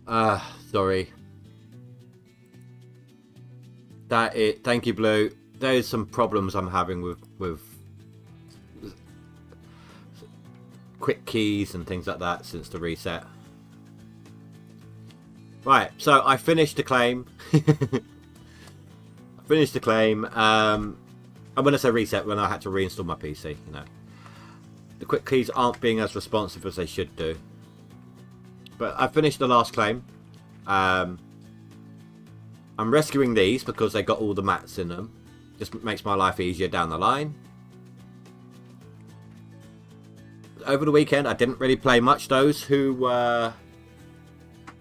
Sorry. Thank you, Blue. There's some problems I'm having with quick keys and things like that since the reset. Right, so I finished the claim. I finished the claim. And when I say reset, when I had to reinstall my PC, you know. The quick keys aren't being as responsive as they should do. But I finished the last claim. I'm rescuing these because they got all the mats in them. Just makes my life easier down the line. Over the weekend, I didn't really play much. Those who were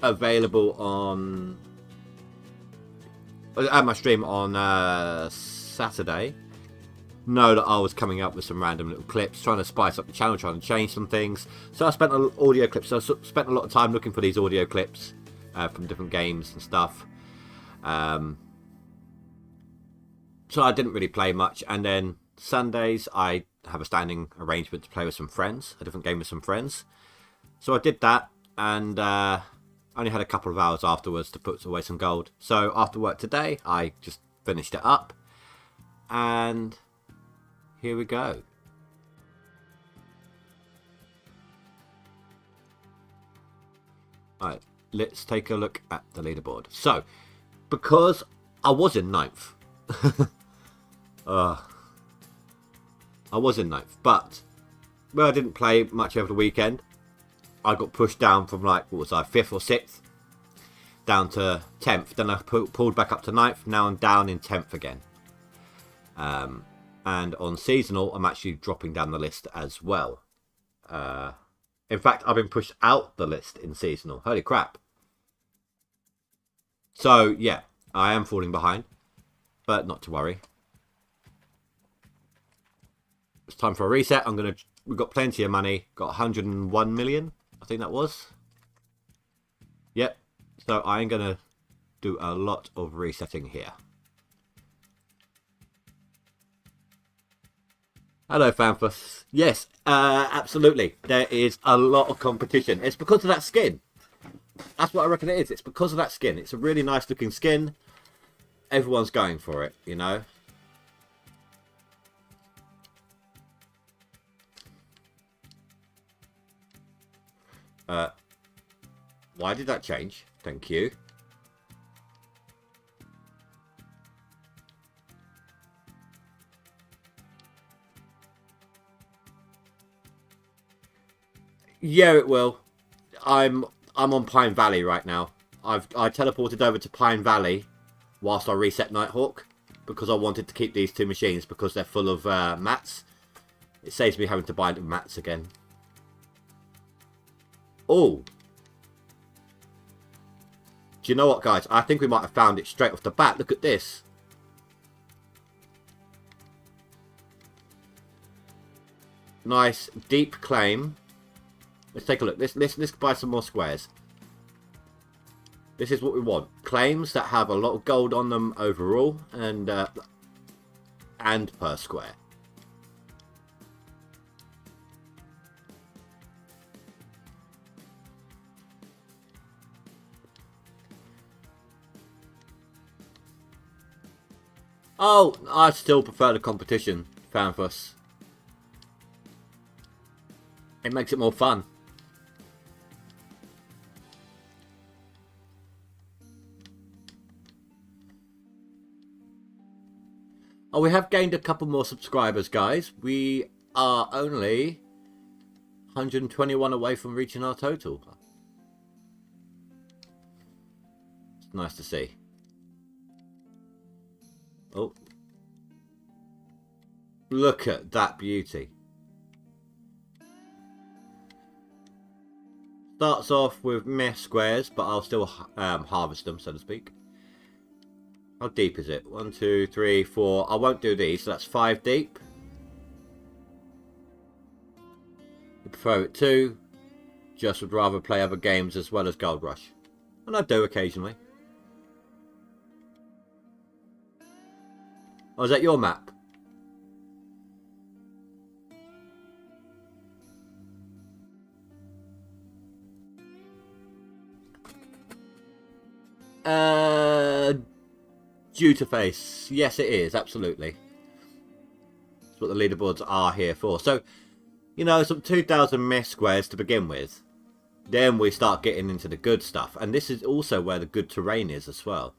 available on at my stream on Saturday know that I was coming up with some random little clips, trying to spice up the channel, trying to change some things. So I spent audio clips. So I spent a lot of time looking for these audio clips from different games and stuff. So I didn't really play much. And then Sundays, I have a standing arrangement to play with some friends, a different game with some friends. So I did that, and only had a couple of hours afterwards to put away some gold. So after work today, I just finished it up, and here we go. Alright, let's take a look at the leaderboard. So, because I was in 9th, I was in 9th, but well, I didn't play much over the weekend. I got pushed down from, like, what was I, 5th or 6th down to 10th. Then I pulled back up to 9th. Now I'm down in 10th again. And on seasonal, I'm actually dropping down the list as well. In fact, I've been pushed out the list in seasonal. Holy crap. So, yeah, I am falling behind, but not to worry. It's time for a reset. We've got plenty of money. Got 101 million, I think that was. Yep. So I am gonna do a lot of resetting here. Hello, Fanfuss. Yes, absolutely. There is a lot of competition. It's because of that skin. That's what I reckon it is. It's because of that skin. It's a really nice looking skin. Everyone's going for it, you know. Why did that change? Thank you. Yeah, it will. I'm on Pine Valley right now. I teleported over to Pine Valley whilst I reset Nighthawk because I wanted to keep these two machines because they're full of mats. It saves me having to buy mats again. Oh. Do you know what, guys? I think we might have found it straight off the bat. Look at this. Nice deep claim. Let's take a look. Let's buy some more squares. This is what we want. Claims that have a lot of gold on them overall and per square. Oh, I still prefer the competition, Fanfuss. It makes it more fun. Oh, we have gained a couple more subscribers, guys. We are only 121 away from reaching our total. It's nice to see. Oh, look at that beauty. Starts off with meh squares, but I'll still harvest them, so to speak. How deep is it? 1, 2, 3, 4. I won't do these, so that's 5 deep. I prefer it 2. Just would rather play other games as well as GoldRush. And I do occasionally. Oh, is that your map? due to face. Yes, it is, absolutely. That's what the leaderboards are here for. So, you know, some 2,000 myth squares to begin with. Then we start getting into the good stuff. And this is also where the good terrain is as well.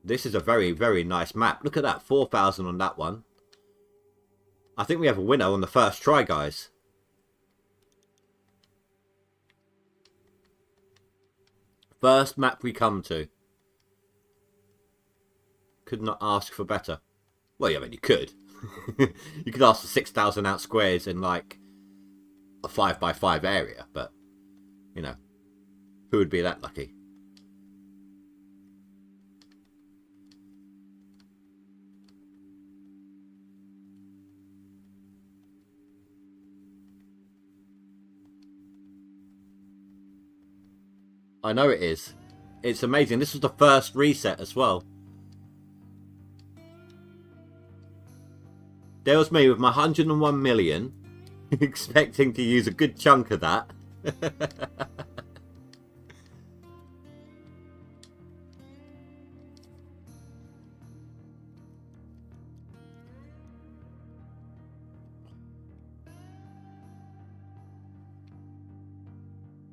This is a very, very nice map. Look at that, 4,000 on that one. I think we have a winner on the first try, guys. First map we come to. Could not ask for better. Well, yeah, I mean, you could. You could ask for 6,000 out squares in, like, a 5x5 area. But, you know, who would be that lucky? I know it is. It's amazing. This was the first reset as well. There was me with my 101 million, expecting to use a good chunk of that.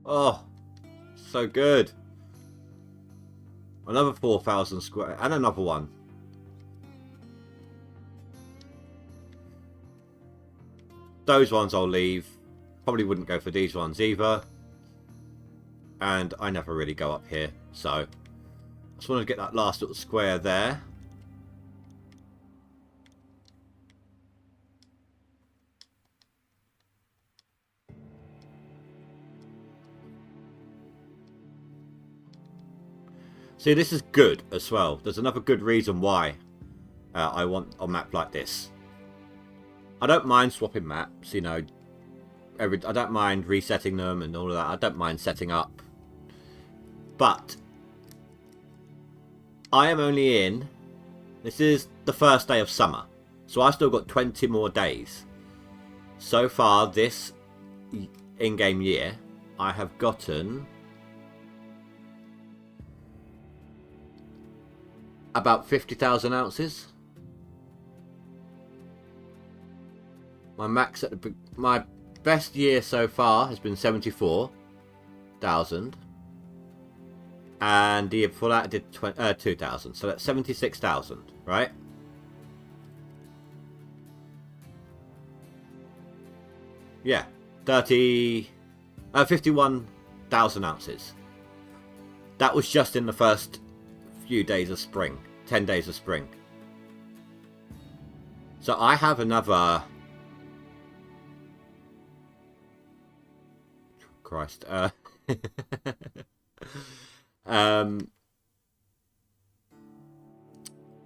Oh, so good. Another 4,000 square and another one. Those ones I'll leave. Probably wouldn't go for these ones either. And I never really go up here. So I just wanted to get that last little square there. See, this is good as well. There's another good reason why I want a map like this. I don't mind swapping maps, you know. I don't mind resetting them and all of that. I don't mind setting up. But I am only in... This is the first day of summer. So I've still got 20 more days. So far this in-game year, I have gotten... about 50,000 ounces. My max at my best year so far has been 74,000, and the year before that I did 2,000. So that's 76,000, right? Yeah, 51,000 ounces. That was just in the first few days of spring, 10 days of spring. So I have another... Christ.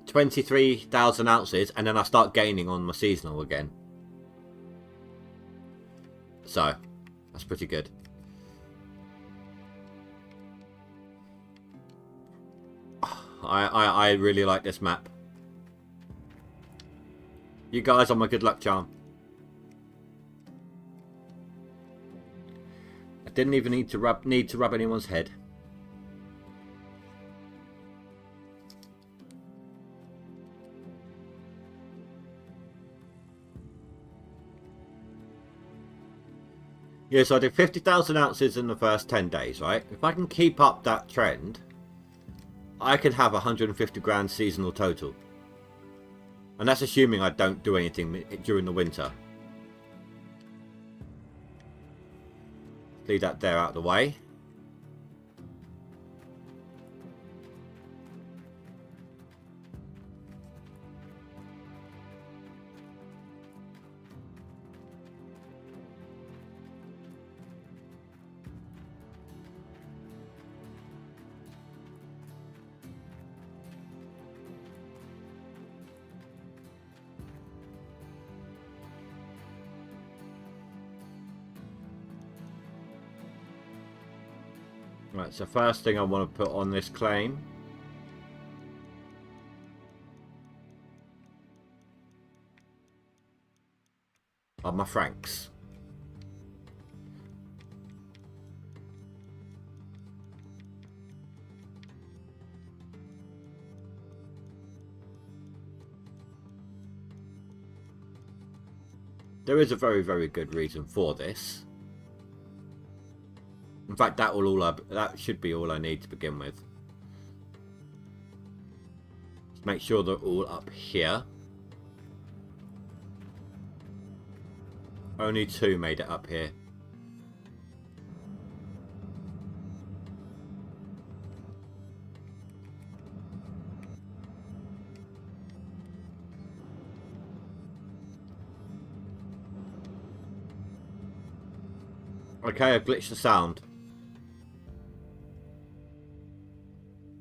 23,000 ounces, and then I start gaining on my seasonal again. So, that's pretty good. I really like this map. You guys are my good luck charm. I didn't even need to rub anyone's head. Yeah, so I did 50,000 ounces in the first 10 days, right? If I can keep up that trend, I could have 150 grand seasonal total. And that's assuming I don't do anything during the winter. Leave that there out of the way. Right, so first thing I want to put on this claim are my franks. There is a very, very good reason for this. In fact, that should be all I need to begin with. Let's make sure they're all up here. Only 2 made it up here. Okay, I've glitched the sound.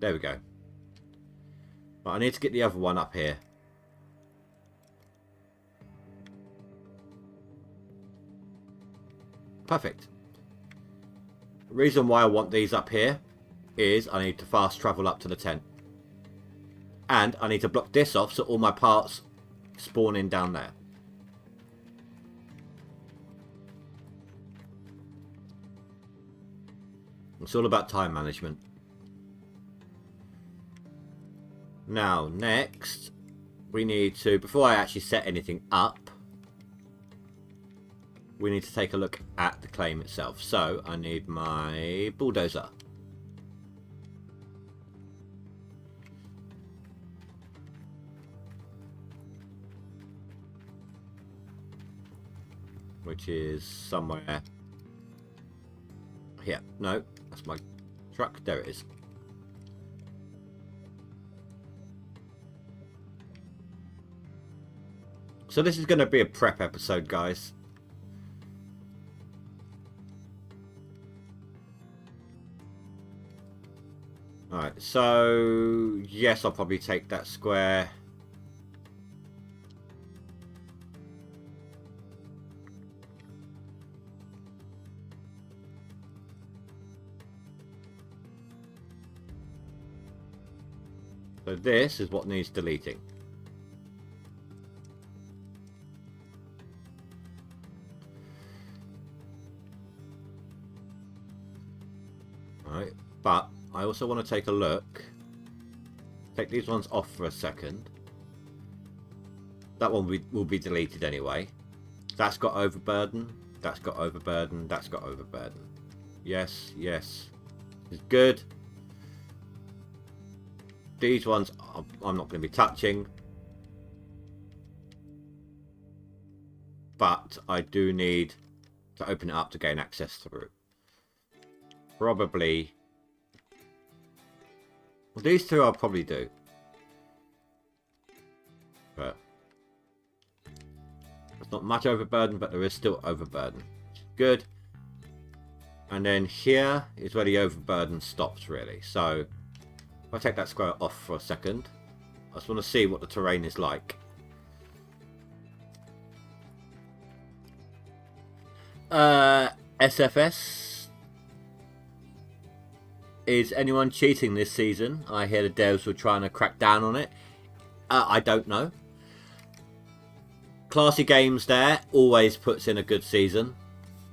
There we go. Right, I need to get the other one up here. Perfect. The reason why I want these up here is I need to fast travel up to the tent. And I need to block this off so all my parts spawn in down there. It's all about time management. Now, next, we need to, before I actually set anything up, we need to take a look at the claim itself. So, I need my bulldozer. Which is somewhere here. No, that's my truck. There it is. So this is going to be a prep episode, guys. Alright, so yes, I'll probably take that square. So this is what needs deleting. Alright, but I also want to take a look. Take these ones off for a second. That one will be deleted anyway. That's got overburden. That's got overburden. That's got overburden. Yes, yes. It's good. These ones I'm not going to be touching. But I do need to open it up to gain access through. Probably. Well, these 2 I'll probably do. But it's not much overburden, but there is still overburden. Good. And then here is where the overburden stops, really. So if I take that square off for a second, I just want to see what the terrain is like. SFS. Is anyone cheating this season? I hear the devs were trying to crack down on it. I don't know. Classy Games there always puts in a good season.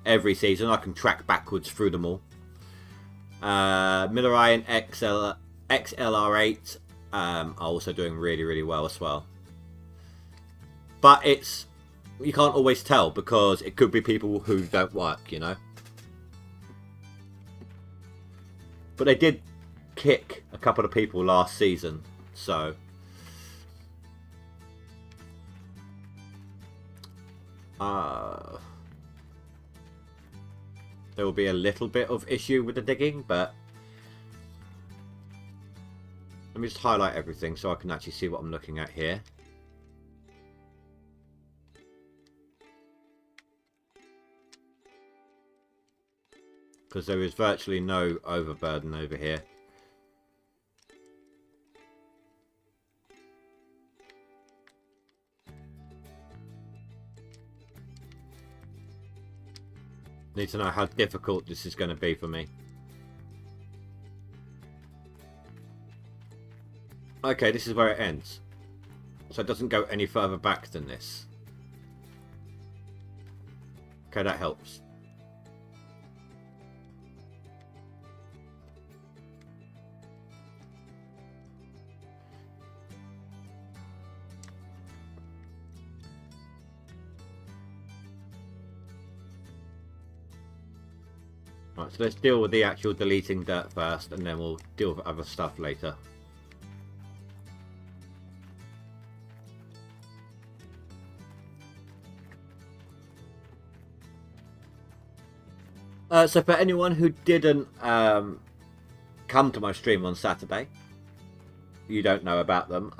Every season I can track backwards through them all. Miller Iron XLR8 are also doing really, really well as well. But you can't always tell because it could be people who don't work, you know. But they did kick a couple of people last season, so there will be a little bit of issue with the digging, but let me just highlight everything so I can actually see what I'm looking at here. Because there is virtually no overburden over here. Need to know how difficult this is going to be for me. Okay, this is where it ends. So it doesn't go any further back than this. Okay, that helps. Right, so let's deal with the actual deleting dirt first, and then we'll deal with other stuff later. So for anyone who didn't come to my stream on Saturday, you don't know about them,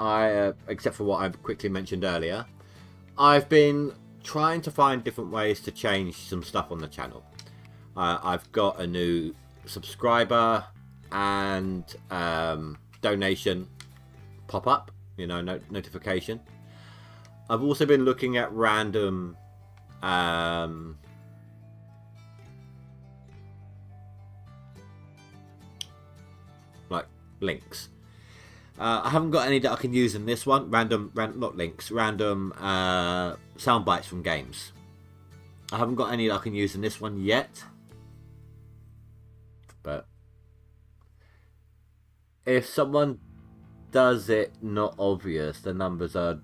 except for what I quickly mentioned earlier, I've been trying to find different ways to change some stuff on the channel. I've got a new subscriber and donation pop-up, you know, notification. I've also been looking at random like links. I haven't got any that I can use in this one. Not links, random sound bites from games. I haven't got any that I can use in this one yet. But if someone does it not obvious, the numbers are...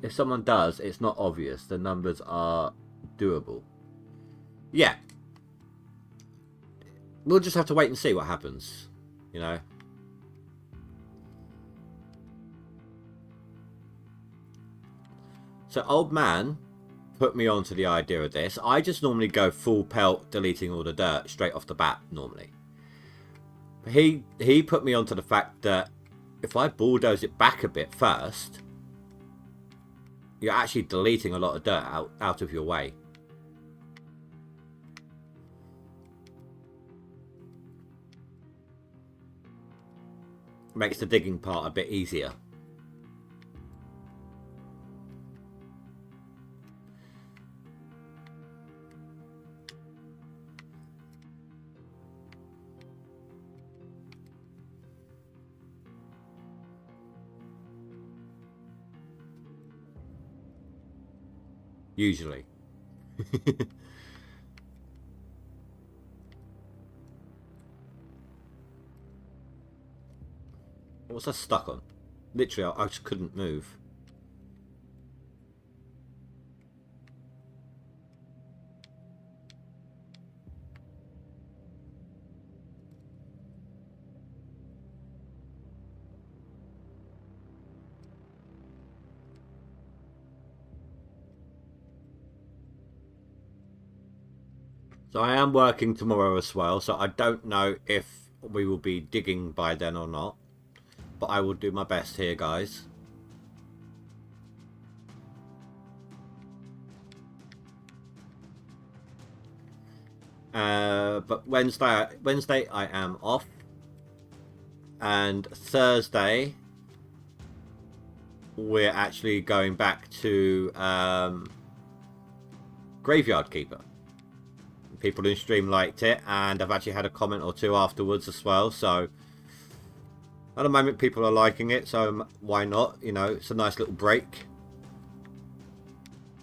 If someone does, it's not obvious, the numbers are doable. Yeah. We'll just have to wait and see what happens, you know. So old man put me onto the idea of this. I just normally go full pelt, deleting all the dirt straight off the bat normally. He put me onto the fact that if I bulldoze it back a bit first, you're actually deleting a lot of dirt out of your way. Makes the digging part a bit easier. Usually. What's that stuck on? Literally, I just couldn't move. So I am working tomorrow as well, so I don't know if we will be digging by then or not. But I will do my best here, guys. But Wednesday I am off. And Thursday we're actually going back to Graveyard Keeper. People in stream liked it, and I've actually had a comment or two afterwards as well, so at the moment people are liking it, so why not? You know, it's a nice little break,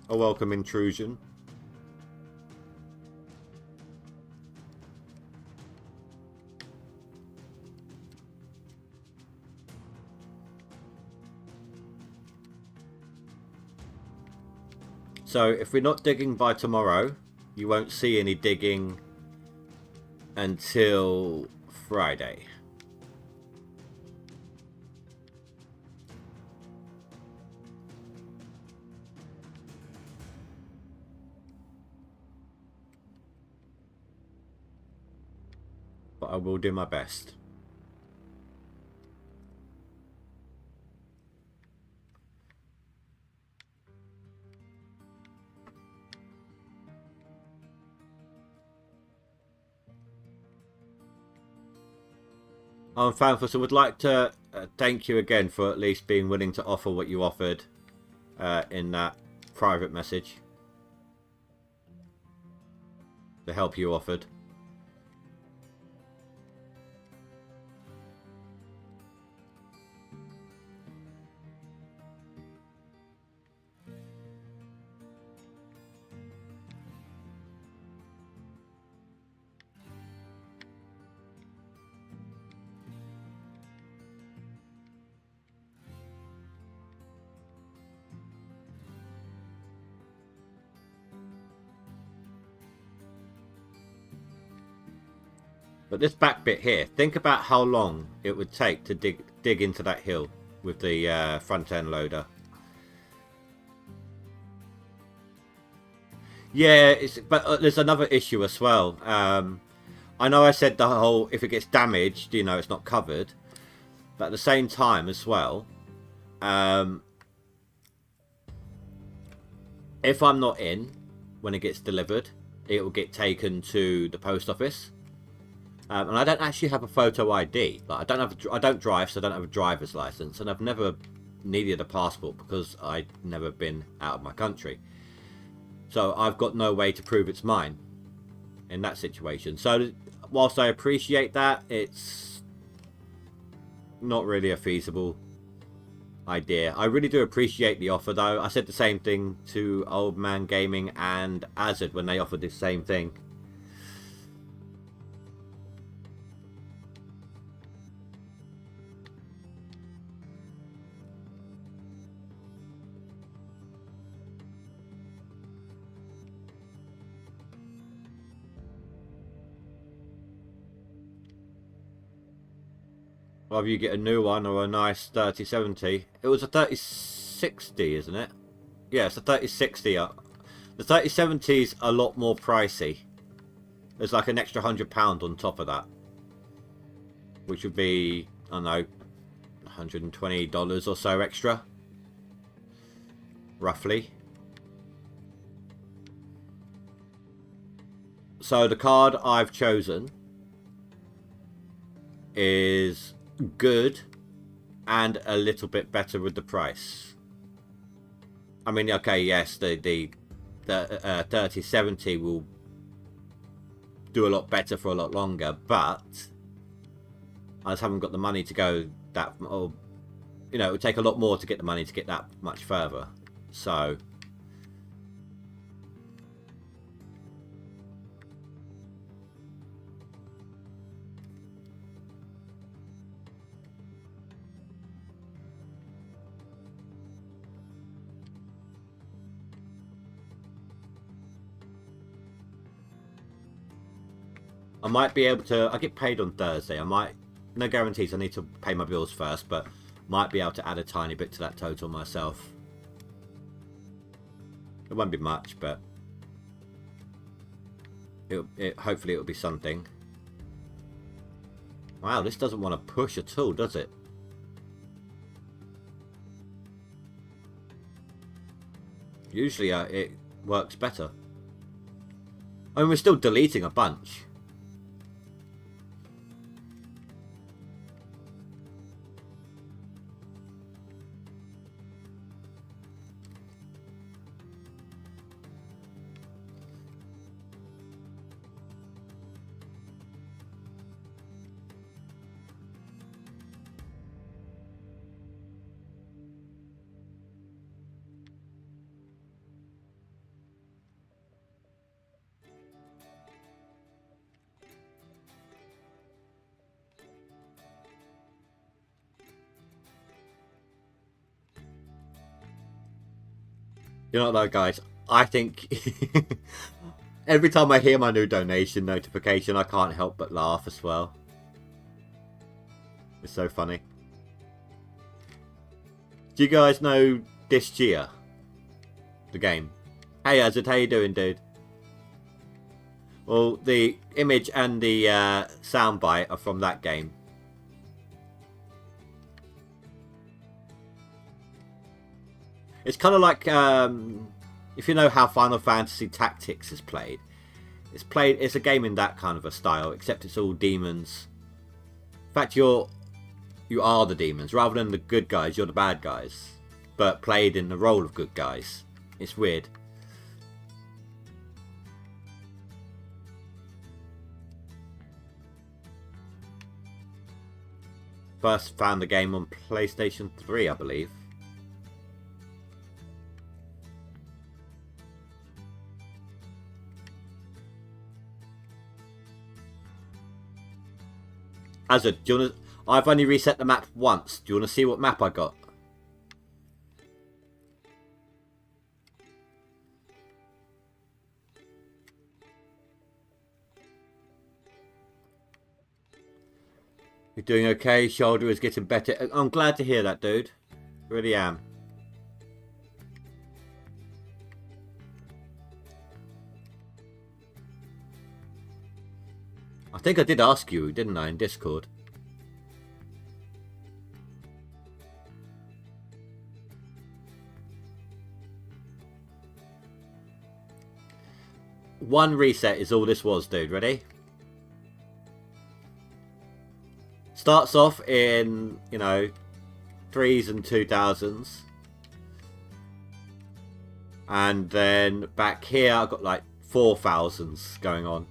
a welcome intrusion. So if we're not digging by tomorrow, you won't see any digging until Friday. But I will do my best. Fanfuss, I would like to thank you again for at least being willing to offer what you offered in that private message. The help you offered. But this back bit here, think about how long it would take to dig into that hill with the front end loader. Yeah, but there's another issue as well. I know I said the whole, if it gets damaged, you know, it's not covered. But at the same time as well, if I'm not in when it gets delivered, it will get taken to the post office. And I don't actually have a photo ID. Like, I don't drive, so I don't have a driver's license, and I've never needed a passport because I've never been out of my country. So I've got no way to prove it's mine in that situation. So whilst I appreciate that, it's not really a feasible idea. I really do appreciate the offer, though. I said the same thing to Old Man Gaming and Azad when they offered this same thing. Whether you get a new one or a nice 3070. It was a 3060, isn't it? Yeah, it's a 3060. The 3070 is a lot more pricey. There's like an extra £100 on top of that, which would be, I don't know, $120 or so extra, roughly. So the card I've chosen is good and a little bit better with the price. I mean, okay, yes, the 3070 will do a lot better for a lot longer, but I just haven't got the money to go that, or, you know, it would take a lot more to get the money to get that much further. So I might be able to, I get paid on Thursday. I might, no guarantees, I need to pay my bills first, but might be able to add a tiny bit to that total myself. It won't be much, but hopefully it'll be something. Wow, this doesn't want to push at all, does it? Usually it works better. I mean, we're still deleting a bunch. You know what though, guys? I think every time I hear my new donation notification, I can't help but laugh as well. It's so funny. Do you guys know Disgia? The game? Hey Azad, how you doing, dude? Well, the image and the soundbite are from that game. It's kind of like, if you know how Final Fantasy Tactics is played. It's a game in that kind of a style, except it's all demons. In fact, you are the demons. Rather than the good guys, you're the bad guys. But played in the role of good guys. It's weird. First found the game on PlayStation 3, I believe. Azad, do you want to... I've only reset the map once. Do you want to see what map I got? You're doing okay. Shoulder is getting better. I'm glad to hear that, dude. Really am. I think I did ask you, didn't I, in Discord? One reset is all this was, dude. Ready? Starts off in, you know, 3s and 2000s. And then back here, I've got like 4000s going on.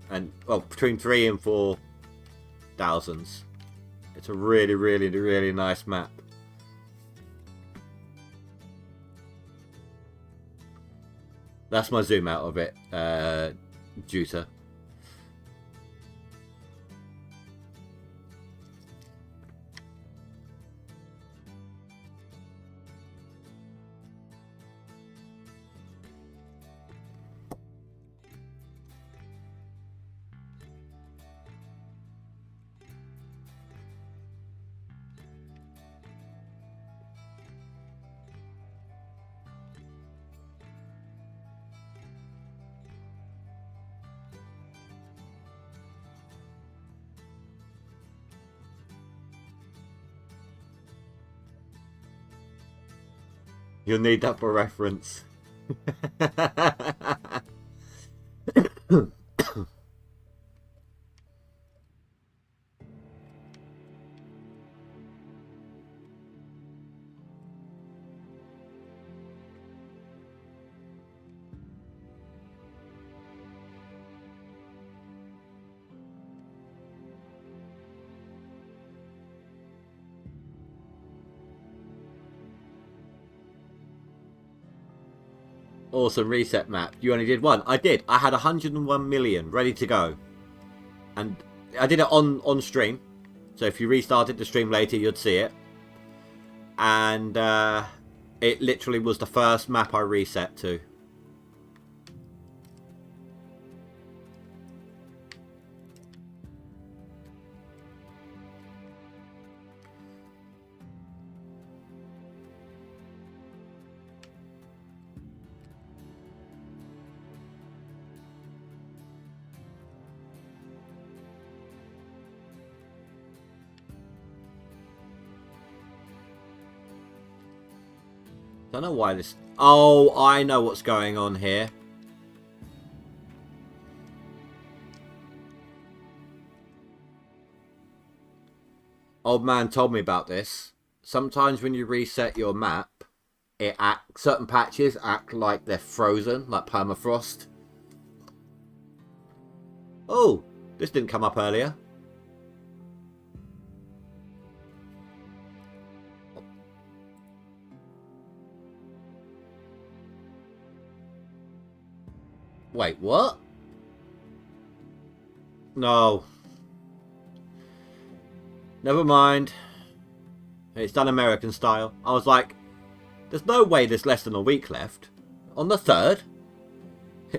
And, well, between 3 and 4000s. It's a really, really, really nice map. That's my zoom out of it, Juta. You'll need that for reference. Awesome reset map. You only did one. I did. I had 101 million ready to go. And I did it on stream. So if you restarted the stream later, you'd see it. And it literally was the first map I reset to. Don't know why this... Oh, I know what's going on here. Old man told me about this. Sometimes when you reset your map, certain patches act like they're frozen, like permafrost. Oh, this didn't come up earlier. Wait, what? No. Never mind. It's done American style. I was like, there's no way there's less than a week left. On the 3rd.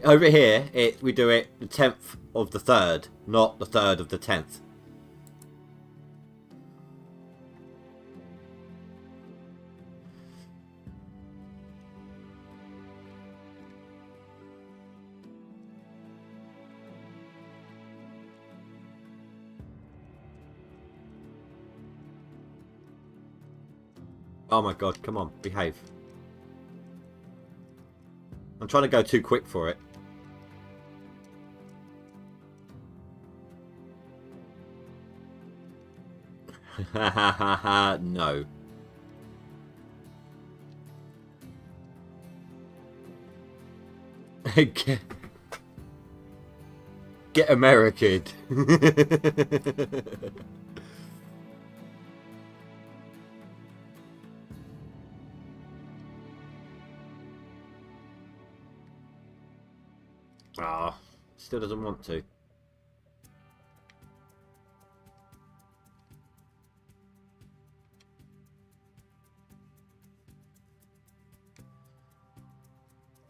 Over here, we do it the 10th of the 3rd, not the 3rd of the 10th. Oh my god, come on, behave. I'm trying to go too quick for it. No. Get American. Ah, still doesn't want to.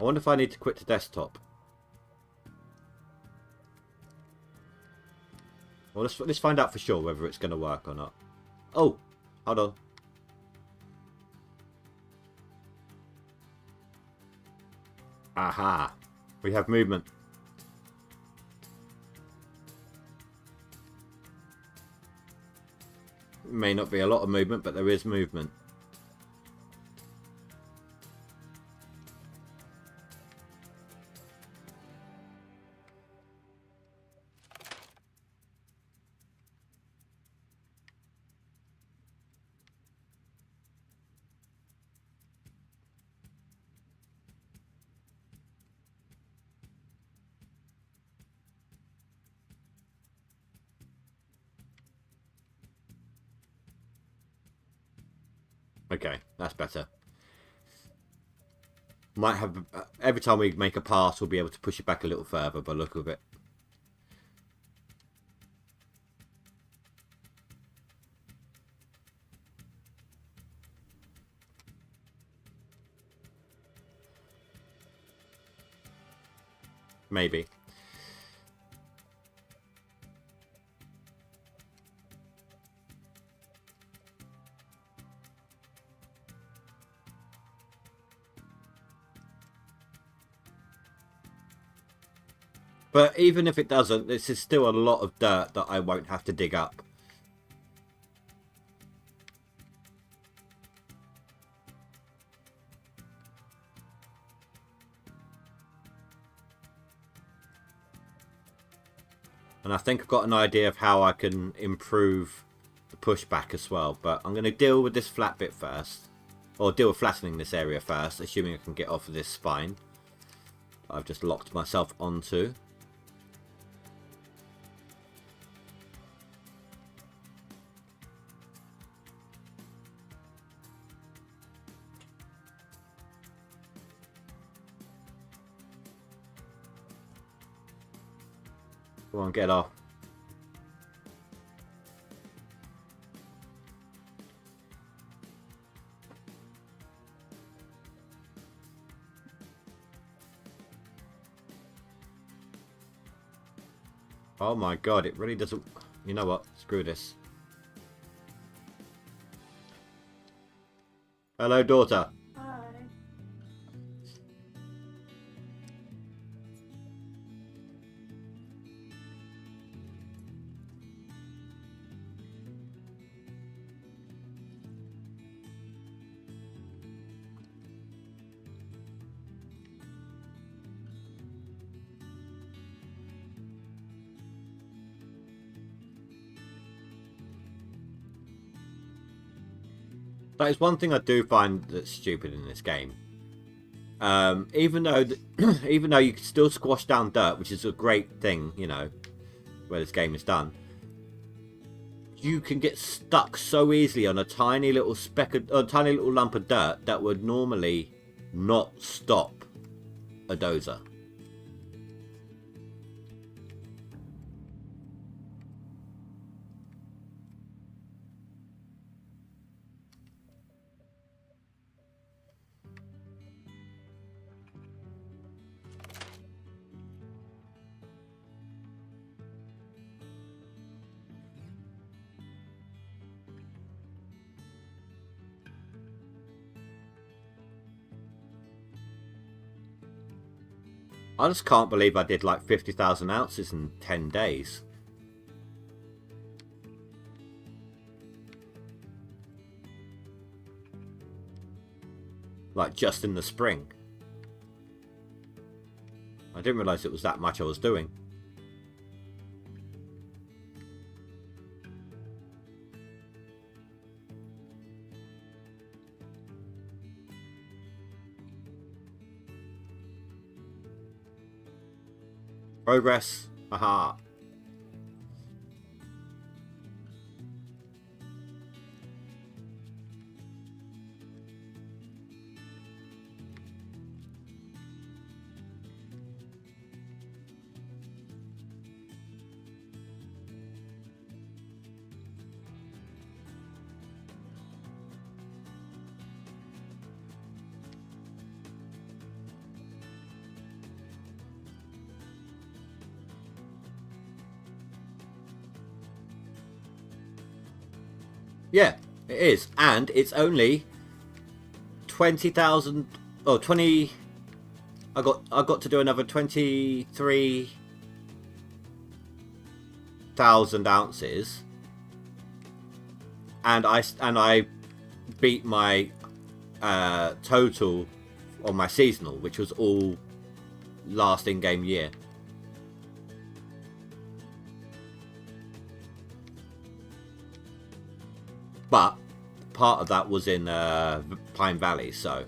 I wonder if I need to quit the desktop. I Well, let's find out for sure whether it's going to work or not. Oh, hold on. Aha. We have movement. May not be a lot of movement, but there is movement. Okay, that's better. Might have every time we make a pass, we'll be able to push it back a little further by the look of it. Maybe. But even if it doesn't, this is still a lot of dirt that I won't have to dig up. And I think I've got an idea of how I can improve the pushback as well. But I'm going to deal with this flat bit first. Or deal with flattening this area first, assuming I can get off of this spine I've just locked myself onto. Come on, get off. Oh my god, it really doesn't... You know what? Screw this. Hello, daughter. That is one thing I do find that's stupid in this game. Even though even though you can still squash down dirt, which is a great thing, you know, where this game is done, you can get stuck so easily on a tiny little speck of, a tiny little lump of dirt that would normally not stop a dozer. I just can't believe I did like 50,000 ounces in 10 days. Like just in the spring. I didn't realise it was that much I was doing. Progress. Aha. Yeah, it is. And it's only 20,000 or 20. I got to do another 23,000 ounces, and I beat my total on my seasonal, which was all last in-game year. But part of that was in Pine Valley, so.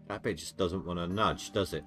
That bit just doesn't want to nudge, does it?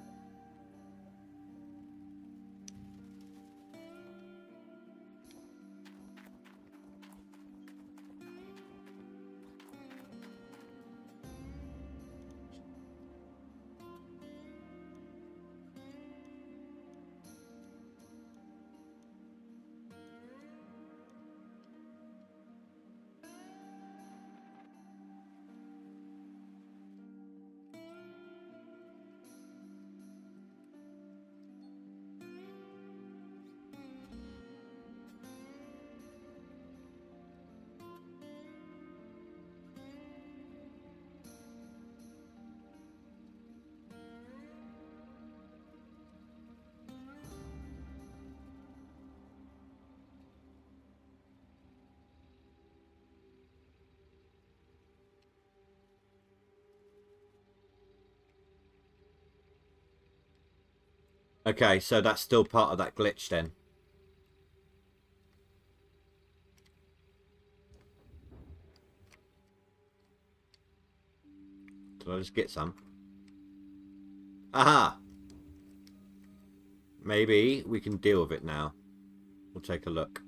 Okay, so that's still part of that glitch then. Did I just get some? Aha! Maybe we can deal with it now. We'll take a look.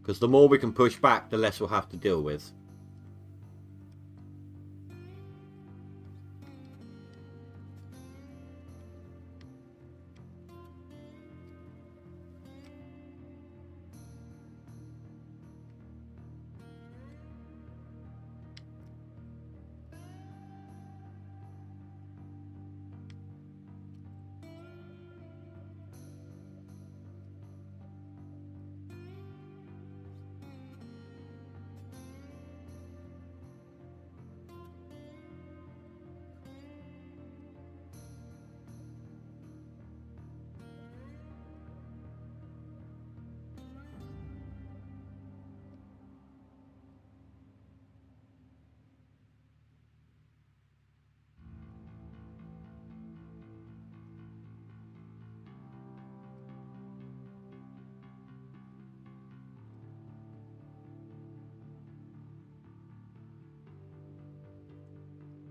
Because the more we can push back, the less we'll have to deal with.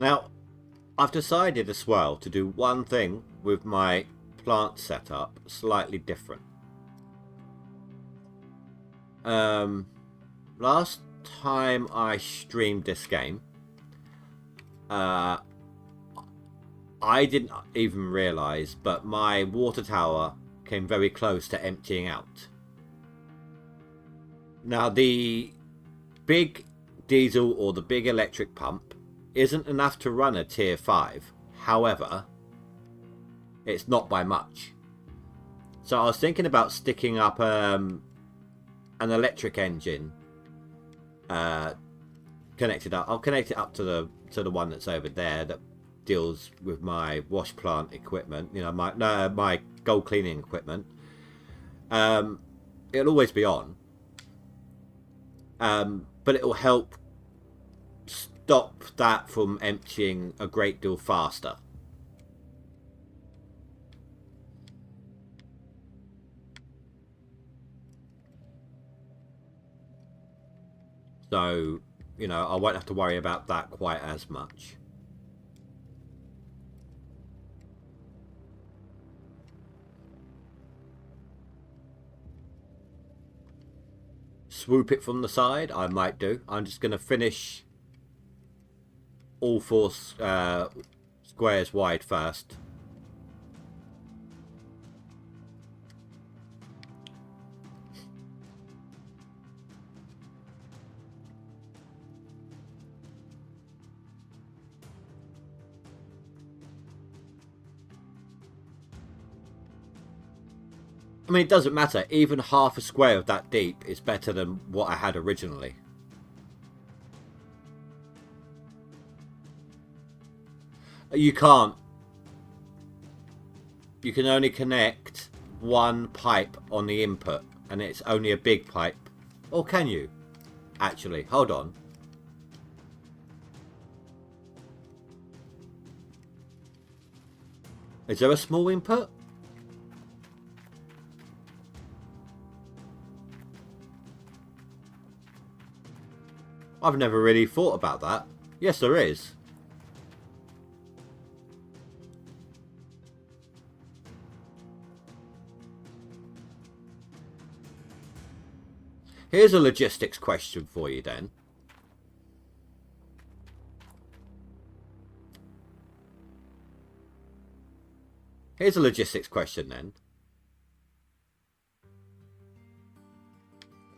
Now, I've decided as well to do one thing with my plant setup slightly different. Last time I streamed this game, I didn't even realise, but my water tower came very close to emptying out. Now, the big diesel or the big electric pump isn't enough to run a tier 5. However, it's not by much. So I was thinking about sticking up an electric engine connected up. I'll connect it up to the one that's over there that deals with my wash plant equipment. You know, my gold cleaning equipment. It'll always be on. But it will help stop that from emptying a great deal faster. So, you know, I won't have to worry about that quite as much. Swoop it from the side, I might do. I'm just going to finish all 4 squares wide first. I mean, it doesn't matter. Even half a square of that deep is better than what I had originally. You can't. You can only connect one pipe on the input, and it's only a big pipe. Or can you? Actually, hold on. Is there a small input? I've never really thought about that. Yes, there is. Here's a logistics question for you then. Here's a logistics question then.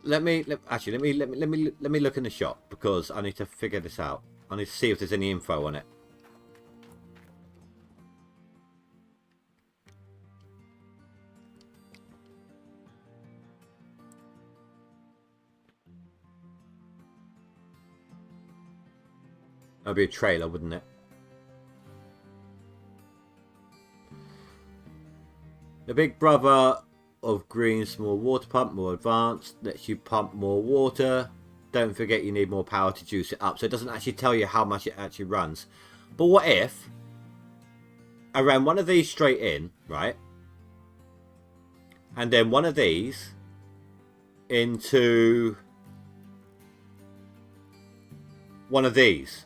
Let me look in the shop because I need to figure this out. I need to see if there's any info on it. That'd be a trailer, wouldn't it? The big brother of green small water pump, more advanced, lets you pump more water. Don't forget you need more power to juice it up. So it doesn't actually tell you how much it actually runs. But what if I ran one of these straight in, right? And then one of these into one of these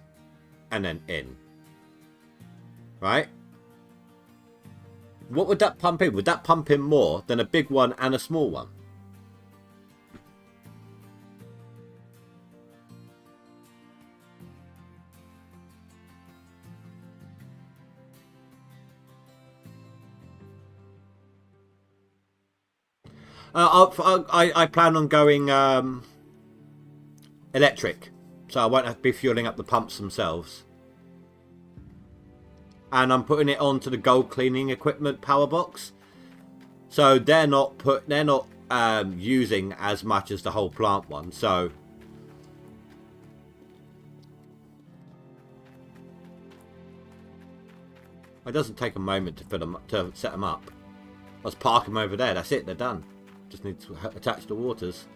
and then in, right? What would that pump in? Would that pump in more than a big one and a small one? I plan on going electric, so I won't have to be fueling up the pumps themselves. And I'm putting it onto the gold cleaning equipment power box, so they're not using as much as the whole plant one. So it doesn't take a moment to fill them, to set them up. Let's park them over there. That's it. They're done. Just need to attach the waters.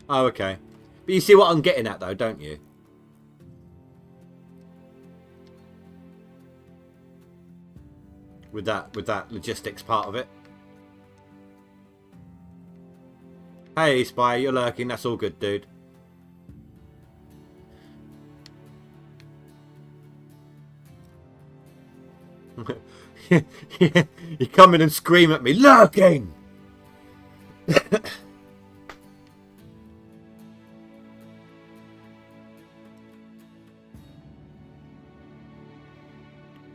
Oh, okay. But you see what I'm getting at, though, don't you? With that logistics part of it. Hey, Spy, you're lurking. That's all good, dude. You come in and scream at me, lurking!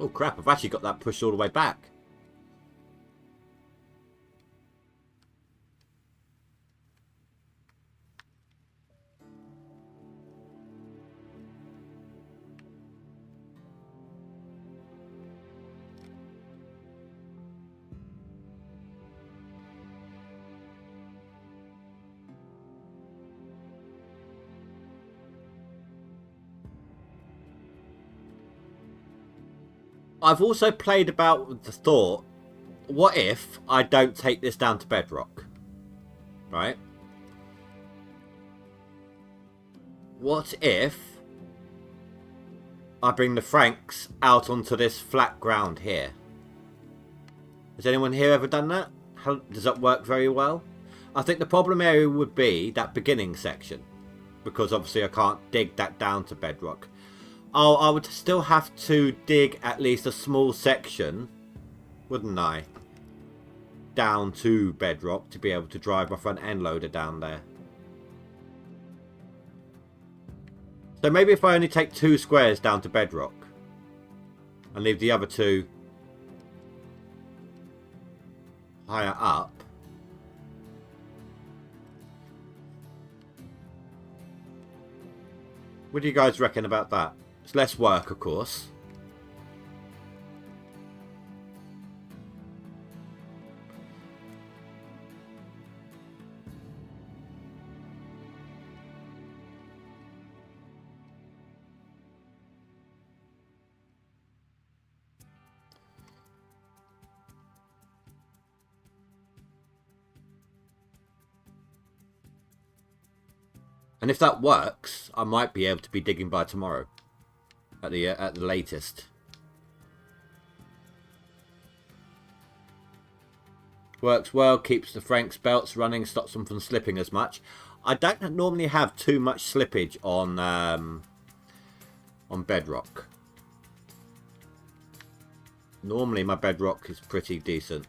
Oh crap, I've actually got that pushed all the way back. I've also played about with the thought, what if I don't take this down to bedrock? Right? What if I bring the Franks out onto this flat ground here? Has anyone here ever done that? How, does that work very well? I think the problem area would be that beginning section, because obviously I can't dig that down to bedrock. Oh, I would still have to dig at least a small section, wouldn't I? Down to bedrock to be able to drive my front end loader down there. So maybe if I only take 2 squares down to bedrock and leave the other 2 higher up. What do you guys reckon about that? It's less work, of course. And if that works, I might be able to be digging by tomorrow, at the latest. Works well, keeps the Frank's belts running, stops them from slipping as much. I don't normally have too much slippage on bedrock. Normally my bedrock is pretty decent.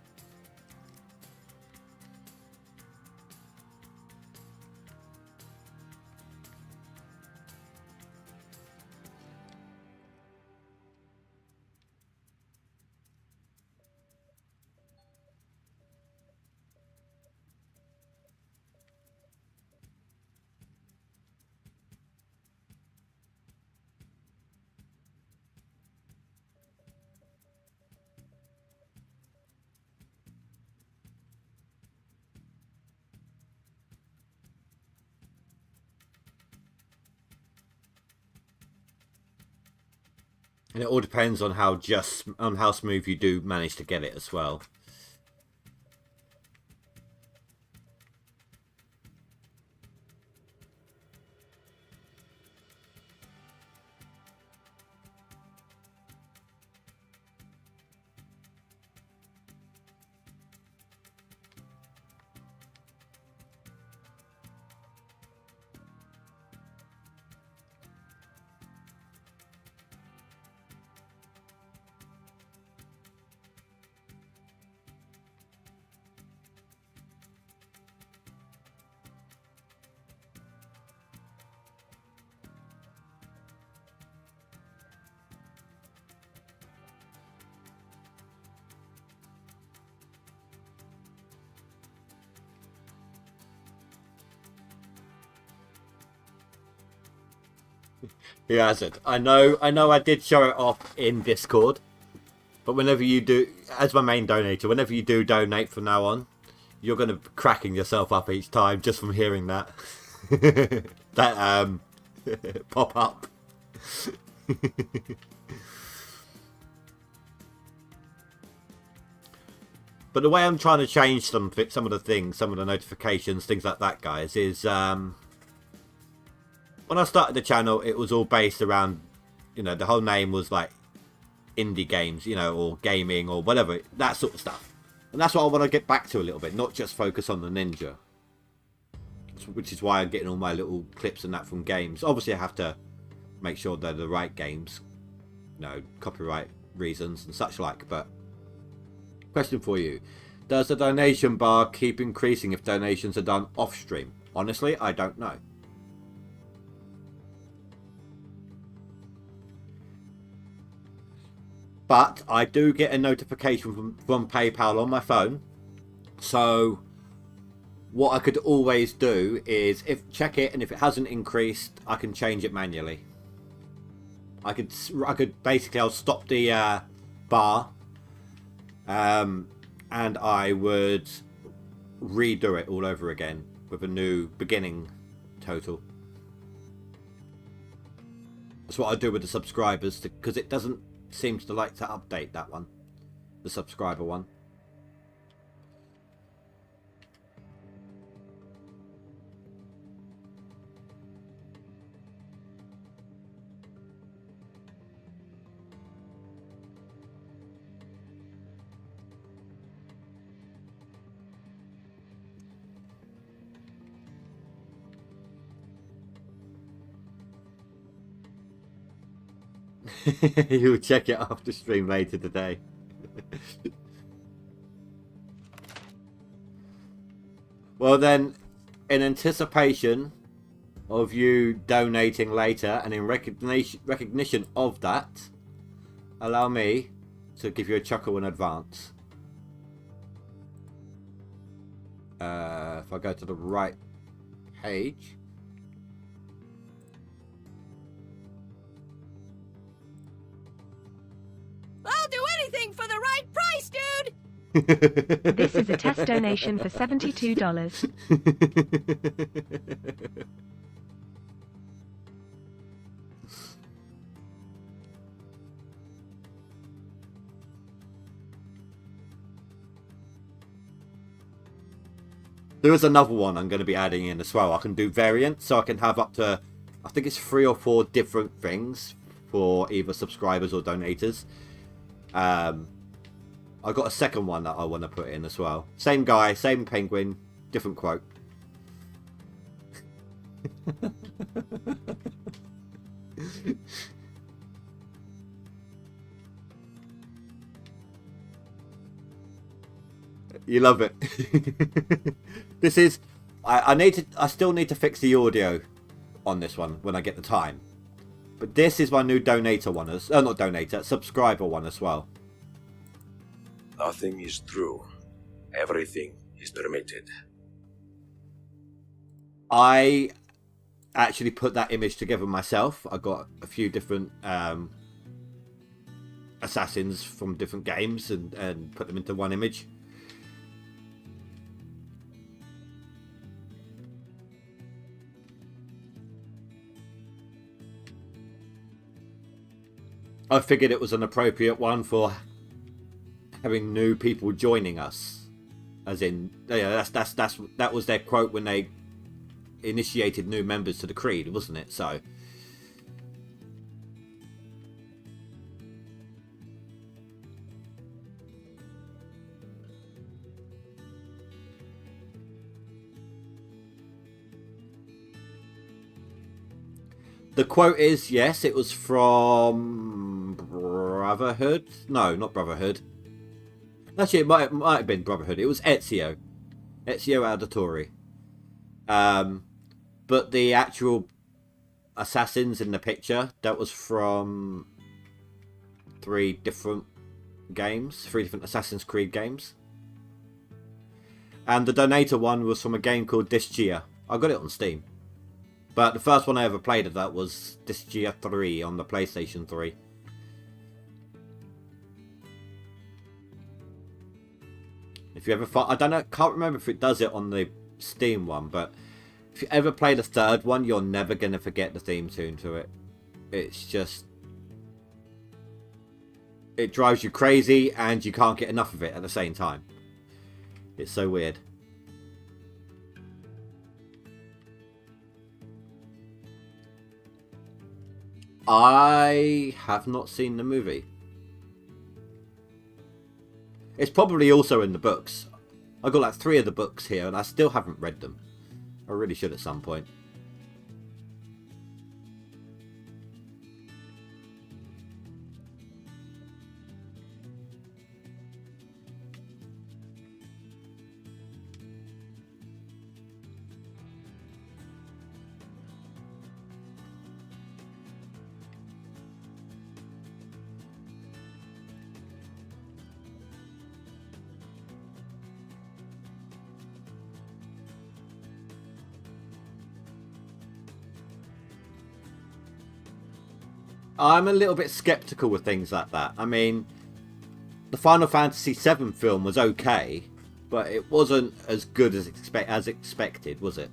And it all depends on how smooth you do manage to get it as well. He hasn't. I know I did show it off in Discord. But whenever you do, as my main donator, whenever you do donate from now on, you're going to be cracking yourself up each time just from hearing that. That pop up. But the way I'm trying to change some of the things, some of the notifications, things like that, guys, is when I started the channel, it was all based around, you know, the whole name was like indie games, you know, or gaming or whatever, that sort of stuff. And that's what I want to get back to a little bit, not just focus on the ninja. Which is why I'm getting all my little clips and that from games. Obviously, I have to make sure they're the right games, you know, copyright reasons and such like. But question for you: does the donation bar keep increasing if donations are done off stream? Honestly, I don't know. But I do get a notification from PayPal on my phone. So what I could always do is check it, and if it hasn't increased, I can change it manually. I could basically, I'll stop the bar, and I would redo it all over again with a new beginning total. That's what I do with the subscribers, because it doesn't seem to like to update that one, the subscriber one. You'll check it after stream later today. Well then, in anticipation of you donating later and in recognition of that, allow me to give you a chuckle in advance. If I go to the right page. I'll do anything for the right price, dude! This is a test donation for $72. There is another one I'm going to be adding in as well. I can do variants, so I can have up to, I think it's 3 or 4 different things for either subscribers or donators. I've got a second one that I want to put in as well. Same guy, same penguin, different quote. You love it. This is, I still need to fix the audio on this one when I get the time. But this is my new donator one, not donator, subscriber one as well. Nothing is true. Everything is permitted. I actually put that image together myself. I got a few different assassins from different games and put them into one image. I figured it was an appropriate one for having new people joining us, as in, yeah, that was their quote when they initiated new members to the creed, wasn't it? So the quote is, yes, it was from Brotherhood. No, not Brotherhood. Actually, it might have been Brotherhood. It was Ezio Auditore. But the actual assassins in the picture, that was from 3 different games, 3 different Assassin's Creed games. And the donator one was from a game called Disgaea. I got it on Steam. But the first one I ever played of that was Disgaea 3 on the PlayStation 3. If you ever I don't know, can't remember if it does it on the Steam one, but if you ever play the third one, you're never going to forget the theme tune to it. It's just, it drives you crazy and you can't get enough of it at the same time. It's so weird. I have not seen the movie. It's probably also in the books. I've got like 3 of the books here and I still haven't read them. I really should at some point. I'm a little bit skeptical with things like that. I mean, the Final Fantasy VII film was okay, but it wasn't as good as expected, was it?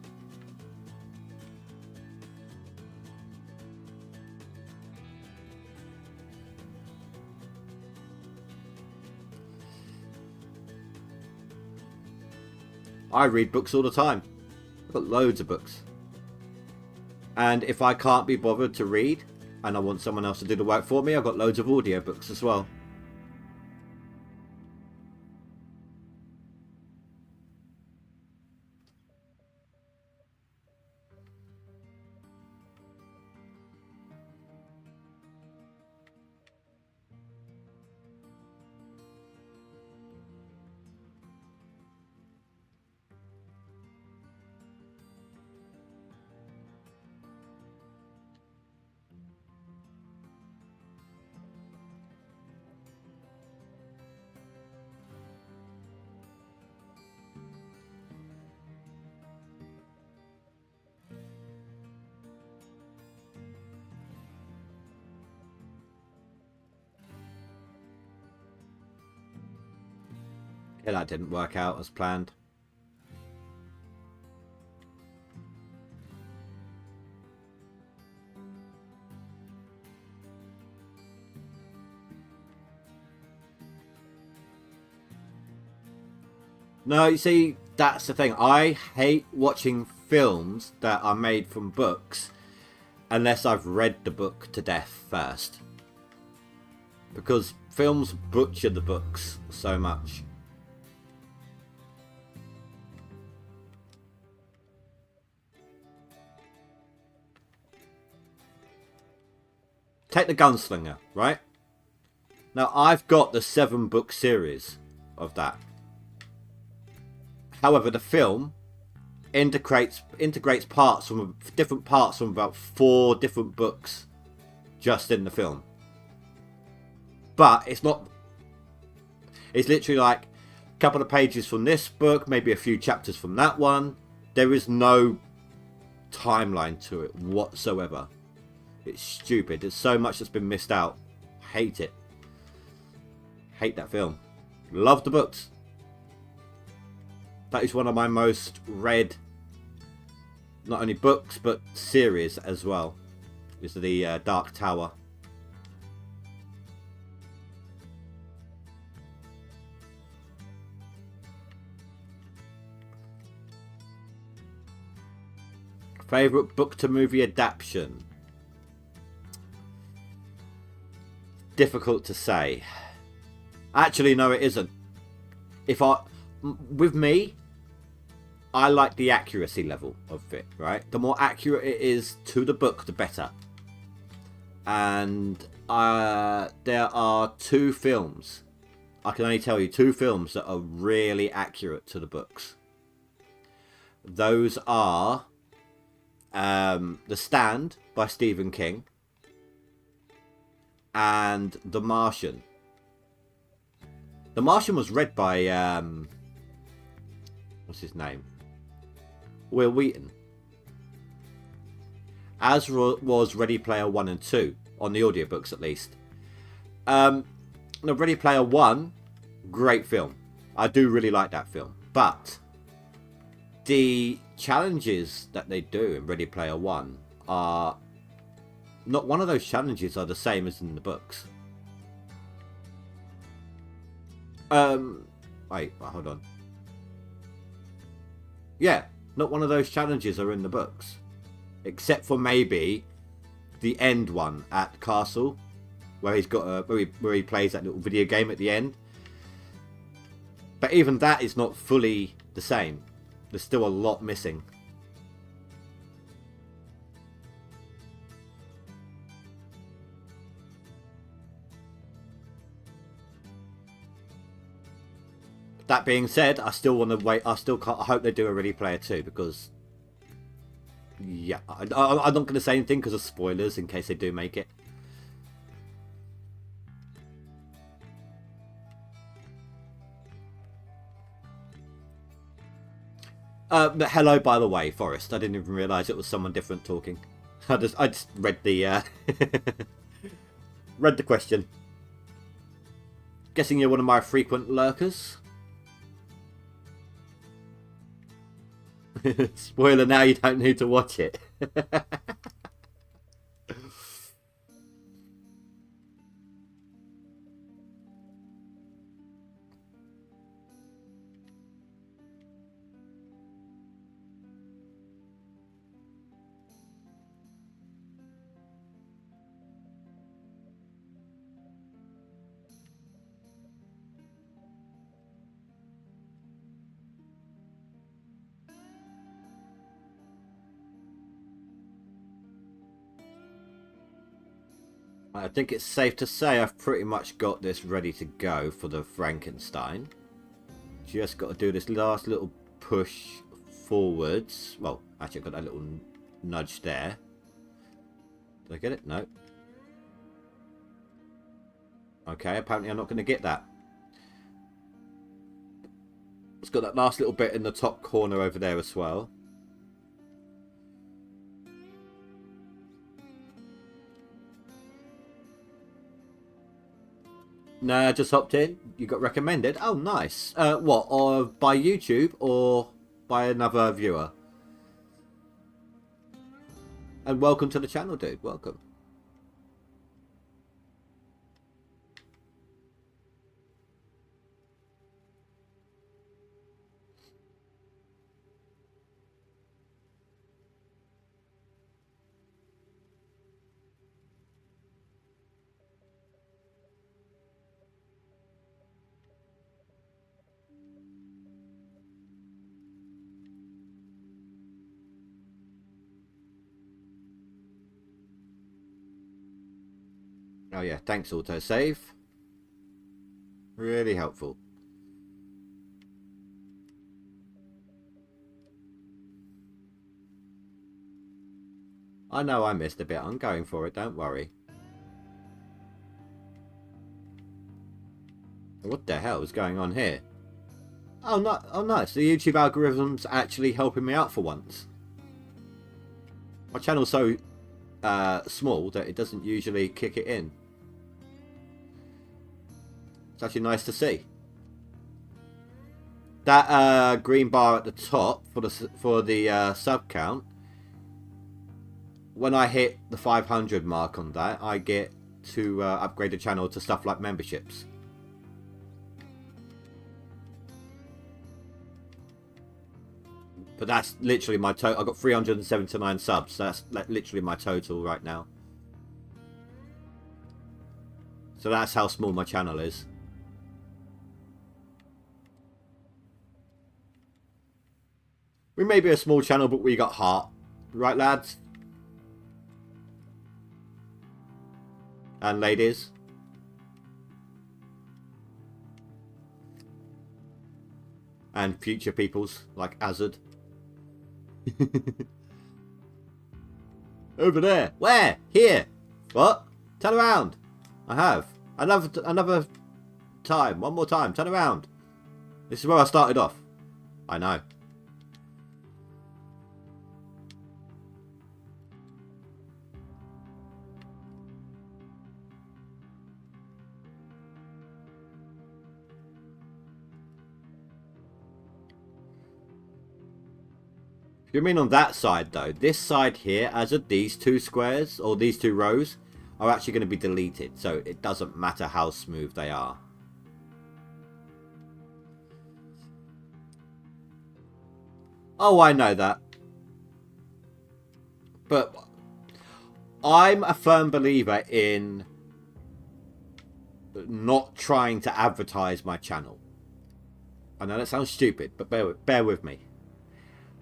I read books all the time. I've got loads of books. And if I can't be bothered to read, and I want someone else to do the work for me, I've got loads of audiobooks as well. Yeah, that didn't work out as planned. No, you see, that's the thing. I hate watching films that are made from books unless I've read the book to death first. Because films butcher the books so much. Take The Gunslinger, right? Now, I've got the 7-book series of that. However, the film integrates parts from different parts from about 4 different books just in the film. But it's not. It's literally like a couple of pages from this book, maybe a few chapters from that one. There is no timeline to it whatsoever. It's stupid. There's so much that's been missed out. Hate it. Hate that film. Love the books. That is one of my most read, not only books, but series as well. Is the Dark Tower. Favourite book to movie adaptation? Difficult to say. Actually, no, it isn't. With me, I like the accuracy level of it, right? The more accurate it is to the book, the better. And there are 2 films. I can only tell you 2 films that are really accurate to the books. Those are The Stand by Stephen King and The Martian. The Martian was read by what's his name? Will Wheaton. As was Ready Player 1 and 2 on the audiobooks at least. No, Ready Player 1, great film. I do really like that film, but the challenges that they do in Ready Player 1 are not one of those challenges are the same as in the books. Wait, hold on. Yeah, not one of those challenges are in the books, except for maybe the end one at Castle, where he's got where he plays that little video game at the end. But even that is not fully the same. There's still a lot missing. That being said, I still want to wait. I hope they do a Ready Player 2 because, yeah, I'm not going to say anything because of spoilers in case they do make it. But hello, by the way, Forrest. I didn't even realise it was someone different talking. I just read the read the question. Guessing you're one of my frequent lurkers. Spoiler now, you don't need to watch it. I think it's safe to say I've pretty much got this ready to go for the Frankenstein. Just got to do this last little push forwards. Well, actually, I've got that little nudge there. Did I get it? No. Okay, apparently I'm not going to get that. It's got that last little bit in the top corner over there as well. No, I just hopped in. You got recommended. Oh, nice. What? Or by YouTube or by another viewer? And welcome to the channel, dude. Welcome. Oh yeah, thanks autosave. Really helpful. I know I missed a bit. I'm going for it, don't worry. What the hell is going on here? Oh, no, oh nice. The YouTube algorithm's actually helping me out for once. My channel's so small that it doesn't usually kick it in. It's actually nice to see. That green bar at the top for the sub count. When I hit the 500 mark on that, I get to upgrade the channel to stuff like memberships. But that's literally my total. I've got 379 subs. So that's literally my total right now. So that's how small my channel is. We may be a small channel, but we got heart. Right, lads? And ladies? And future peoples, like Azad. Over there. Where? Here. What? Turn around. I have. Another time. One more time. Turn around. This is where I started off. I know. You mean on that side though? This side here, as of these two squares or these two rows, are actually going to be deleted, so it doesn't matter how smooth they are. Oh, I know that. But I'm a firm believer in not trying to advertise my channel. I know that sounds stupid, but bear with me.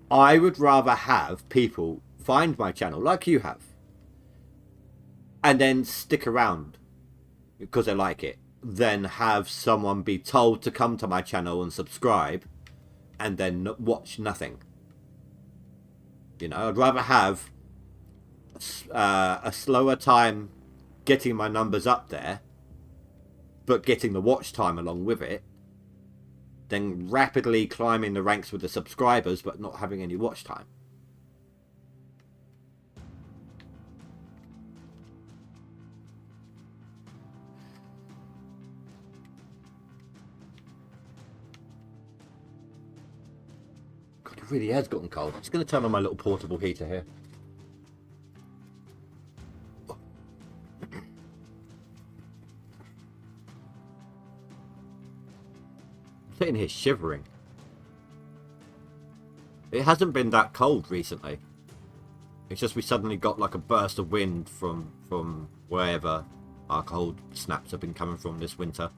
I would rather have people find my channel, like you have, and then stick around because they like it, than have someone be told to come to my channel and subscribe and then watch nothing. You know, I'd rather have a slower time getting my numbers up there, but getting the watch time along with it, then rapidly climbing the ranks with the subscribers but not having any watch time. God, it really has gotten cold. I'm just going to turn on my little portable heater here. Sitting here shivering. It hasn't been that cold recently. It's just we suddenly got like a burst of wind from wherever our cold snaps have been coming from this winter.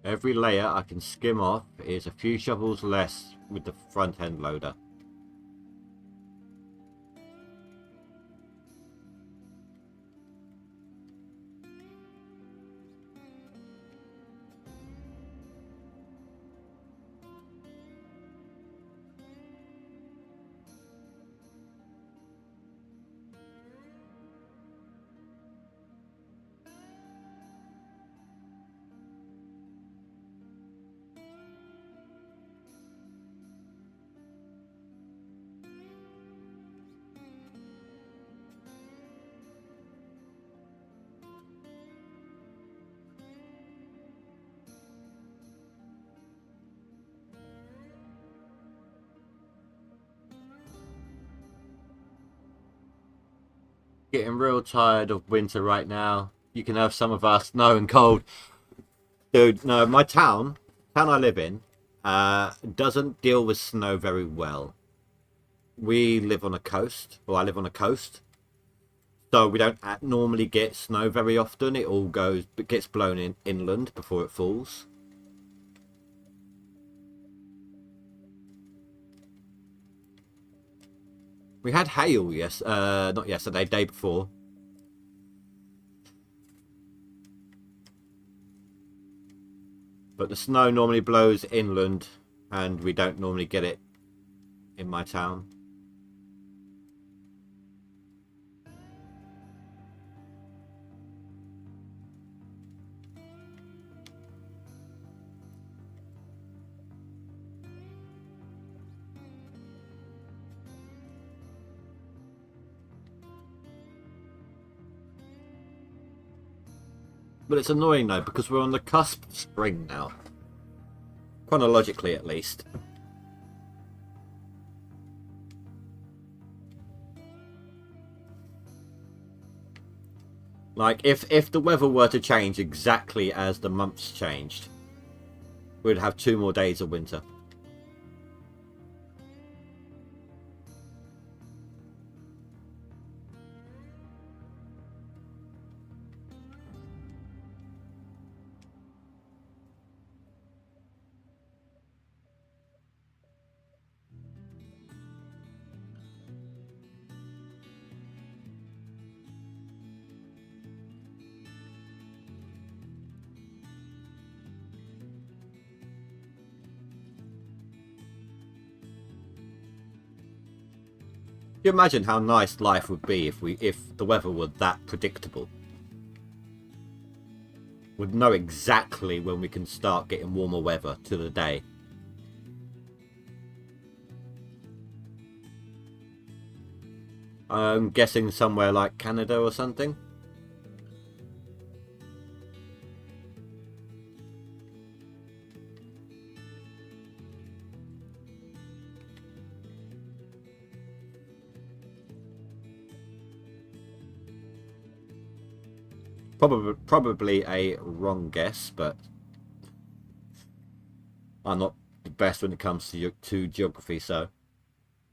Every layer I can skim off is a few shovels less with the front end loader. Getting real tired of winter right now. You can have some of our snow and cold. Dude, no, my town I live in, doesn't deal with snow very well. We live on a coast, or I live on a coast. So we don't normally get snow very often. It gets blown inland before it falls. We had hail, not yesterday, day before. But the snow normally blows inland, and we don't normally get it in my town. But it's annoying though, because we're on the cusp of spring now. Chronologically, at least. Like, if the weather were to change exactly as the months changed, we'd have 2 more days of winter. Can you imagine how nice life would be if the weather were that predictable? We'd know exactly when we can start getting warmer weather to the day. I'm guessing somewhere like Canada or something. Probably a wrong guess, but I'm not the best when it comes to geography, so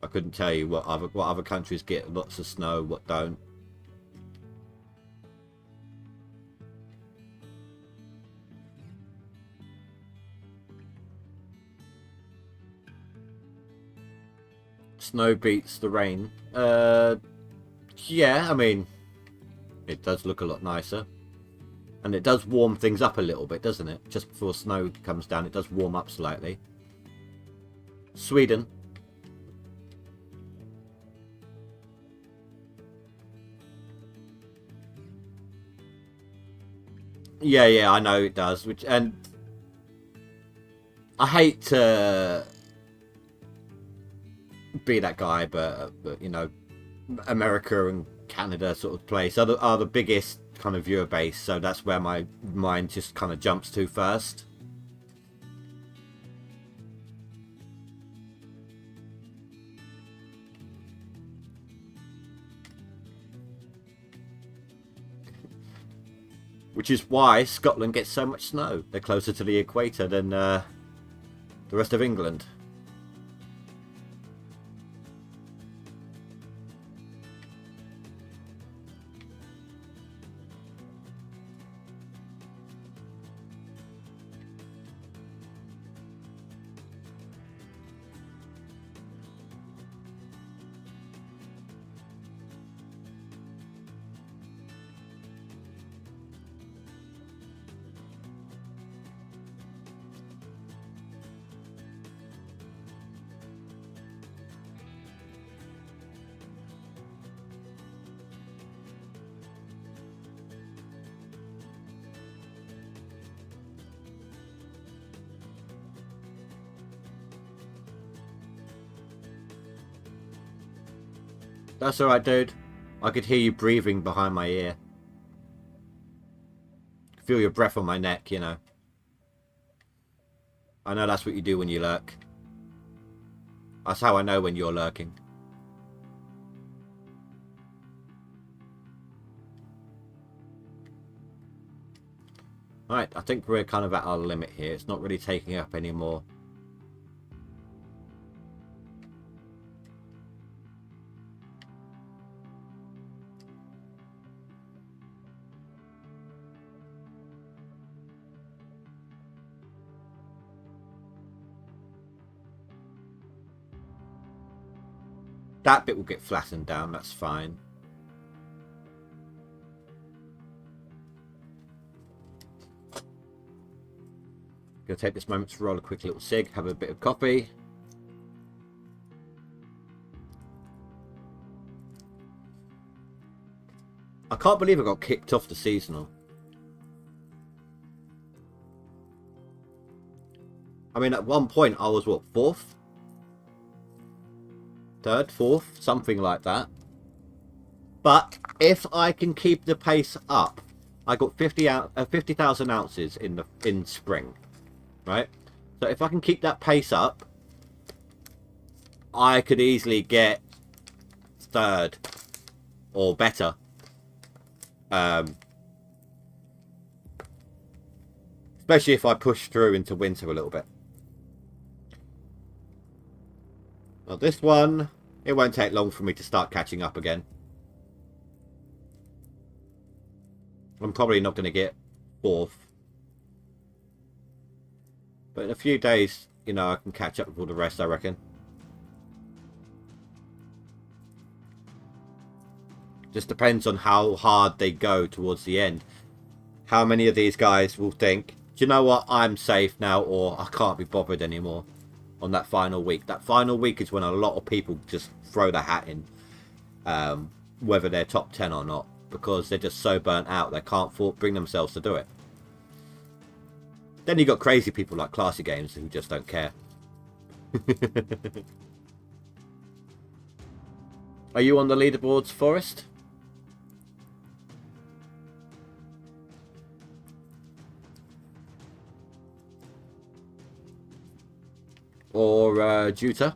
I couldn't tell you what other countries get lots of snow, what don't. Snow beats the rain. Yeah, I mean, it does look a lot nicer. And it does warm things up a little bit, doesn't it? Just before snow comes down, it does warm up slightly. Sweden. Yeah, I know it does. And I hate to be that guy, but you know, America and Canada sort of place are the biggest kind of viewer base, so that's where my mind just kind of jumps to first. Which is why Scotland gets so much snow. They're closer to the equator than the rest of England. That's alright, dude. I could hear you breathing behind my ear. Feel your breath on my neck, you know. I know that's what you do when you lurk. That's how I know when you're lurking. Alright, I think we're kind of at our limit here. It's not really taking up anymore. That bit will get flattened down, that's fine. Gonna take this moment to roll a quick little cig, have a bit of coffee. I can't believe I got kicked off the seasonal. I mean, at one point I was, what, 4th? 3rd, 4th, something like that. But if I can keep the pace up, I got 50,000 ounces in spring, right? So if I can keep that pace up, I could easily get 3rd or better. Especially if I push through into winter a little bit. Now this one, it won't take long for me to start catching up again. I'm probably not going to get 4th. But in a few days, you know, I can catch up with all the rest, I reckon. Just depends on how hard they go towards the end. How many of these guys will think, do you know what, I'm safe now, or I can't be bothered anymore on that final week. That final week is when a lot of people just throw the hat in, whether they're top 10 or not, because they're just so burnt out they can't bring themselves to do it. Then you got crazy people like Classy Games who just don't care. Are you on the leaderboards, Forrest? Or Juta?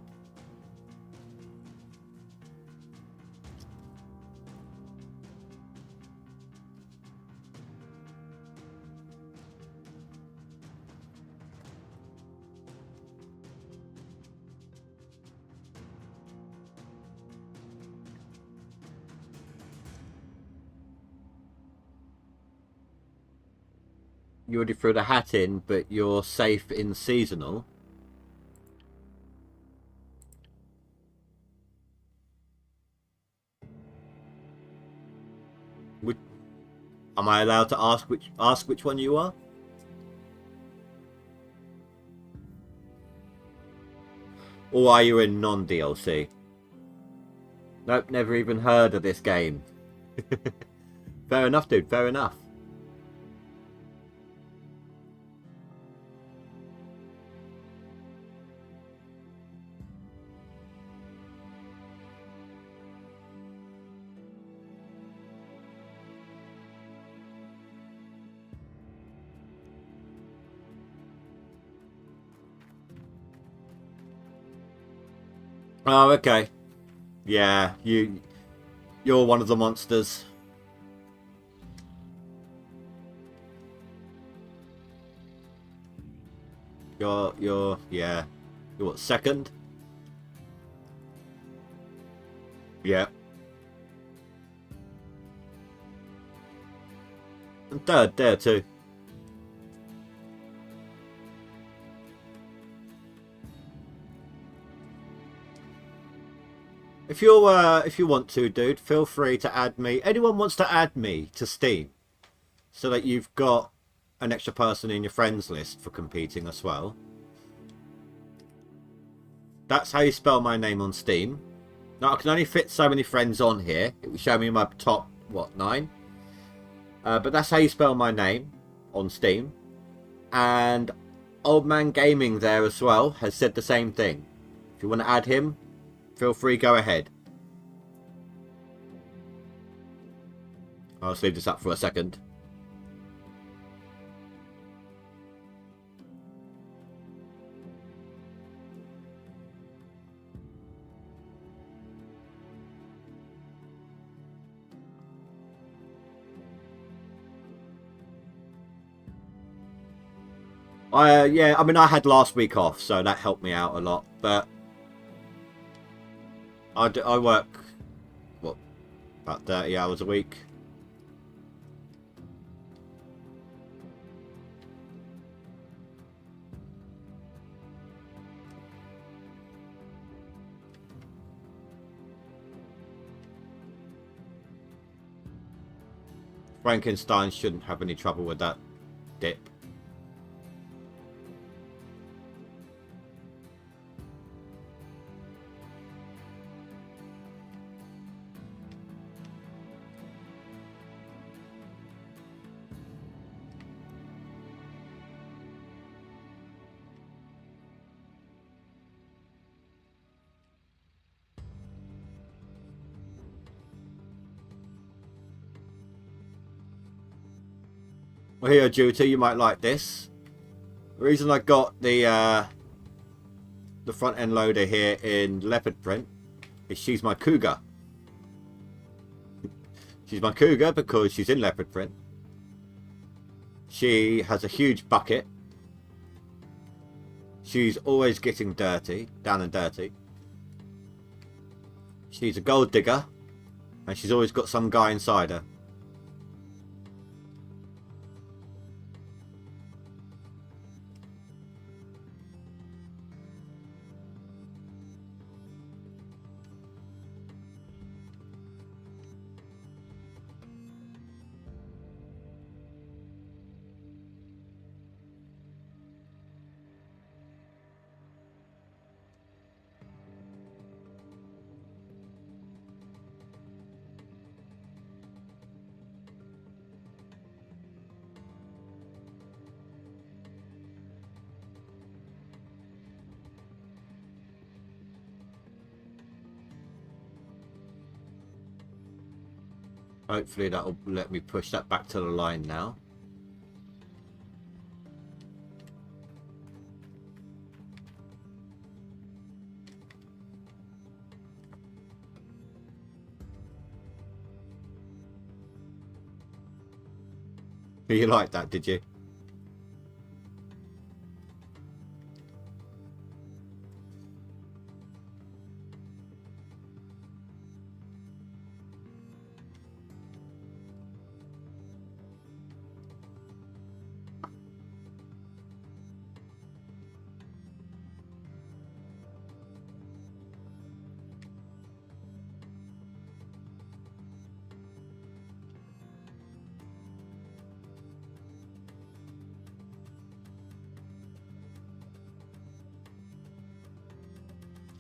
You already threw the hat in, but you're safe in seasonal. Am I allowed to ask which one you are? Or are you in non-DLC? Nope, never even heard of this game. Fair enough, dude, fair enough. Oh, okay. Yeah, you're one of the monsters. Yeah. You're what, 2nd? Yeah. And 3rd there too. If you want to, dude, feel free to add me. Anyone wants to add me to Steam, so that you've got an extra person in your friends list for competing as well. That's how you spell my name on Steam. Now I can only fit so many friends on here. It will show me my top, what, 9? But that's how you spell my name on Steam. And Old Man Gaming there as well has said the same thing. If you want to add him, feel free, go ahead. I'll just leave this up for a second. Yeah, I mean, I had last week off, so that helped me out a lot. But I work, what, about 30 hours a week. Frankenstein shouldn't have any trouble with that dip. Well, here, Judy, you might like this. The reason I got the front end loader here in leopard print is she's my cougar. She's my cougar because she's in leopard print. She has a huge bucket. She's always getting dirty, down and dirty. She's a gold digger, and she's always got some guy inside her. Hopefully that'll let me push that back to the line now. You liked that, did you?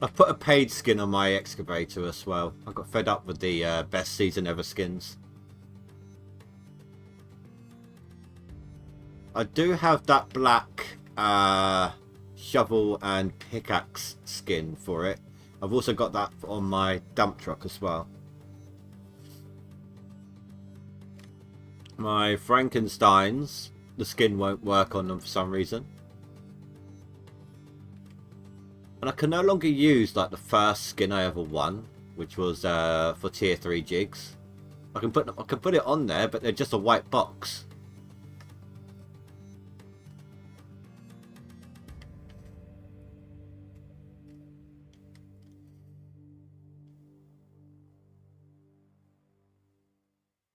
I've put a paid skin on my excavator as well. I got fed up with the best season ever skins. I do have that black shovel and pickaxe skin for it. I've also got that on my dump truck as well. My Frankensteins, the skin won't work on them for some reason. And I can no longer use like the first skin I ever won, which was for tier 3 jigs. I can put it on there, but they're just a white box.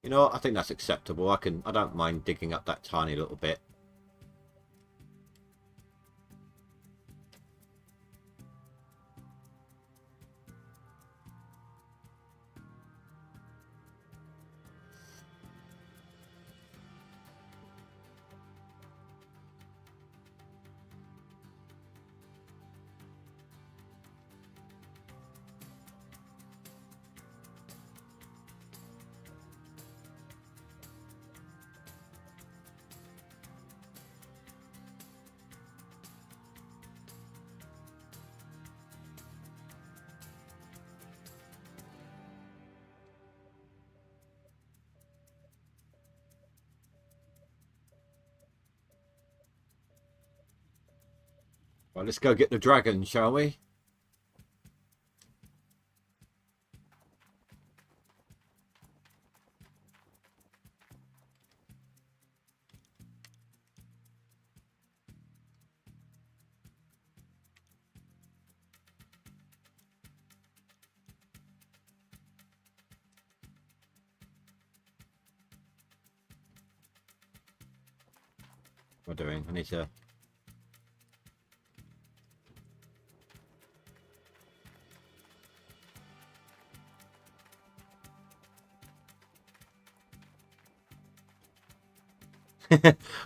You know what? I think that's acceptable. I don't mind digging up that tiny little bit. Well, let's go get the dragon, shall we? What am I doing? I need to...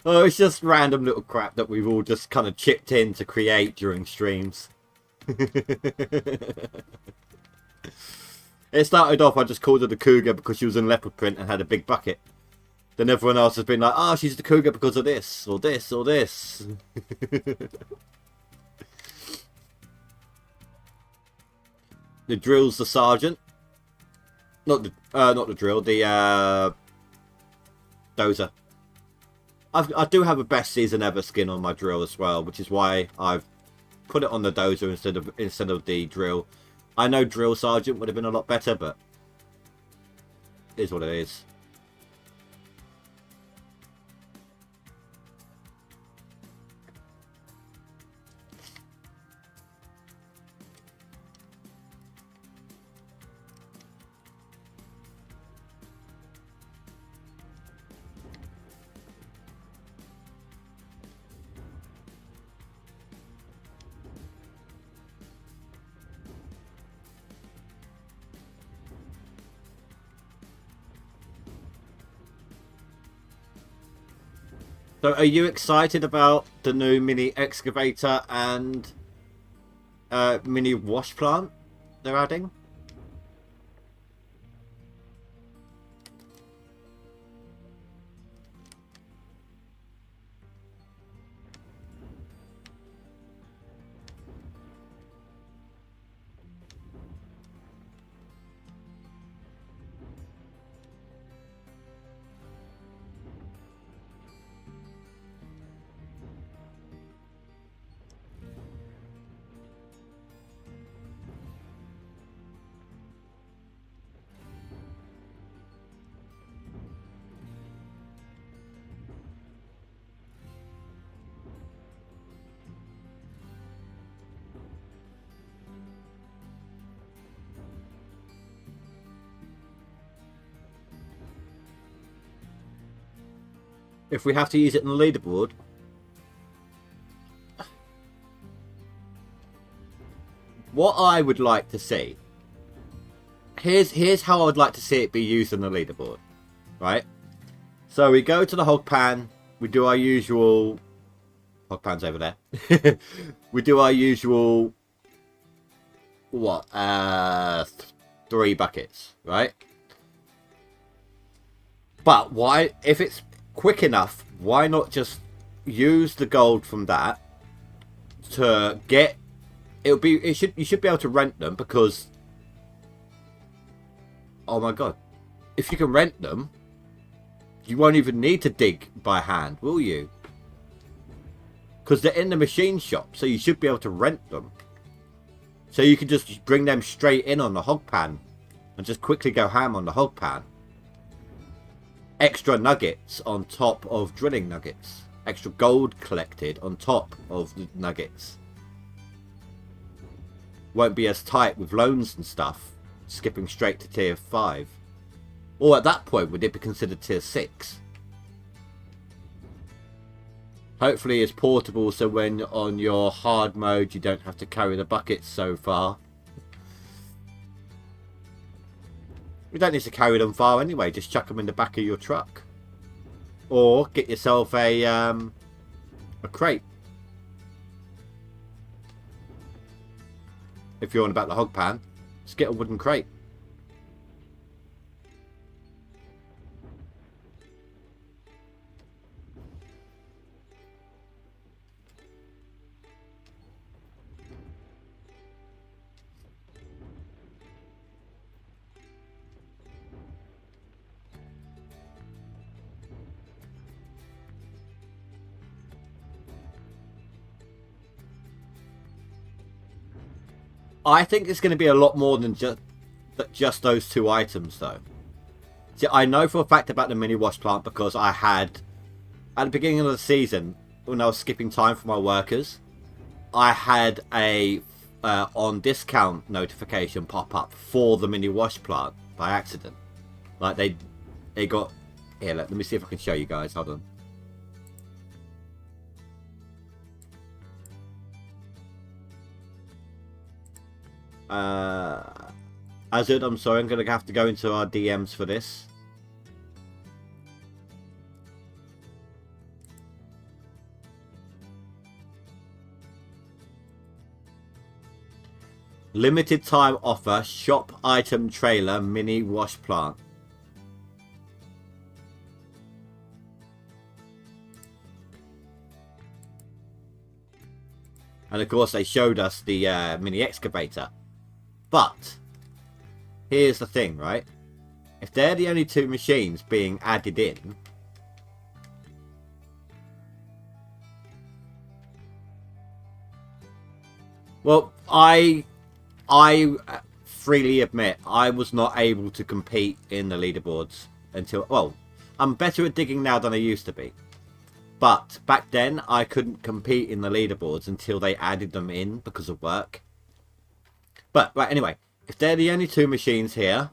Oh, it's just random little crap that we've all just kind of chipped in to create during streams. It started off, I just called her the cougar because she was in leopard print and had a big bucket. Then everyone else has been like, oh, she's the cougar because of this, or this, or this. The drill's the sergeant. Not the drill, the dozer. I do have a best season ever skin on my drill as well, which is why I've put it on the dozer instead of the drill. I know drill sergeant would have been a lot better, but it is what it is. So are you excited about the new mini excavator and mini wash plant they're adding? If we have to use it in the leaderboard, what I would like to see, here's how I would like to see it be used in the leaderboard, right? So we go to the hog pan, we do our usual, hog pan's over there. We do our usual, what, 3 buckets, right? But why, if it's quick enough, why not just use the gold from that to get, you should be able to rent them, because oh my god, if you can rent them, you won't even need to dig by hand, will you? Because they're in the machine shop, so you should be able to rent them, so you can just bring them straight in on the hog pan and just quickly go ham on the hog pan. Extra nuggets on top of drilling nuggets. Extra gold collected on top of the nuggets. Won't be as tight with loans and stuff, skipping straight to tier 5. Or at that point, would it be considered tier 6? Hopefully it's portable, so when on your hard mode you don't have to carry the buckets so far. You don't need to carry them far anyway, just chuck them in the back of your truck. Or get yourself a crate. If you're on about the hog pan, just get a wooden crate. I think it's going to be a lot more than just those 2 items, though. See, I know for a fact about the mini wash plant because I had, at the beginning of the season, when I was skipping time for my workers, I had a on discount notification pop up for the mini wash plant by accident. Like they got here. Let me see if I can show you guys. Hold on. Azud, I'm sorry, I'm gonna have to go into our DMs for this. Limited time offer, shop item trailer, mini wash plant. And of course they showed us the mini excavator. But here's the thing, right? If they're the only 2 machines being added in, well, I freely admit I was not able to compete in the leaderboards until, well, I'm better at digging now than I used to be. But back then I couldn't compete in the leaderboards until they added them in because of work. But right, anyway, if they're the only 2 machines here,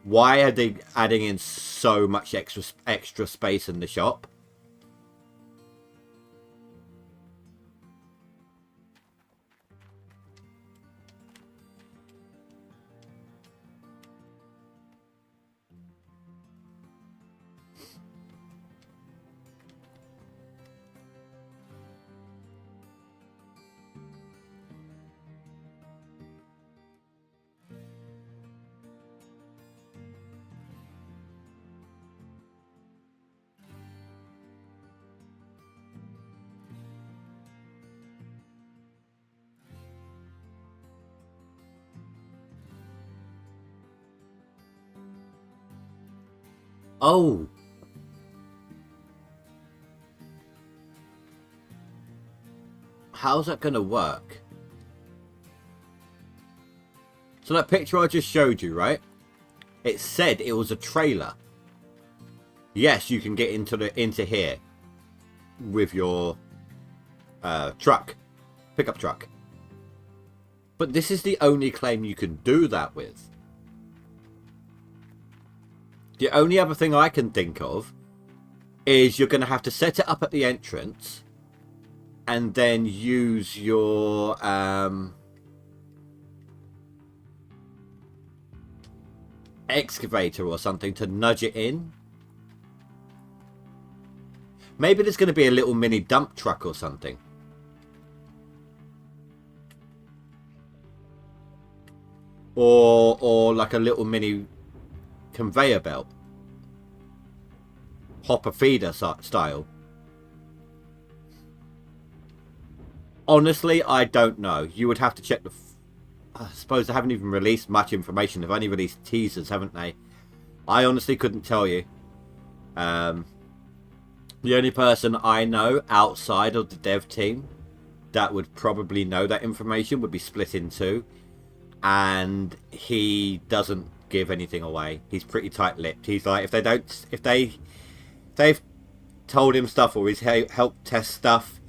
why are they adding in so much extra space in the shop? Oh. How's that going to work? So that picture I just showed you, right? It said it was a trailer. Yes, you can get into here with your truck, pickup truck. But this is the only claim you can do that with. The only other thing I can think of is you're going to have to set it up at the entrance and then use your excavator or something to nudge it in. Maybe there's going to be a little mini dump truck or something. Or like a little mini conveyor belt, hopper feeder style. Honestly, I don't know. You would have to check the I suppose they haven't even released much information. They've only released teasers, haven't they? I honestly couldn't tell you. The only person I know outside of the dev team that would probably know that information would be Split in Two, and he doesn't give anything away. He's pretty tight-lipped. He's like, if they've told him stuff or he's helped test stuff,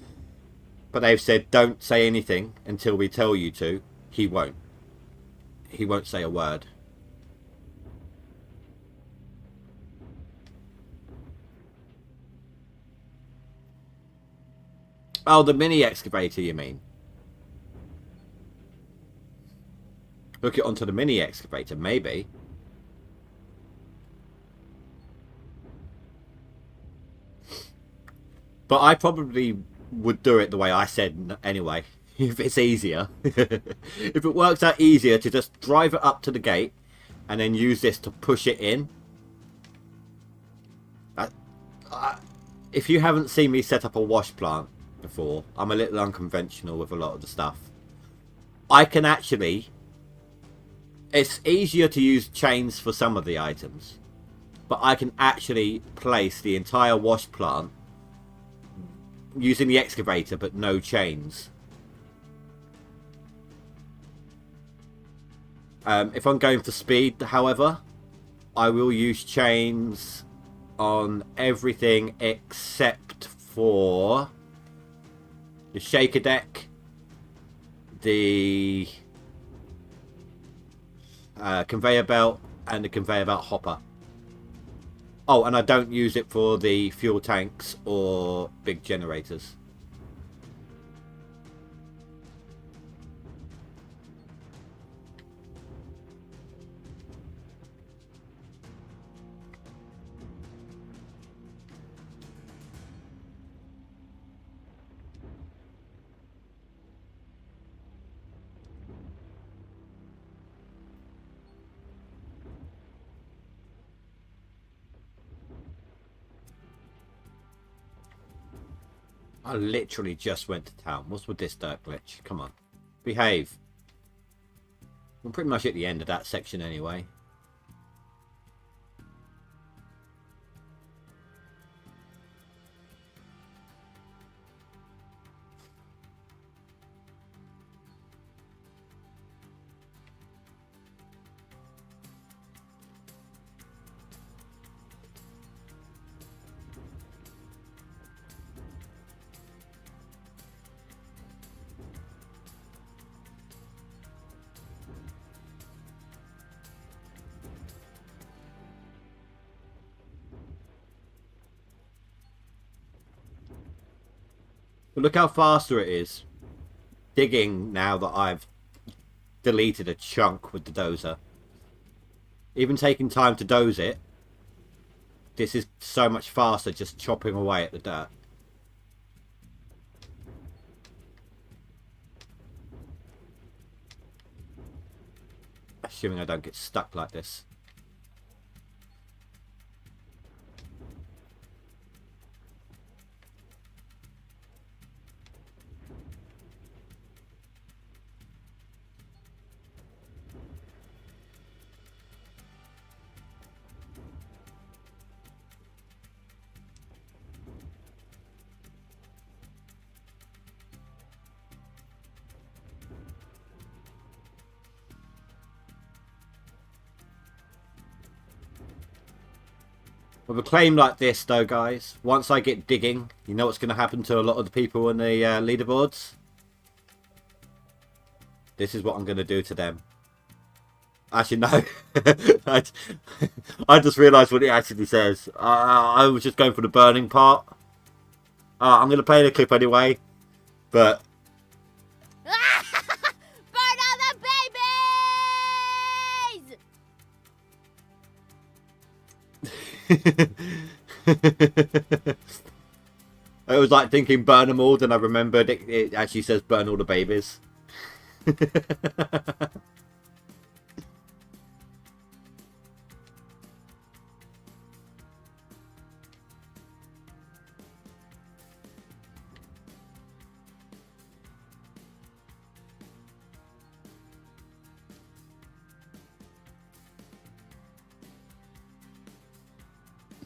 but they've said don't say anything until we tell you to, he won't say a word. Oh, the mini excavator, you mean? Hook it onto the mini excavator, maybe. But I probably would do it the way I said anyway, if it's easier. If it works out easier to just drive it up to the gate and then use this to push it in. If you haven't seen me set up a wash plant before, I'm a little unconventional with a lot of the stuff. I can actually... It's easier to use chains for some of the items, but I can actually place the entire wash plant using the excavator, but no chains. If I'm going for speed, however, I will use chains on everything except for the shaker deck, the conveyor belt, and the conveyor belt hopper. Oh, and I don't use it for the fuel tanks or big generators. I literally just went to town. What's with this dirt glitch? Come on. Behave. I'm pretty much at the end of that section anyway. But look how faster it is digging now that I've deleted a chunk with the dozer. Even taking time to doze it, this is so much faster just chopping away at the dirt. Assuming I don't get stuck like this. With a claim like this, though, guys, once I get digging, you know what's going to happen to a lot of the people in the leaderboards? This is what I'm going to do to them. Actually, no. I just realised what it actually says. I was just going for the burning part. I'm going to play the clip anyway. But... Burn all the babies! It was like thinking burn them all, then I remembered it actually says burn all the babies.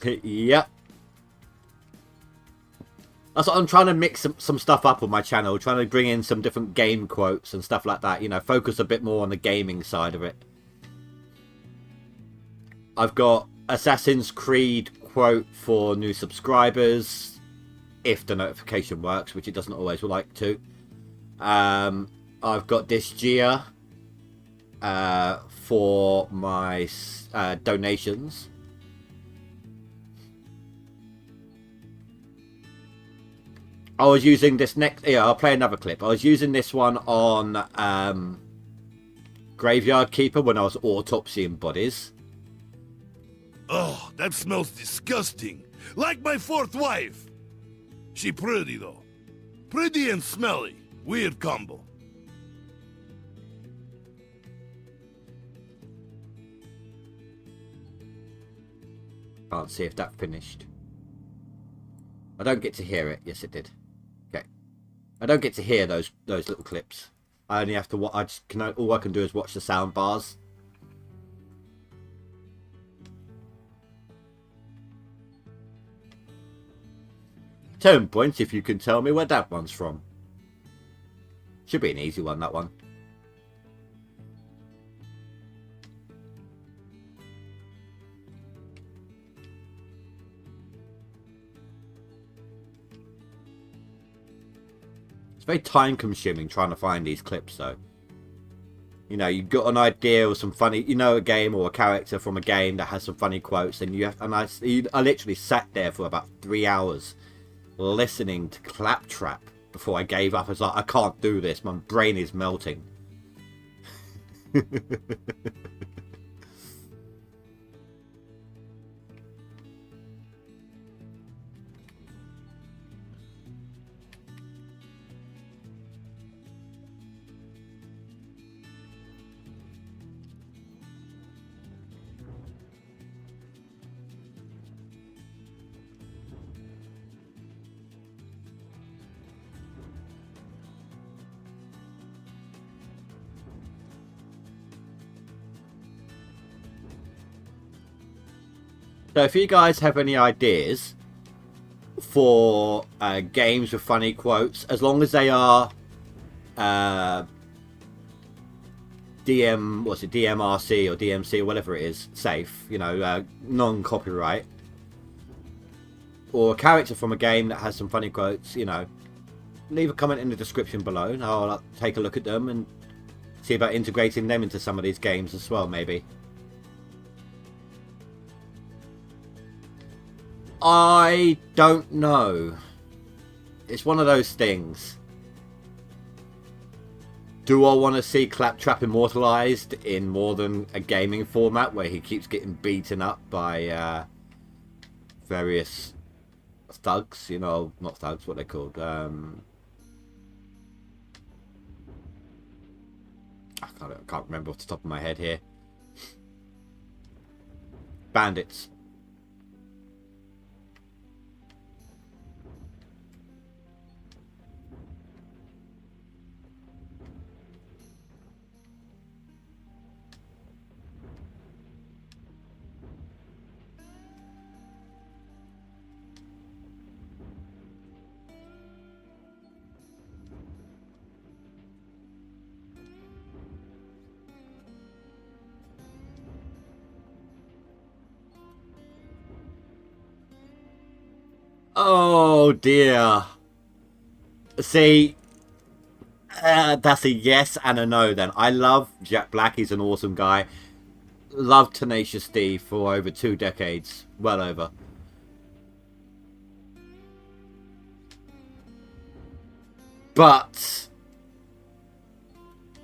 Yep. That's what I'm trying to mix some stuff up on my channel, trying to bring in some different game quotes and stuff like that, you know, focus a bit more on the gaming side of it. I've got Assassin's Creed quote for new subscribers, if the notification works, which it doesn't always like to. I've got this Gia for my donations. I was using this next... Yeah, I'll play another clip. I was using this one on Graveyard Keeper when I was autopsying bodies. Oh, that smells disgusting. Like my fourth wife. She pretty, though. Pretty and smelly. Weird combo. Can't see if that finished. I don't get to hear it. Yes, it did. Okay. I don't get to hear those little clips. I only have to watch. All I can do is watch the sound bars. Turn points if you can tell me where that one's from. Should be an easy one, that one. It's very time consuming trying to find these clips though. You know, you've got an idea or some funny, you know, a game or a character from a game that has some funny quotes, and you have, and I literally sat there for about 3 hours listening to Claptrap before I gave up. I was like, I can't do this. My brain is melting. So if you guys have any ideas for games with funny quotes, as long as they are DMRC or DMC or whatever it is, safe, you know, non-copyright, or a character from a game that has some funny quotes, you know, leave a comment in the description below and I'll take a look at them and see about integrating them into some of these games as well, maybe. I don't know. It's one of those things. Do I want to see Claptrap immortalized in more than a gaming format where he keeps getting beaten up by various thugs? You know, not thugs, what they're called. I can't remember off the top of my head here. Bandits. Oh dear. See, that's a yes and a no then. I love Jack Black. He's an awesome guy. Loved Tenacious D for over 2 decades. Well over. But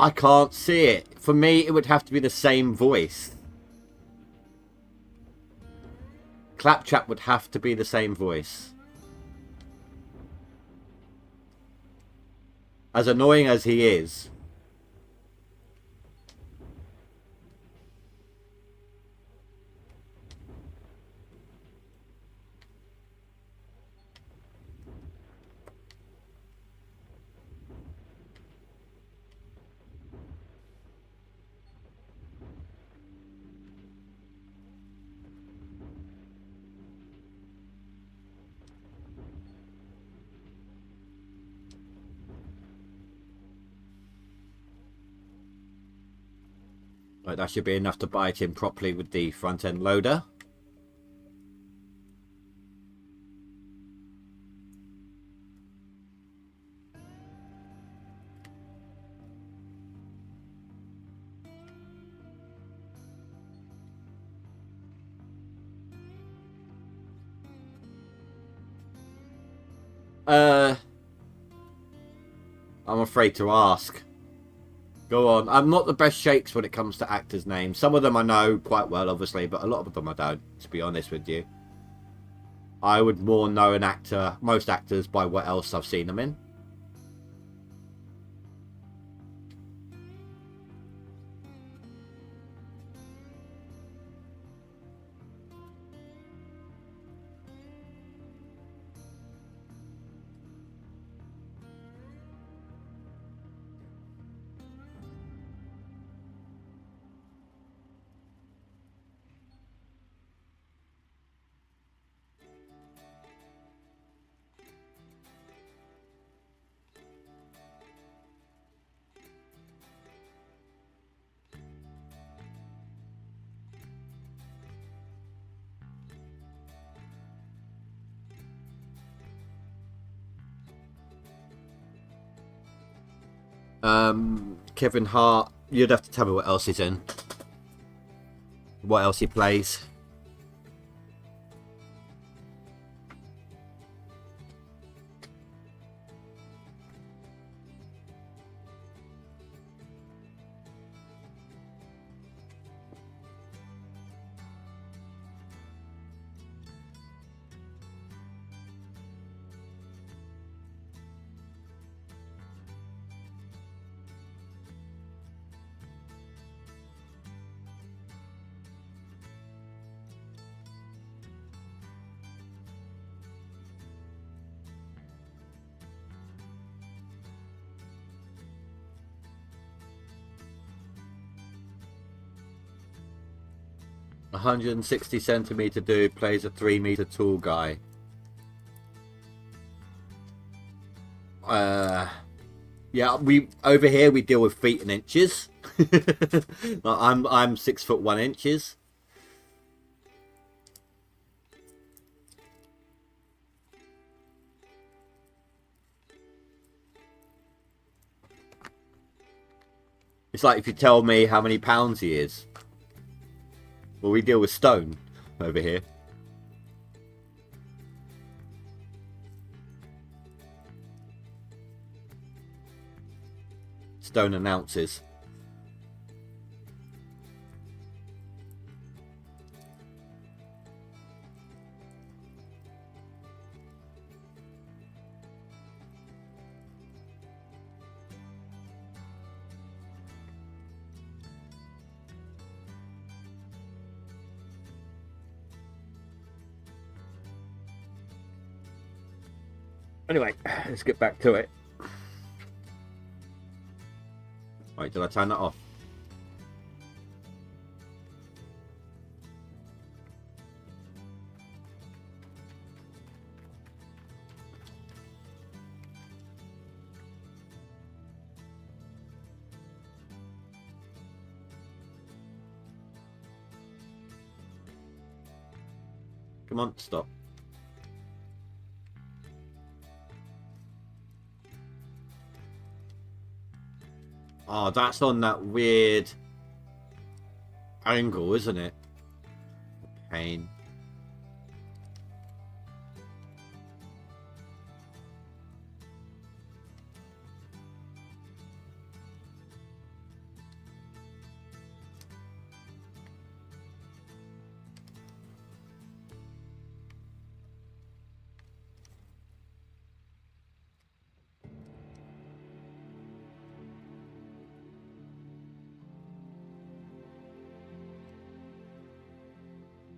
I can't see it. For me, it would have to be the same voice. Claptrap would have to be the same voice. As annoying as he is. Right, that should be enough to bite him properly with the front end loader. I'm afraid to ask. Go on. I'm not the best shakes when it comes to actors' names. Some of them I know quite well, obviously, but a lot of them I don't, to be honest with you. I would more know an actor, most actors, by what else I've seen them in. Kevin Hart. You'd have to tell me what else he's in. What else he plays. A 160cm dude plays a 3 meter tall guy. Yeah, we over here we deal with feet and inches. I'm 6'1". It's like if you tell me how many pounds he is. Well, we deal with stone over here. Stone and ounces. Anyway, let's get back to it. Right, did I turn that off? Come on, stop. Oh, that's on that weird angle, isn't it? Pain.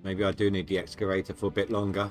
Maybe I do need the excavator for a bit longer.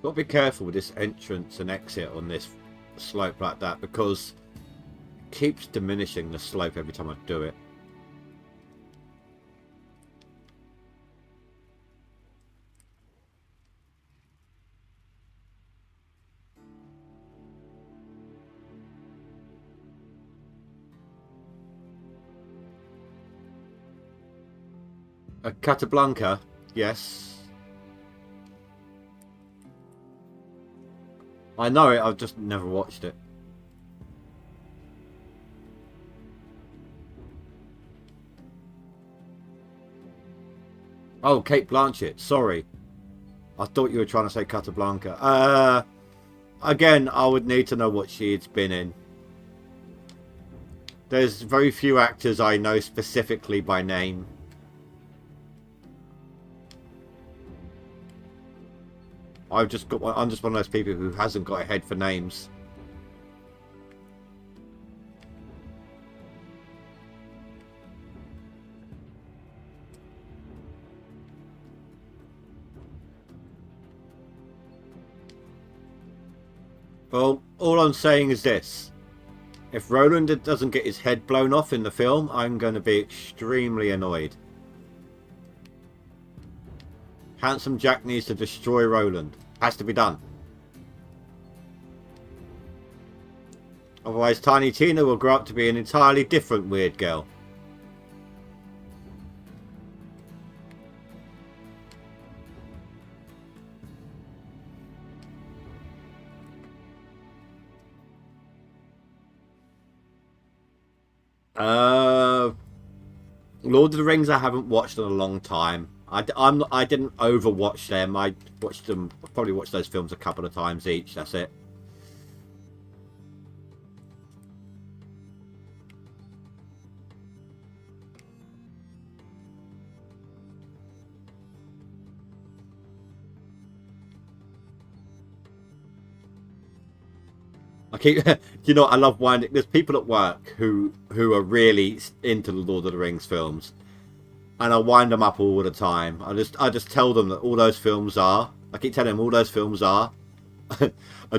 Got to be careful with this entrance and exit on this slope like that, because it keeps diminishing the slope every time I do it. A Casablanca, yes. I know it, I've just never watched it. Oh, Kate Blanchett, sorry. I thought you were trying to say Casablanca. Again, I would need to know what she's been in. There's very few actors I know specifically by name. I'm just one of those people who hasn't got a head for names. Well, all I'm saying is this. If Roland doesn't get his head blown off in the film, I'm going to be extremely annoyed. Handsome Jack needs to destroy Roland. Has to be done. Otherwise, Tiny Tina will grow up to be an entirely different weird girl. Lord of the Rings I haven't watched in a long time. I didn't overwatch them. I watched them. I probably watched those films a couple of times each. That's it. I keep, you know, I love winding. There's people at work who are really into the Lord of the Rings films, and I wind them up all the time. I just tell them that all those films are. I keep telling them all those films are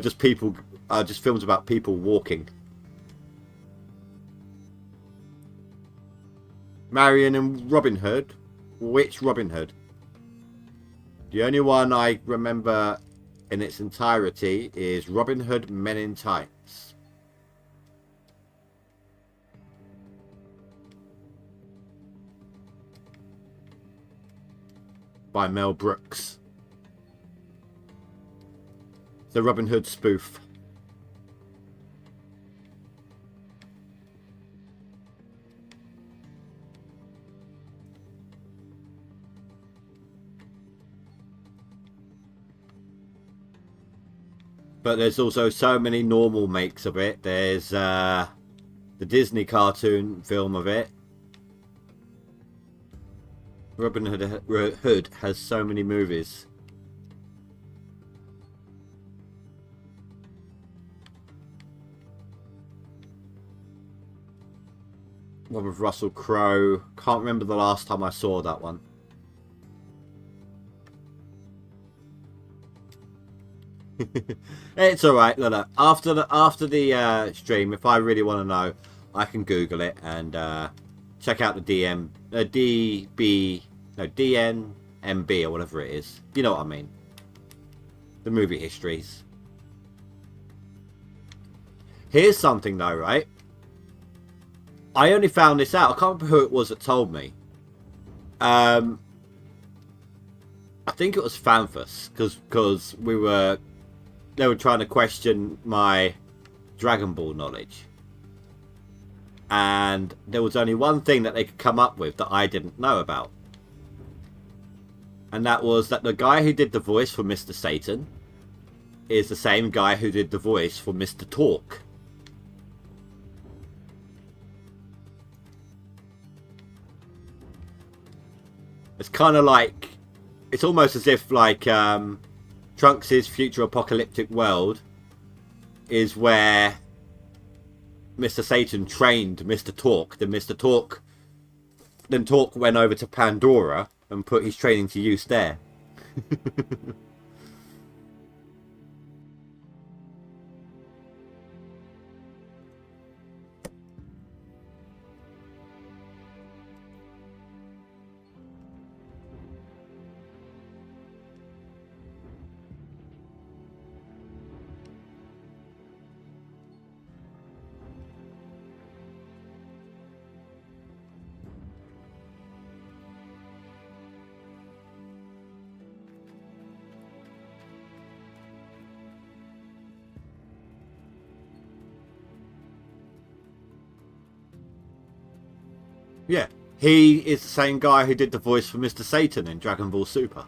just films about people walking. Marion and Robin Hood. Which Robin Hood? The only one I remember in its entirety is Robin Hood Men in Tights. By Mel Brooks. The Robin Hood spoof. But there's also so many normal makes of it. There's the Disney cartoon film of it. Robin Hood has so many movies. One with Russell Crowe. Can't remember the last time I saw that one. It's alright. Look, after the stream, if I really want to know, I can Google it and check out the DNMB or whatever it is. You know what I mean? The movie histories. Here's something though, right? I only found this out. I can't remember who it was that told me. I think it was Fanthus, because they were trying to question my Dragon Ball knowledge. And there was only one thing that they could come up with that I didn't know about. And that was that the guy who did the voice for Mr. Satan is the same guy who did the voice for Mr. Talk. It's kind of like, it's almost as if like Trunks' future apocalyptic world is where Mr. Satan trained Mr. Talk. Then Talk went over to Pandora and put his training to use there. Yeah, he is the same guy who did the voice for Mr. Satan in Dragon Ball Super.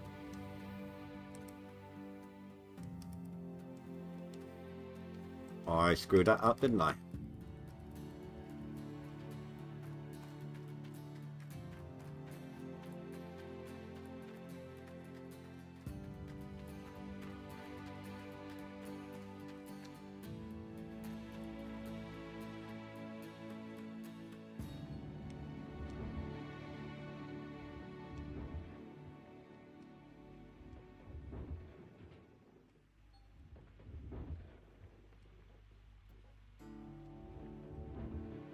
I screwed that up, didn't I?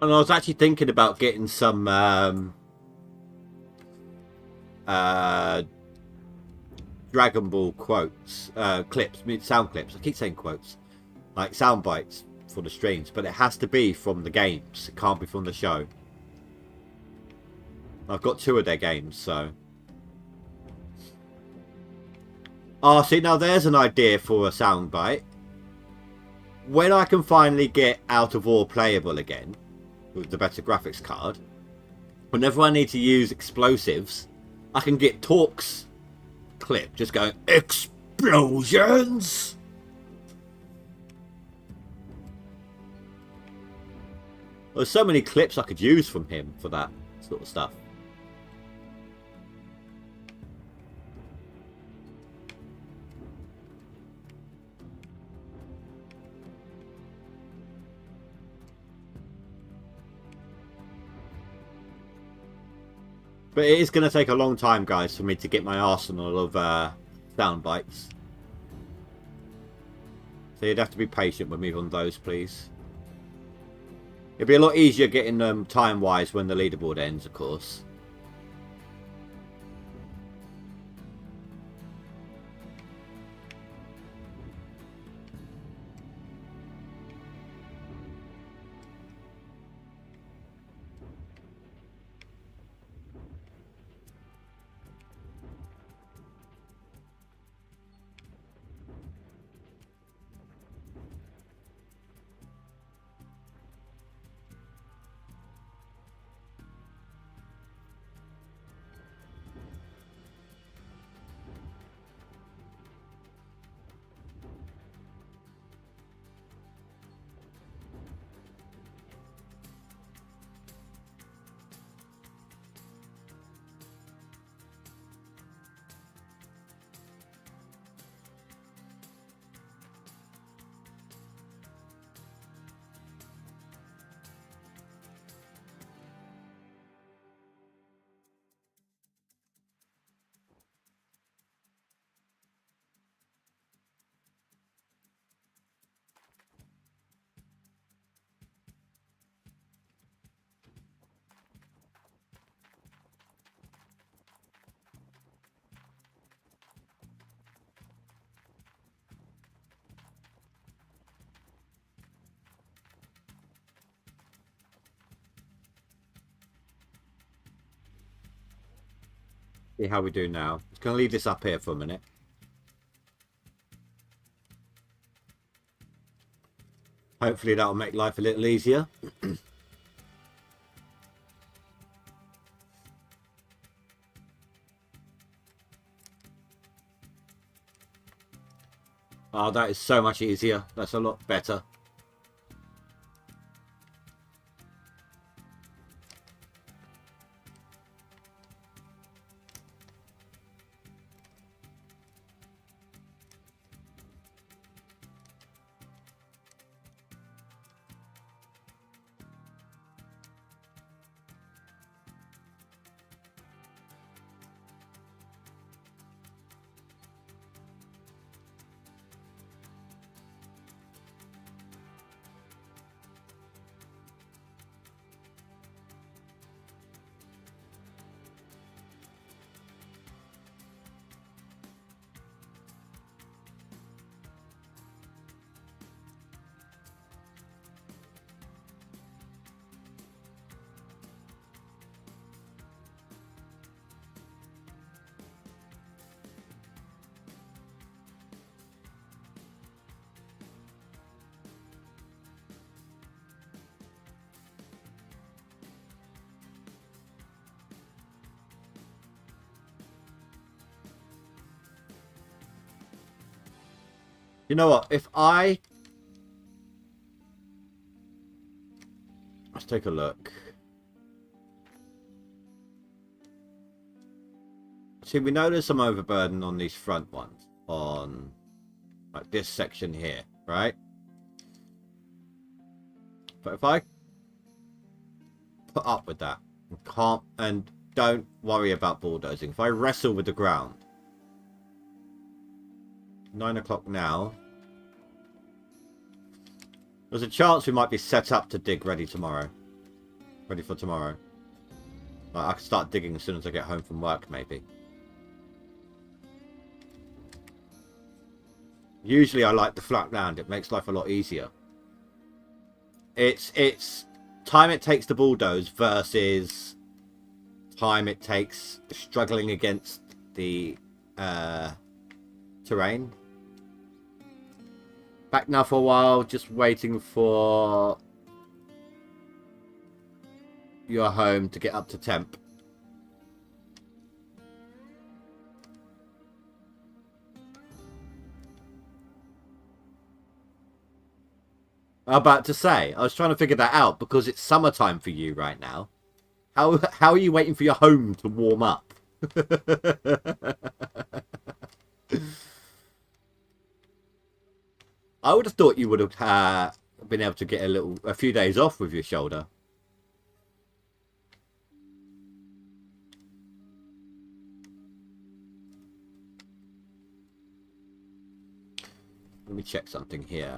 And I was actually thinking about getting some Dragon Ball quotes, clips, I mean sound clips. I keep saying quotes, like sound bites for the streams, but it has to be from the games. It can't be from the show. I've got 2 of their games, so. Oh, see, now there's an idea for a sound bite. When I can finally get Out of War playable again, with the better graphics card, whenever I need to use explosives, I can get Talk's clip just going, explosions! There's so many clips I could use from him for that sort of stuff. But it is going to take a long time, guys, for me to get my arsenal of sound bites. So you'd have to be patient with me on those, please. It'd be a lot easier getting them time-wise when the leaderboard ends, of course. See how we do now. Just going to leave this up here for a minute. Hopefully that'll make life a little easier. Oh, that is so much easier. That's a lot better. You know what? If I... Let's take a look. See, we know there's some overburden on these front ones. On, like, this section here, right? But if I put up with that and don't worry about bulldozing, if I wrestle with the ground, 9 o'clock now, there's a chance we might be set up to dig ready tomorrow. Ready for tomorrow. Like, I can start digging as soon as I get home from work, maybe. Usually I like the flat land. It makes life a lot easier. It's time it takes to bulldoze versus time it takes struggling against the terrain. Back now for a while, just waiting for your home to get up to temp. I'm about to say, I was trying to figure that out because it's summertime for you right now. How are you waiting for your home to warm up? I would have thought you would have been able to get a few days off with your shoulder. Let me check something here.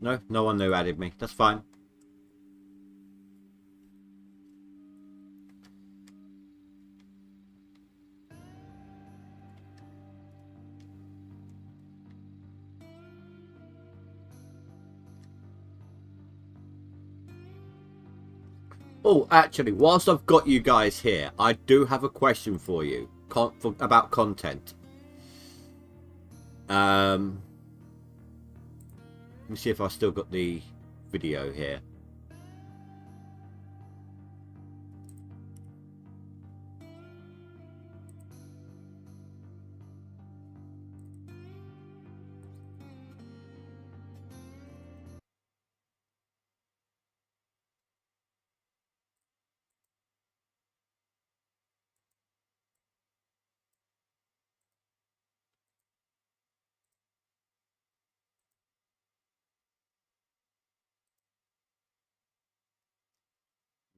No, no one new added me. That's fine. Oh, actually, whilst I've got you guys here, I do have a question for you about content. Let me see if I've still got the video here.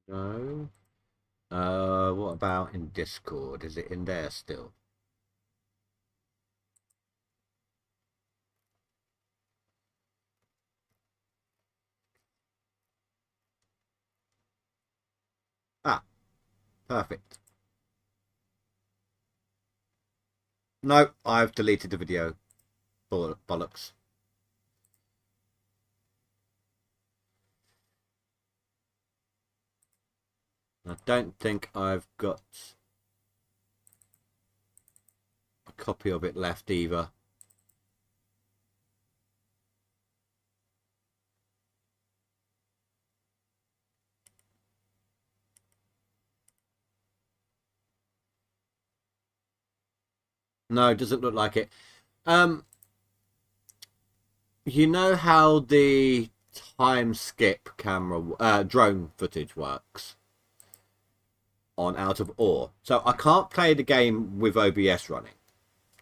No. What about in Discord? Is it in there still? Ah, perfect. No, I've deleted the video. Bollocks. I don't think I've got a copy of it left either. No, it doesn't look like it. You know how the time skip camera drone footage works on Out of Ore? So I can't play the game with OBS running.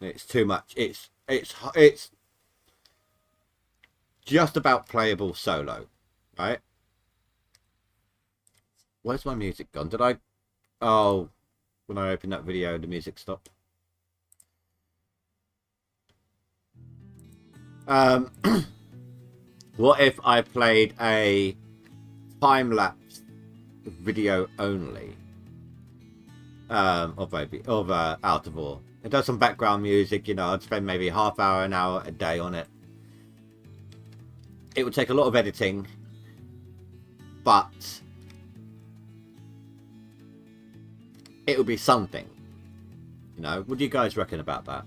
It's too much. It's just about playable solo, right? Where's my music gone? Did I? Oh, when I opened that video, the music stopped. What if I played a time-lapse video only of Out of Ore? It does some background music, you know. I'd spend maybe half hour, an hour a day on it. It would take a lot of editing, but it would be something, you know. What do you guys reckon about that?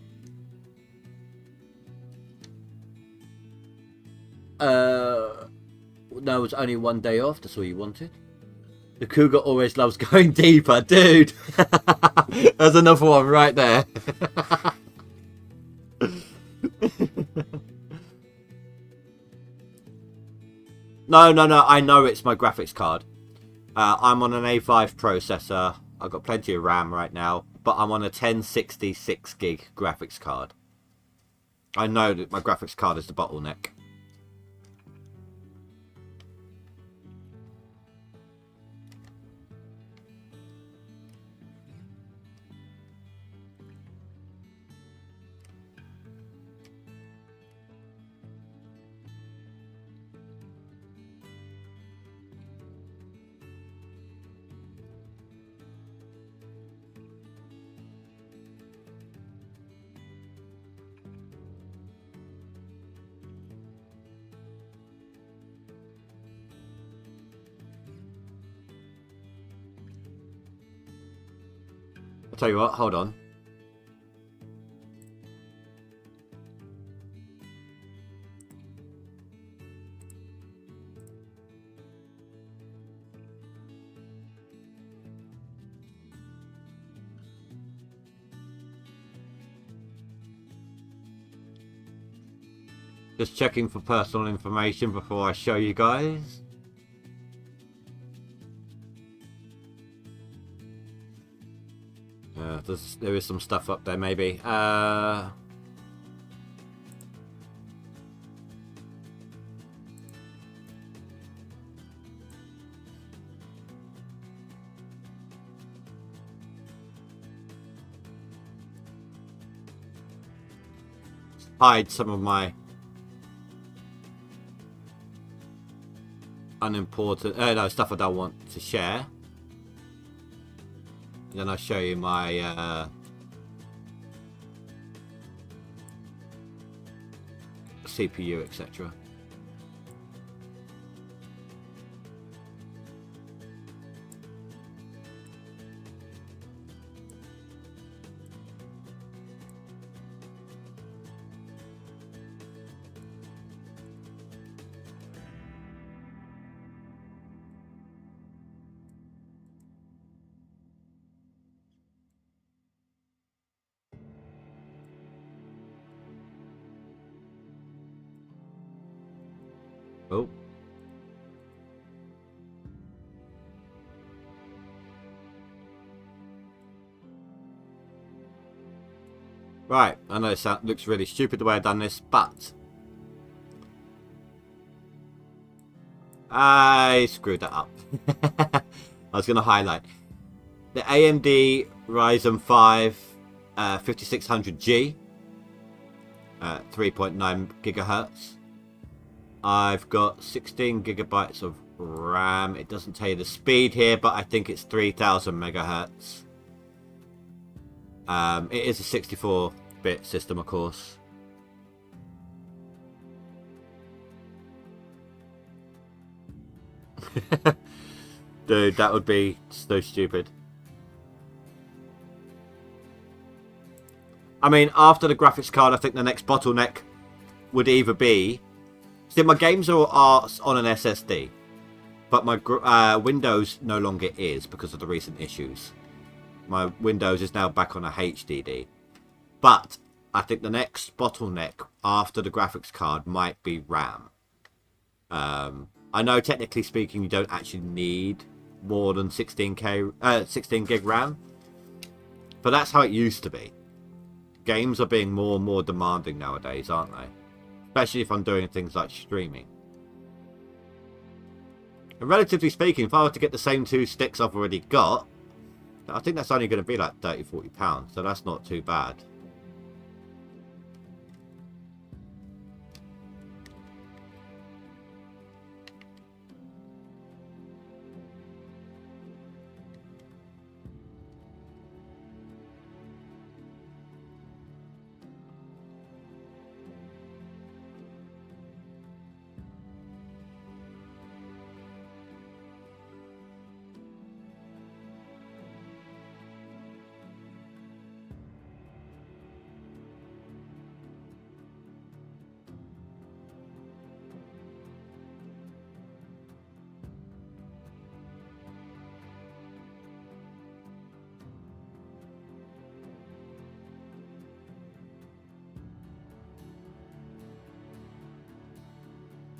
No, it was only one day off. That's all you wanted. The cougar always loves going deeper, dude. There's another one right there. No. I know it's my graphics card. I'm on an A5 processor. I've got plenty of RAM right now, but I'm on a 1066 gig graphics card. I know that my graphics card is the bottleneck. I'll tell you what, hold on. Just checking for personal information before I show you guys. There is some stuff up there maybe. Hide some of my unimportant no, stuff I don't want to share. And then I'll show you my CPU, etc. Oh. Right, I know it looks really stupid the way I've done this, but I screwed that up. I was going to highlight the AMD Ryzen 5 5600G, 3.9 gigahertz. I've got 16 gigabytes of RAM. It doesn't tell you the speed here, but I think it's 3000 megahertz. It is a 64-bit system, of course. Dude, that would be so stupid. I mean, after the graphics card, I think the next bottleneck would either be... See, my games are on an SSD, but my Windows no longer is because of the recent issues. My Windows is now back on a HDD. But I think the next bottleneck after the graphics card might be RAM. I know technically speaking you don't actually need more than 16 gig RAM, but that's how it used to be. Games are being more and more demanding nowadays, aren't they? Especially if I'm doing things like streaming. And relatively speaking, if I were to get the same two sticks I've already got, I think that's only going to be like £30–40, so that's not too bad.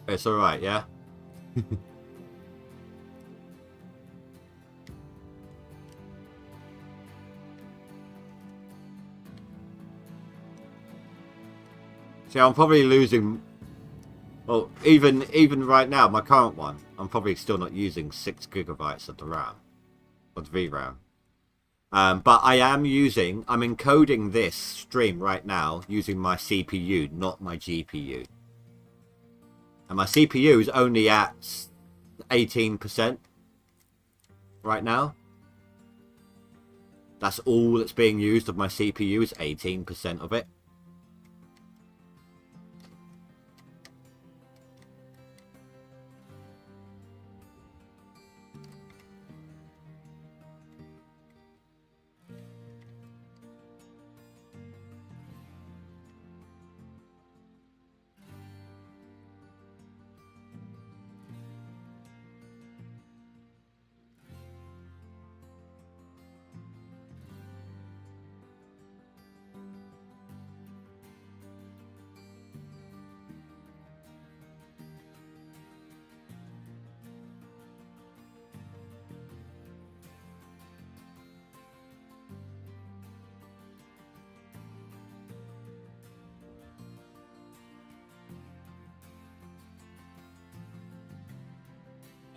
It's alright, yeah? See, I'm probably losing... Well, even right now, my current one, I'm probably still not using 6 gigabytes of the RAM. Of the VRAM. But I am using... I'm encoding this stream right now using my CPU, not my GPU. And my CPU is only at 18% right now. That's all that's being used of my CPU is 18% of it.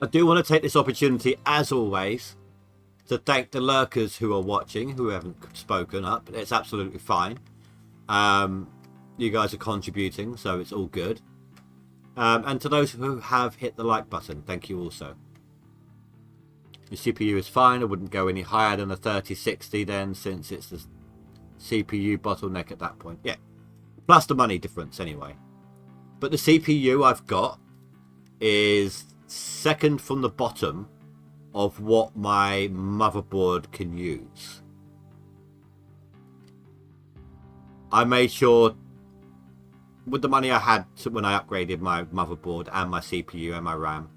I do want to take this opportunity, as always, to thank the lurkers who are watching, who haven't spoken up. It's absolutely fine. You guys are contributing, so it's all good. And to those who have hit the like button, thank you also. The CPU is fine. I wouldn't go any higher than a 3060 then, since it's the CPU bottleneck at that point. Yeah, plus the money difference anyway. But the CPU I've got is second from the bottom of what my motherboard can use. I made sure with the money I had when I upgraded my motherboard and my CPU and my RAM,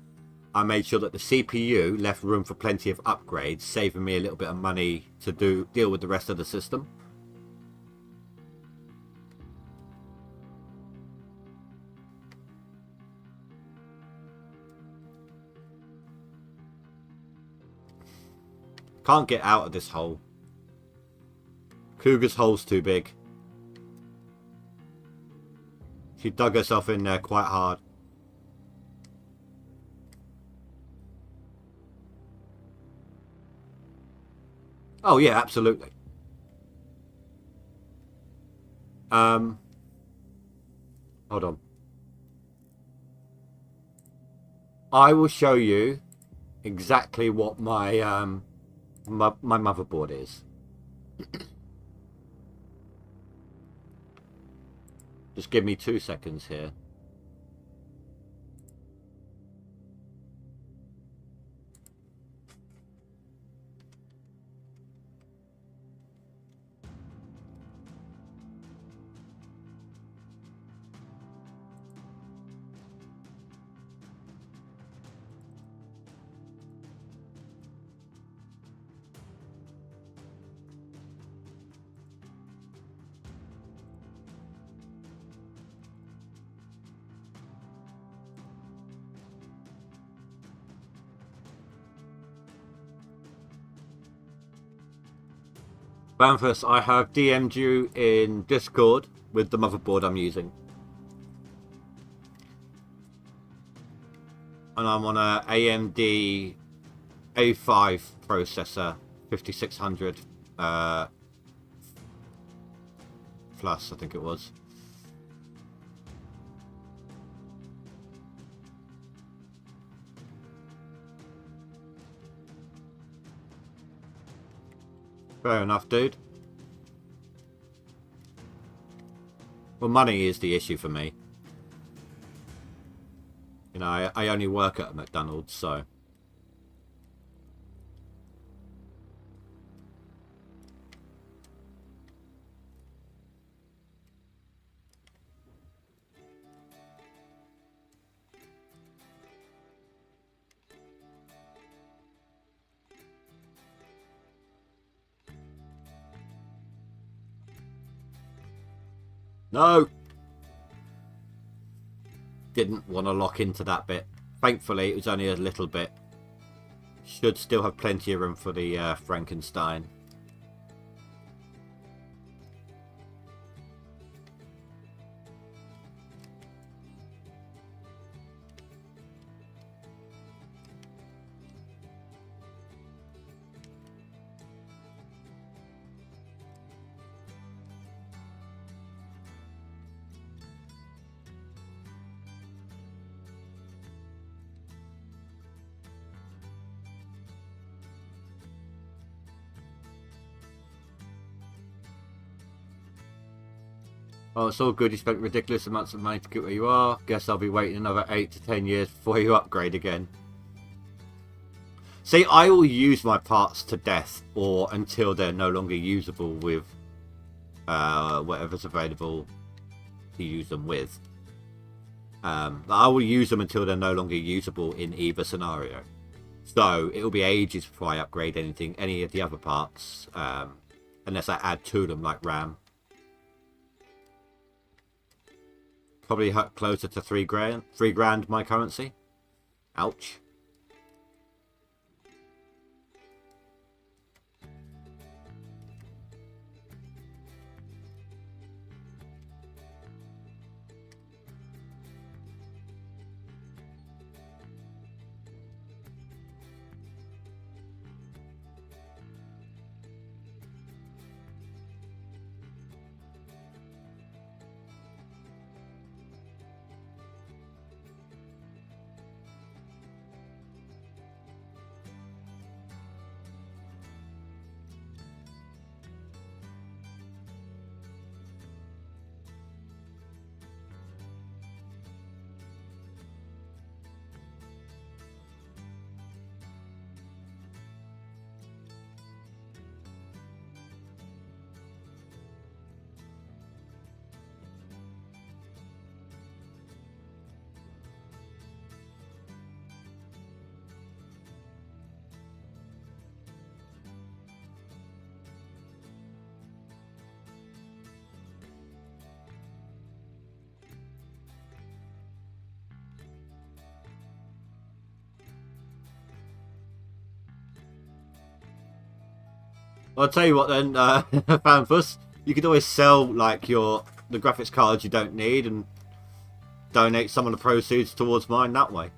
I made sure that the CPU left room for plenty of upgrades, saving me a little bit of money to deal with the rest of the system. Can't get out of this hole. Cougar's hole's too big. She dug herself in there quite hard. Oh yeah, absolutely. Hold on. I will show you exactly what my my motherboard is. Just give me 2 seconds here. Banfus, I have DM'd you in Discord with the motherboard I'm using. And I'm on a AMD A5 processor, 5600 plus, I think it was. Fair enough, dude. Well, money is the issue for me. You know, I only work at a McDonald's, so... No! Didn't want to lock into that bit. Thankfully, it was only a little bit. Should still have plenty of room for the Frankenstein. Oh, it's all good. You spent ridiculous amounts of money to get where you are. Guess I'll be waiting another 8 to 10 years before you upgrade again. See, I will use my parts to death or until they're no longer usable with whatever's available to use them with. I will use them until they're no longer usable in either scenario. So it'll be ages before I upgrade any of the other parts, unless I add to them like RAM. Probably closer to 3 grand. 3 grand my currency. Ouch. I'll tell you what then, Fanfuss, you could always sell like the graphics cards you don't need and donate some of the proceeds towards mine that way.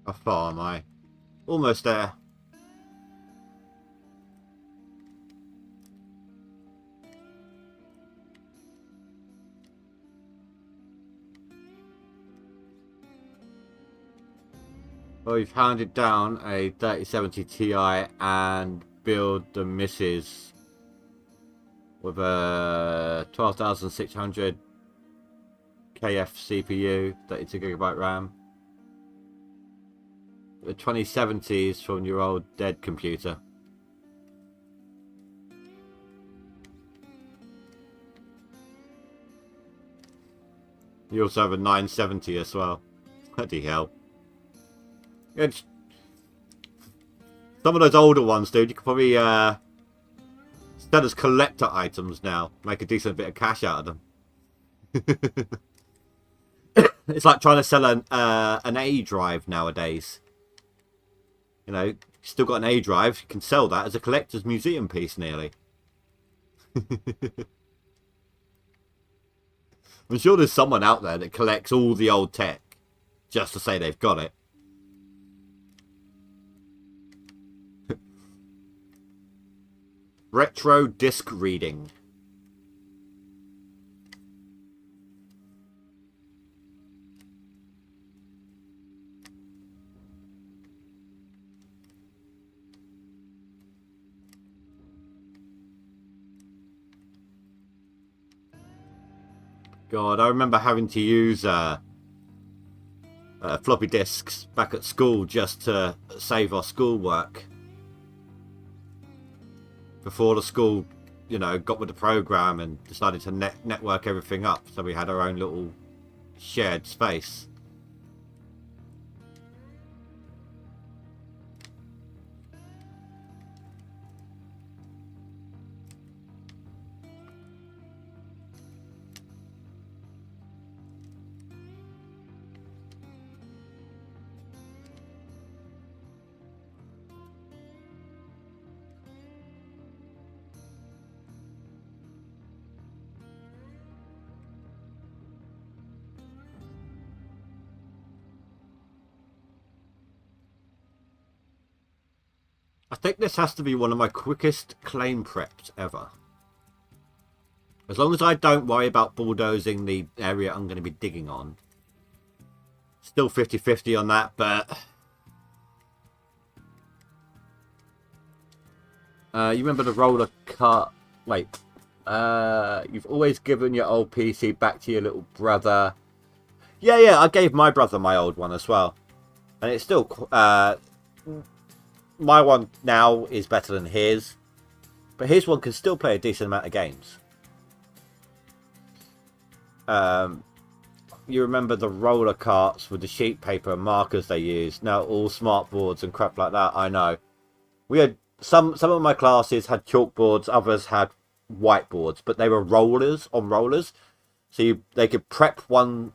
How far am I? Almost there. Well, we've handed down a 3070 Ti and build the misses with a 12,600 KF CPU, 32GB RAM. The 2070s from your old dead computer. You also have a 970 as well. Bloody hell. It's some of those older ones, dude, you could probably sell as collector items now. Make a decent bit of cash out of them. It's like trying to sell an A drive nowadays. You know, still got an A drive, you can sell that as a collector's museum piece nearly. I'm sure there's someone out there that collects all the old tech just to say they've got it. Retro disc reading. God, I remember having to use floppy disks back at school just to save our schoolwork. Before the school, you know, got with the program and decided to network everything up, so we had our own little shared space. I think this has to be one of my quickest claim preps ever. As long as I don't worry about bulldozing the area I'm going to be digging on. Still 50-50 on that, but... you remember the roller cart... Wait. You've always given your old PC back to your little brother. Yeah, I gave my brother my old one as well. And it's still... my one now is better than his, but his one can still play a decent amount of games. You remember the roller carts with the sheet paper and markers they used? Now all smart boards and crap like that. I know. We had some of my classes had chalkboards, others had whiteboards, but they were rollers on rollers, so they could prep one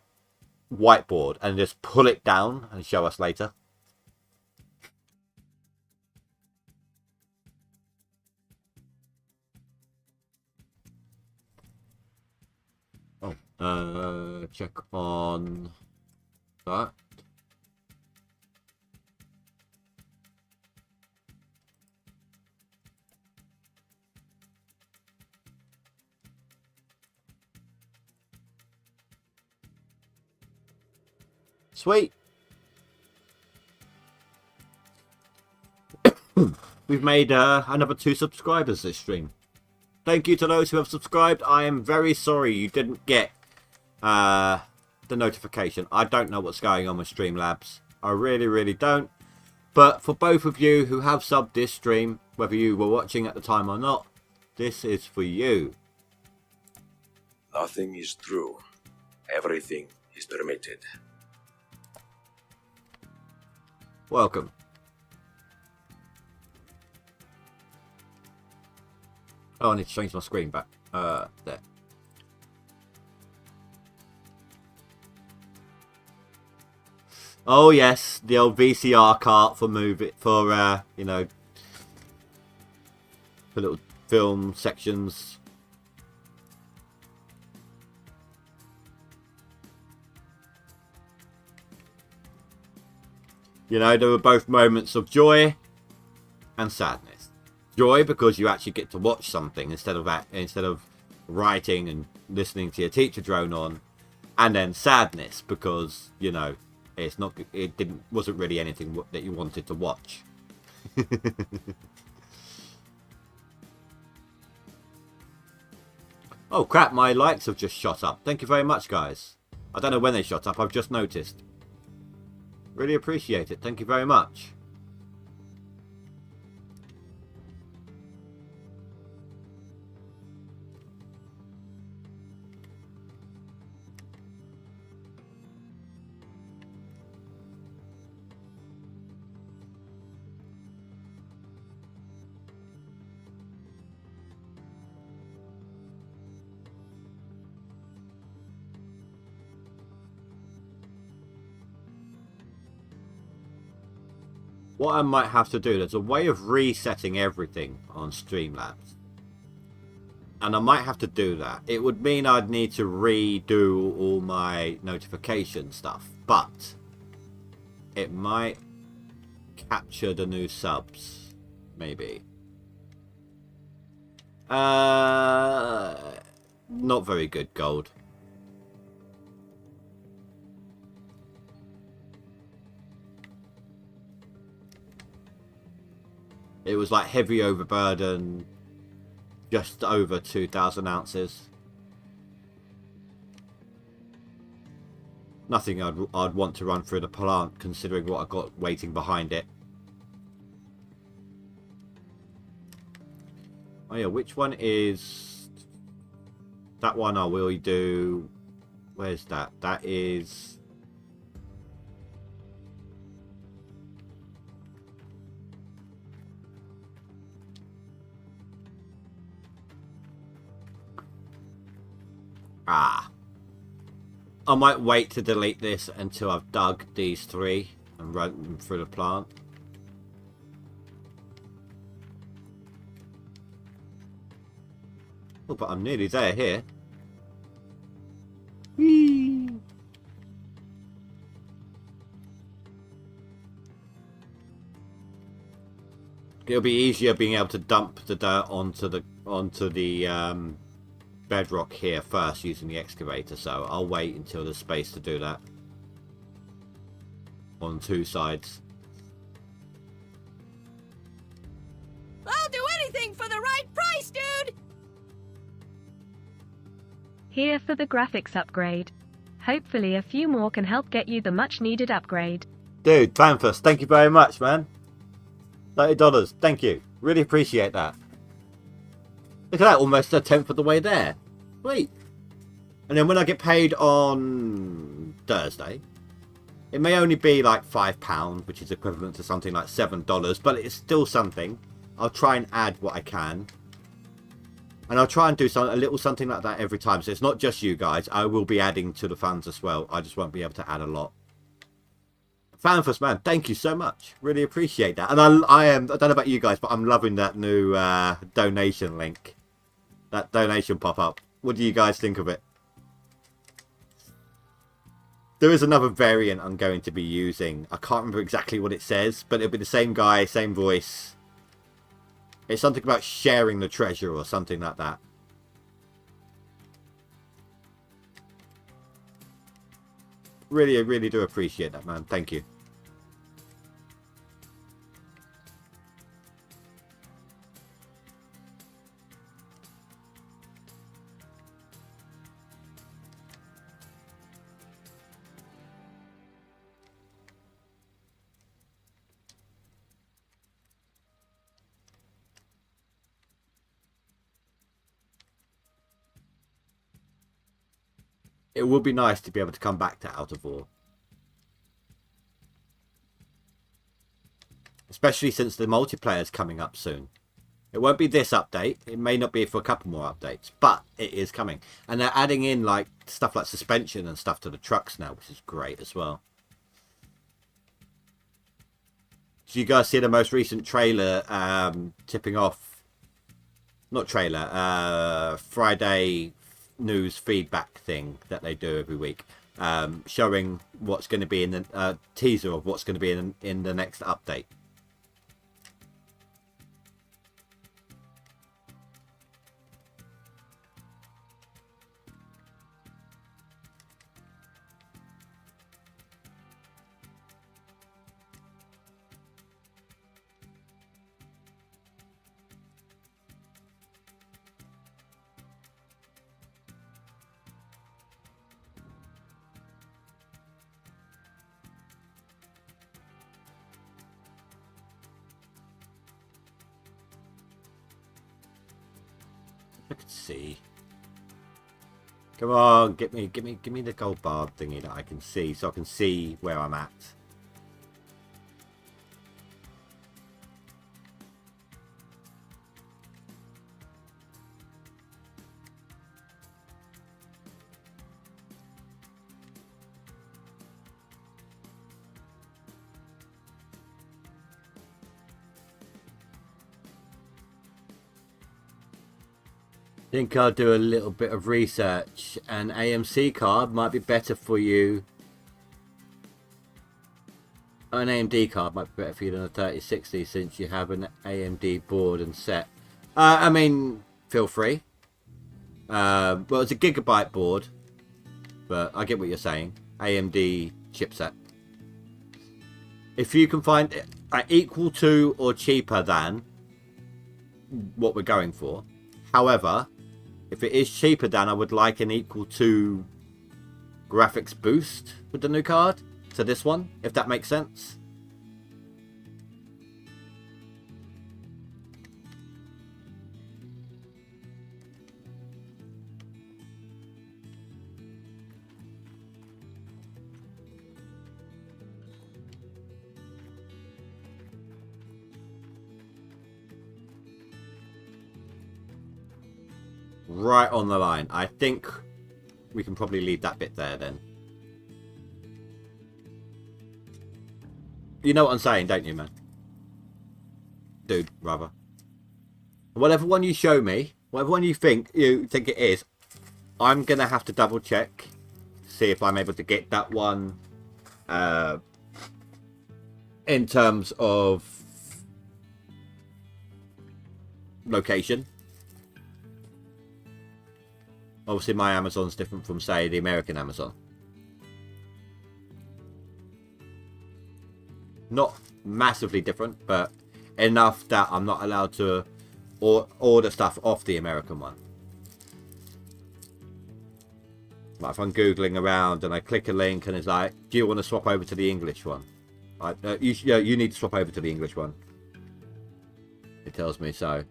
whiteboard and just pull it down and show us later. Check on that. Sweet. We've made another 2 subscribers this stream. Thank you to those who have subscribed. I am very sorry you didn't get the notification. I don't know what's going on with Streamlabs. I really don't. But for both of you who have subbed this stream, whether you were watching at the time or not, this is for you. Nothing is true. Everything is permitted. Welcome. Oh, I need to change my screen back. There. Oh yes, the old VCR cart for you know, for little film sections. You know, there were both moments of joy and sadness. Joy because you actually get to watch something instead of writing and listening to your teacher drone on, and then sadness because, you know, wasn't really anything that you wanted to watch. Oh crap, my likes have just shot up. Thank you very much, guys. I don't know when they shot up, I've just noticed. Really appreciate it. Thank you very much. What I might have to do, there's a way of resetting everything on Streamlabs. And I might have to do that. It would mean I'd need to redo all my notification stuff. But it might capture the new subs. Maybe. Not very good, Gold. It was like heavy overburden, just over 2,000 ounces. Nothing I'd want to run through the plant, considering what I got waiting behind it. Oh yeah, which one is that one? I will do. Where's that? That is. Ah. I might wait to delete this until I've dug these three and run them through the plant. Oh, but I'm nearly there here. Whee! It'll be easier being able to dump the dirt onto the bedrock here first using the excavator, so I'll wait until there's space to do that on two sides. I'll do anything for the right price, dude! Here for the graphics upgrade. Hopefully a few more can help get you the much needed upgrade. Dude, Planfus, thank you very much, man. $30, thank you. Really appreciate that. Look at that, almost a tenth of the way there. Sweet. And then when I get paid on Thursday, it may only be like £5, which is equivalent to something like $7, but it's still something. I'll try and add what I can. And I'll try and do a little something like that every time. So it's not just you guys. I will be adding to the funds as well. I just won't be able to add a lot. Fanfus, man, thank you so much. Really appreciate that. And I don't know about you guys, but I'm loving that new donation link. That donation pop-up. What do you guys think of it? There is another variant I'm going to be using. I can't remember exactly what it says, but it'll be the same guy, same voice. It's something about sharing the treasure or something like that. Really, I really do appreciate that, man. Thank you. it would be nice to be able to come back to Out of War. Especially since the multiplayer is coming up soon. It won't be this update. It may not be for a couple more updates, but it is coming. And they're adding in like stuff like suspension and stuff to the trucks now, which is great as well. So you guys see the most recent trailer tipping off, not trailer, Friday news feedback thing that they do every week, showing what's going to be in the teaser of what's going to be in the next update. Let's see. Come on, give me the gold bar thingy that I can see, so I can see where I'm at. Think I'll do a little bit of research. An AMC card might be better for you. An AMD card might be better for you than a 3060 since you have an AMD board and set. I mean, feel free. Well, it's a gigabyte board, but I get what you're saying. AMD chipset. If you can find it equal to or cheaper than what we're going for. However, if it is cheaper than, I would like an equal to graphics boost with the new card to this one, if that makes sense. Right on the line. I think we can probably leave that bit there then. You know what I'm saying, don't you, man? Dude, rather. Whatever one you show me, whatever one you think it is, I'm going to have to double check. See if I'm able to get that one in terms of location. Obviously, my Amazon's different from, say, the American Amazon. Not massively different, but enough that I'm not allowed to order stuff off the American one. Like if I'm Googling around and I click a link and it's like, do you want to swap over to the English one? You need to swap over to the English one. It tells me so.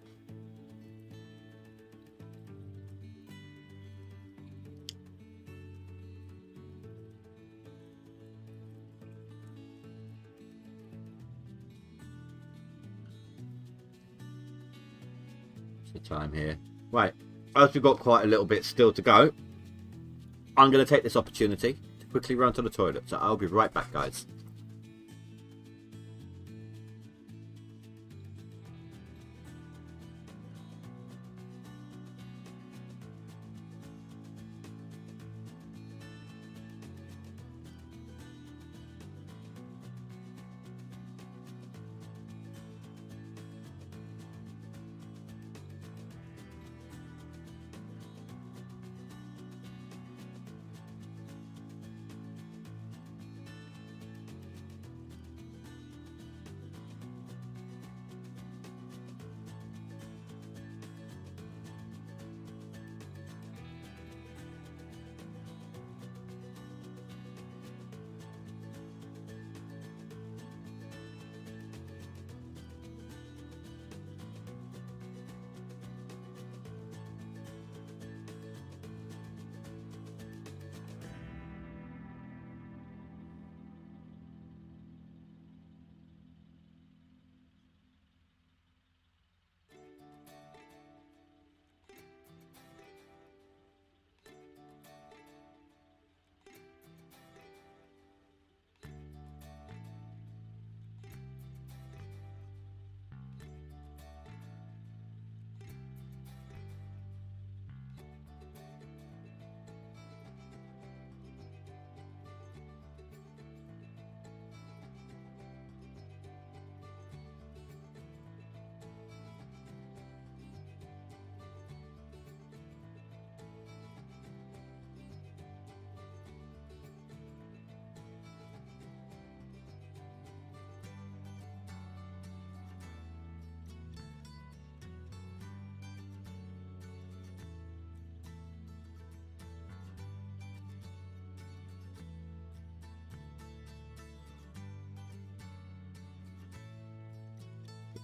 Time here. Right, as we've got quite a little bit still to go, I'm going to take this opportunity to quickly run to the toilet, so I'll be right back, guys.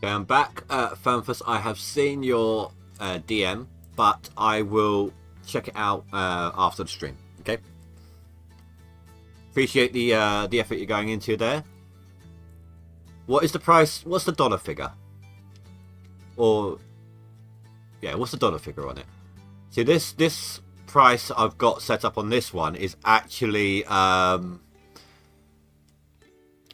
Okay, I'm back. Fanfus, I have seen your DM, but I will check it out after the stream. Okay. Appreciate the effort you're going into there. What is the price? What's the dollar figure? Or yeah, what's the dollar figure on it? See, this price I've got set up on this one is actually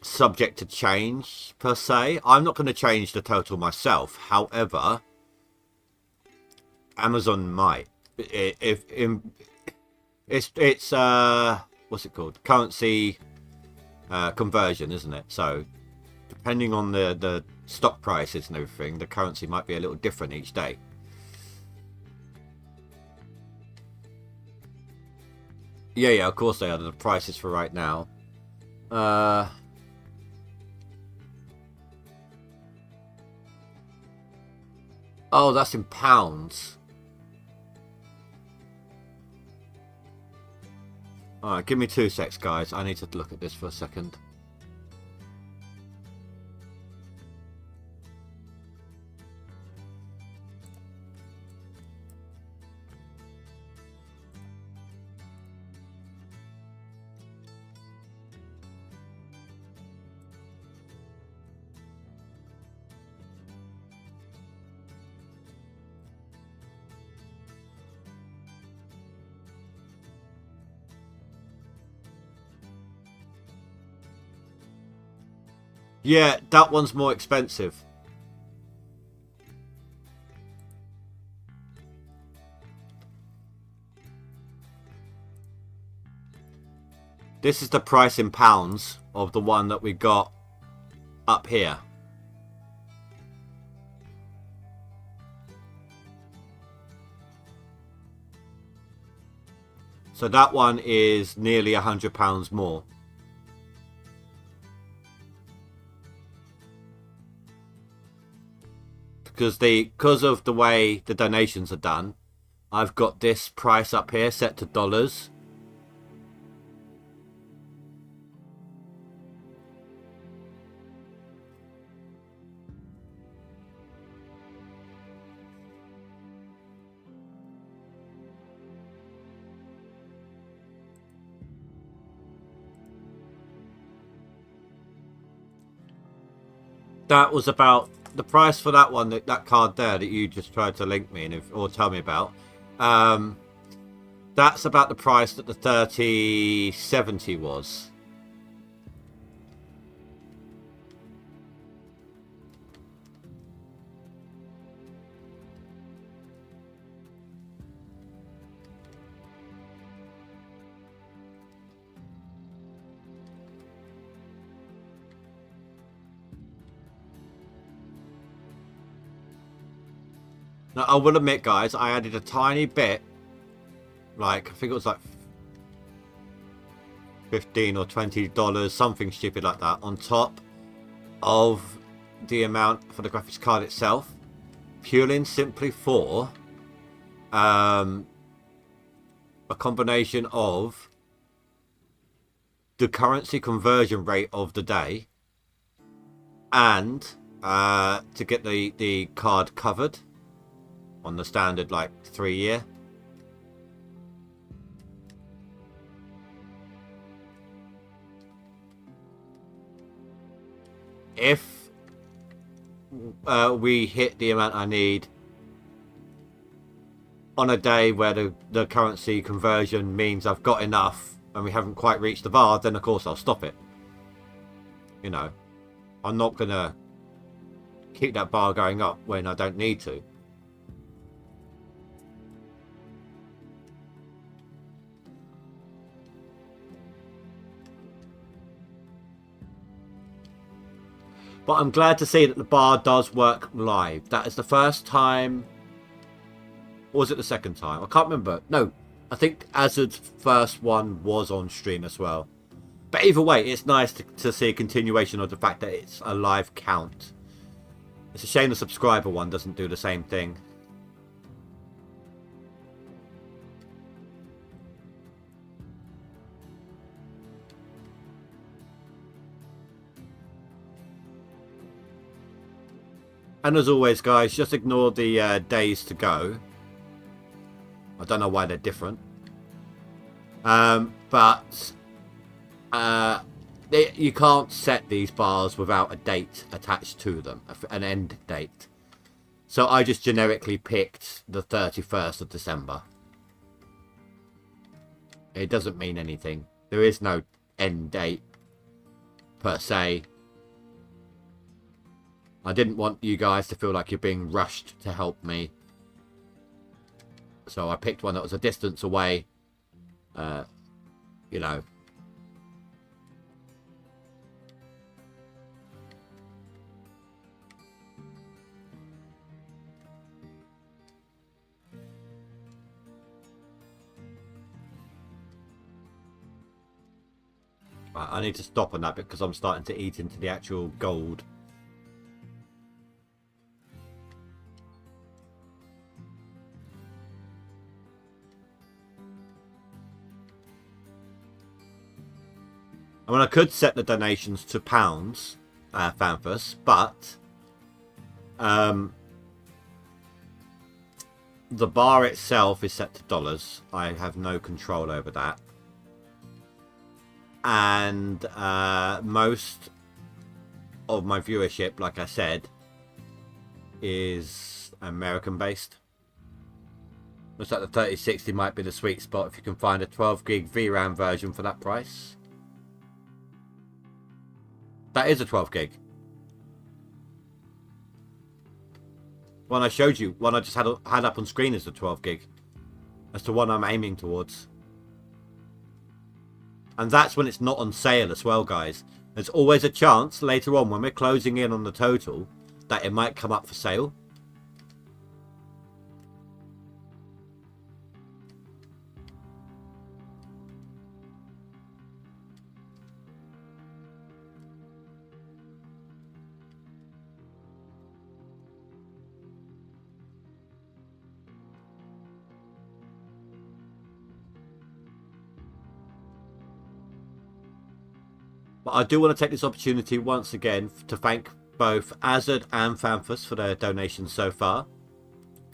subject to change per se. I'm not going to change the total myself. However, Amazon might. It's what's it called? Currency conversion, isn't it? So depending on the stock prices and everything, the currency might be a little different each day. Yeah, of course they are. The prices for right now. Oh, that's in pounds. Alright, give me 2 secs, guys. I need to look at this for a second. Yeah, that one's more expensive. This is the price in pounds of the one that we got up here. So that one is nearly £100 more. Because of the way the donations are done, I've got this price up here set to dollars. That was about the price for that one, that card there that you just tried to link me or tell me about. That's about the price that the 3070 was. Now, I will admit, guys, I added a tiny bit, like, I think it was like $15 or $20, something stupid like that, on top of the amount for the graphics card itself, purely and simply for a combination of the currency conversion rate of the day and to get the card covered on the standard like 3 year. If we hit the amount I need on a day where the currency conversion means I've got enough and we haven't quite reached the bar, then of course I'll stop it. You know, I'm not gonna keep that bar going up when I don't need to. But I'm glad to see that the bar does work live. That is the first time. Or was it the second time? I can't remember. No, I think Azad's first one was on stream as well. But either way, it's nice to see a continuation of the fact that it's a live count. It's a shame the subscriber one doesn't do the same thing. And as always, guys, just ignore the days to go. I don't know why they're different. But you can't set these bars without a date attached to them, an end date. So I just generically picked the 31st of December. It doesn't mean anything. There is no end date per se. I didn't want you guys to feel like you're being rushed to help me. So I picked one that was a distance away. You know. I need to stop on that because I'm starting to eat into the actual gold. I mean, I could set the donations to pounds, Fanfus, but the bar itself is set to dollars. I have no control over that. And most of my viewership, like I said, is American based. Looks like the 3060 might be the sweet spot if you can find a 12 gig VRAM version for that price. That is a 12 gig. One I showed you, one I just had up on screen is the 12 gig. That's the one I'm aiming towards. And that's when it's not on sale as well, guys. There's always a chance later on when we're closing in on the total that it might come up for sale. But I do want to take this opportunity once again to thank both Azad and Fanfus for their donations so far.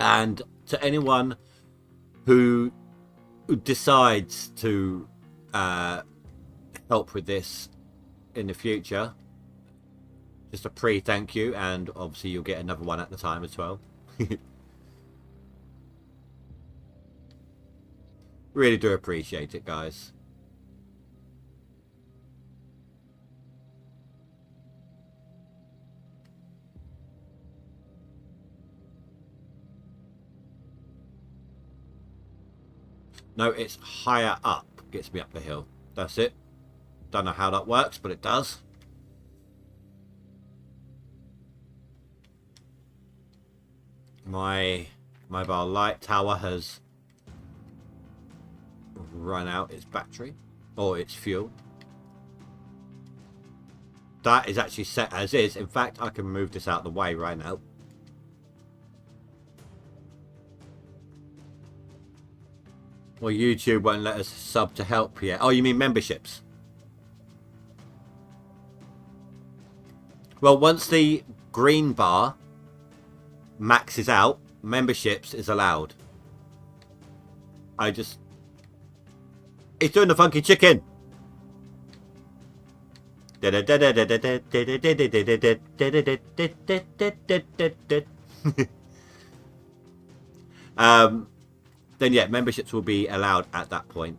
And to anyone who decides to help with this in the future, just a pre-thank you, and obviously you'll get another one at the time as well. Really do appreciate it, guys. No, it's higher up. Gets me up the hill. That's it. Don't know how that works, but it does. My mobile light tower has run out its battery. Or its fuel. That is actually set as is. In fact, I can move this out of the way right now. Well, YouTube won't let us sub to help yet. Oh, you mean memberships? Well, once the green bar maxes out, memberships is allowed. It's doing the funky chicken. Then yeah, memberships will be allowed at that point.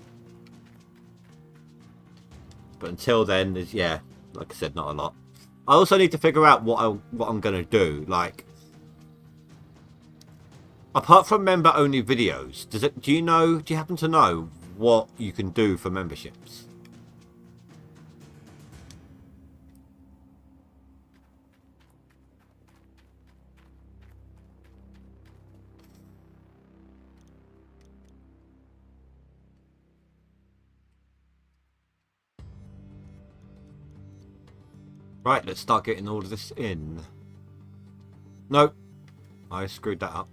But until then, there's, yeah, like I said, not a lot. I also need to figure out what I'm gonna do. Like, apart from member-only videos, do you happen to know what you can do for memberships? Right, let's start getting all of this in. No, I screwed that up.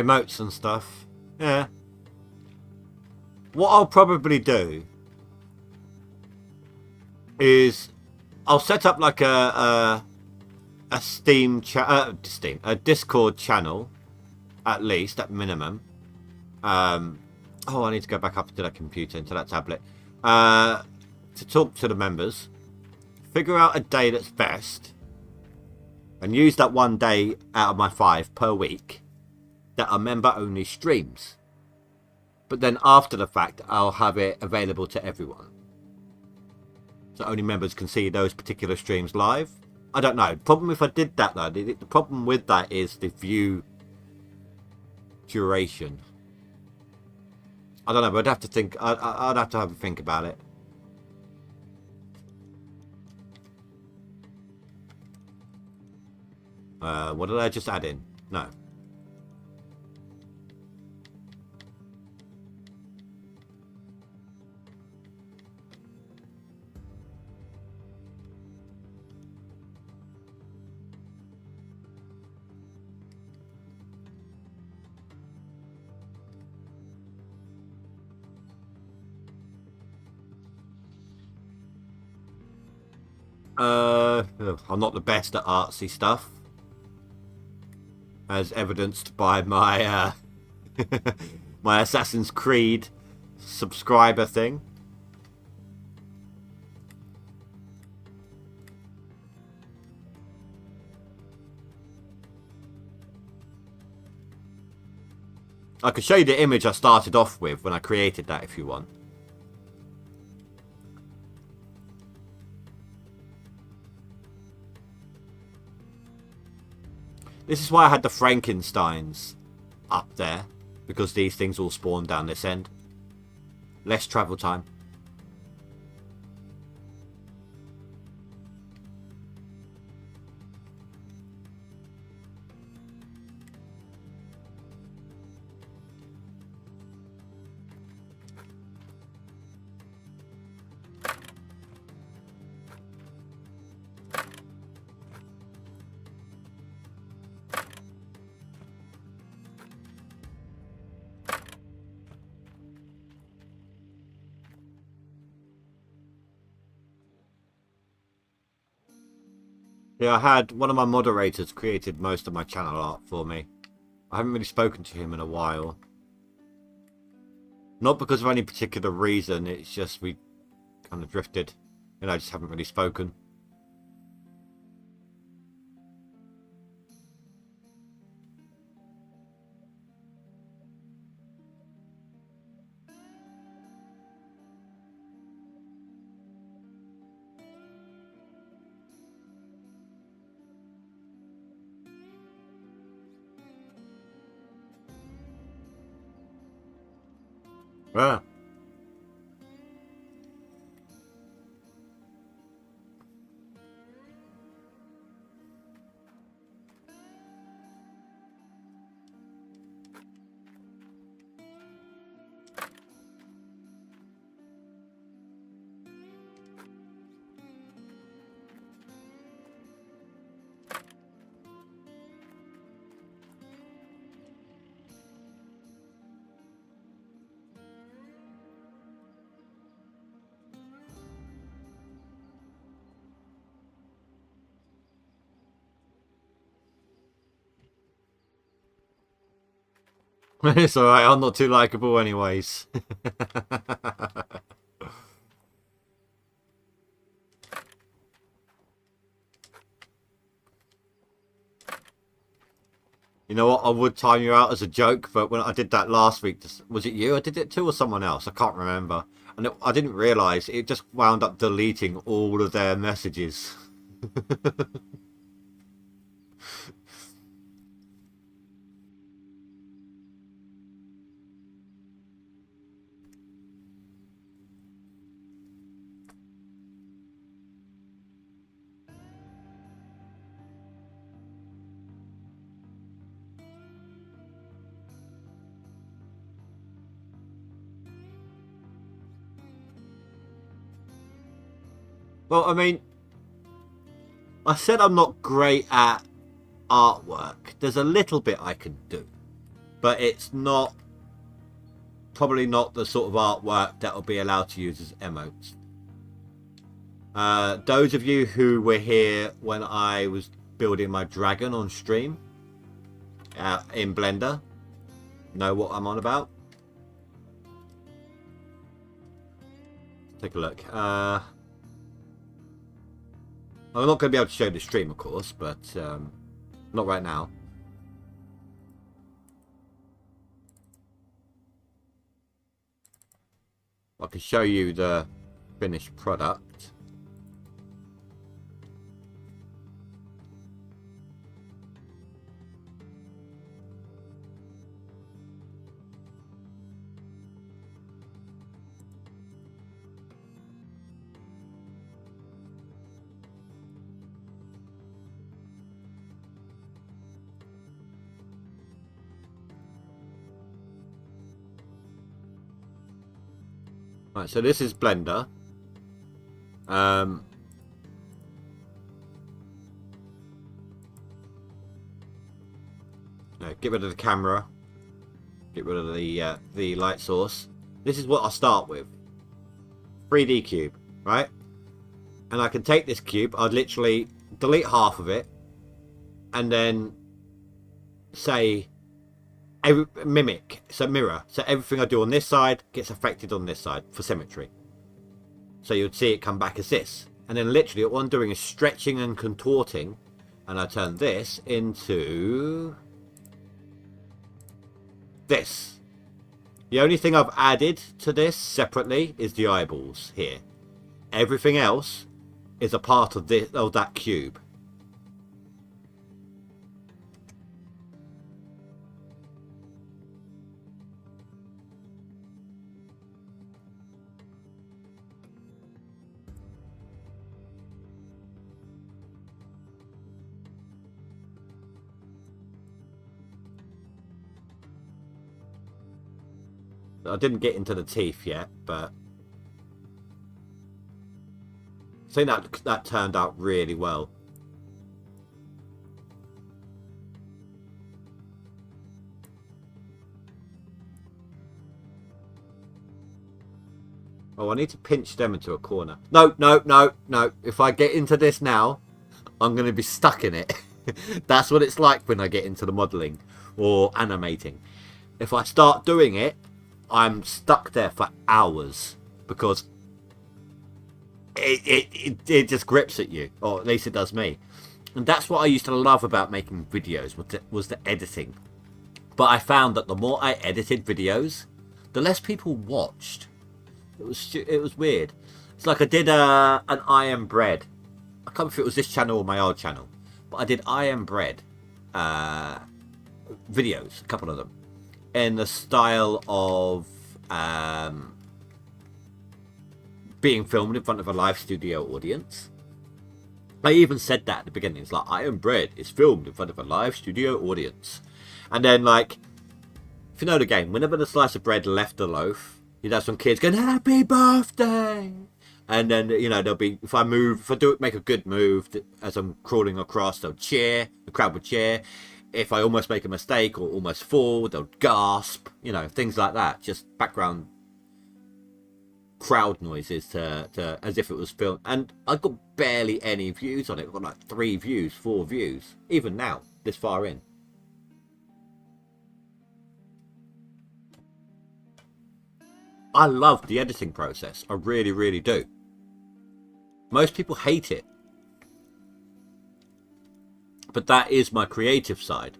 emotes and stuff. Yeah. What I'll probably do is I'll set up like a Discord channel, at least at minimum. Oh, I need to go back up to that computer, into that tablet, to talk to the members, figure out a day that's best, and use that one day out of my 5 per week that are member-only streams. But then after the fact, I'll have it available to everyone, so only members can see those particular streams live. I don't know. Problem if I did that though, the problem with that is the view duration. I don't know, but I'd have to think. I'd have to have a think about it. What did I just add in? No. I'm not the best at artsy stuff, as evidenced by my my Assassin's Creed subscriber thing. I could show you the image I started off with when I created that if you want. This is why I had the Frankensteins up there, because these things all spawn down this end. Less travel time. Yeah, I had one of my moderators created most of my channel art for me. I haven't really spoken to him in a while. Not because of any particular reason, it's just we kind of drifted. And I just haven't really spoken. Ah. It's alright, I'm not too likeable anyways. You know what, I would time you out as a joke, but when I did that last week, was it you I did it to or someone else? I can't remember. And I didn't realise, it just wound up deleting all of their messages. Well, I mean, I said I'm not great at artwork. There's a little bit I can do. but it's not, probably not the sort of artwork that will be allowed to use as emotes. Those of you who were here when I was building my dragon on stream in Blender know what I'm on about. Take a look. I'm not going to be able to show the stream, of course, but not right now. I can show you the finished product. Right, so this is Blender. Get rid of the camera. Get rid of the light source. This is what I'll start with. 3D cube, right? And I can take this cube. I'd literally delete half of it, and then say mimic, so mirror, so everything I do on this side gets affected on this side for symmetry. So you'd see it come back as this, and then literally what I'm doing is stretching and contorting, and I turn this into this. The only thing I've added to this separately is the eyeballs here. Everything else is a part of this, of that cube. I didn't get into the teeth yet, but I think that turned out really well. Oh, I need to pinch them into a corner. No, no, no, no. If I get into this now, I'm going to be stuck in it. That's what it's like when I get into the modeling or animating. If I start doing it, I'm stuck there for hours because it just grips at you, or at least it does me. And that's what I used to love about making videos, was the editing. But I found that the more I edited videos, the less people watched. It was weird. It's like I did an I Am Bread. I can't remember if it was this channel or my old channel, but I did I Am Bread videos, a couple of them, in the style of being filmed in front of a live studio audience. I even said that at the beginning. It's like, I Am Bread is filmed in front of a live studio audience. And then, like, if you know the game, whenever the slice of bread left the loaf, you'd have some kids going, happy birthday! And then, you know, there'll be, if I make a good move as I'm crawling across, they'll cheer, the crowd would cheer. If I almost make a mistake or almost fall, they'll gasp, you know, things like that. Just background crowd noises to as if it was filmed. And I got barely any views on it. I got like 3 views, 4 views, even now, this far in. I love the editing process. I really, really do. Most people hate it. But that is my creative side.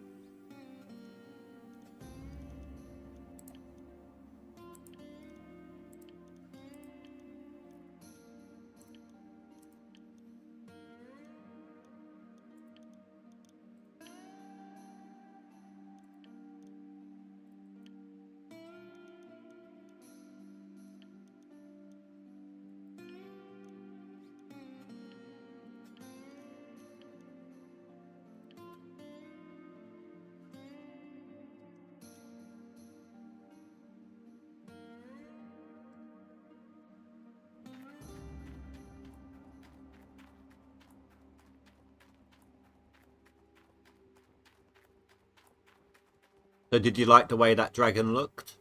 So did you like the way that dragon looked?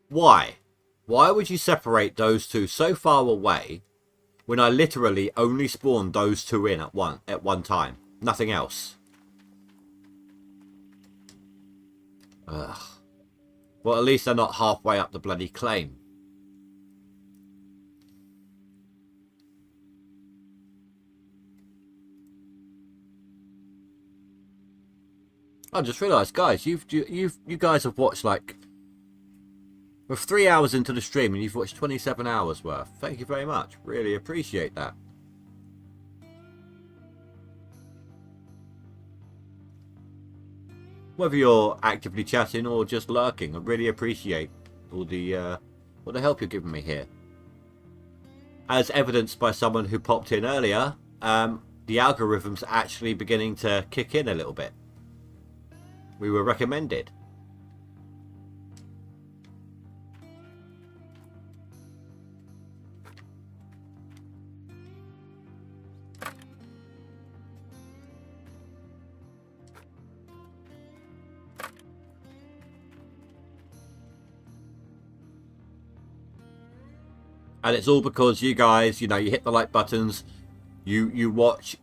Why? Why would you separate those two so far away when I literally only spawned those two in at one time? Nothing else. Ugh. Well, at least they're not halfway up the bloody claim. I just realised, guys, you guys have watched like we're 3 hours into the stream and you've watched 27 hours worth. Thank you very much. Really appreciate that. Whether you're actively chatting or just lurking, I really appreciate all the help you're giving me here. As evidenced by someone who popped in earlier, the algorithm's actually beginning to kick in a little bit. We were recommended. And it's all because you guys, you know, you hit the like buttons, you watch,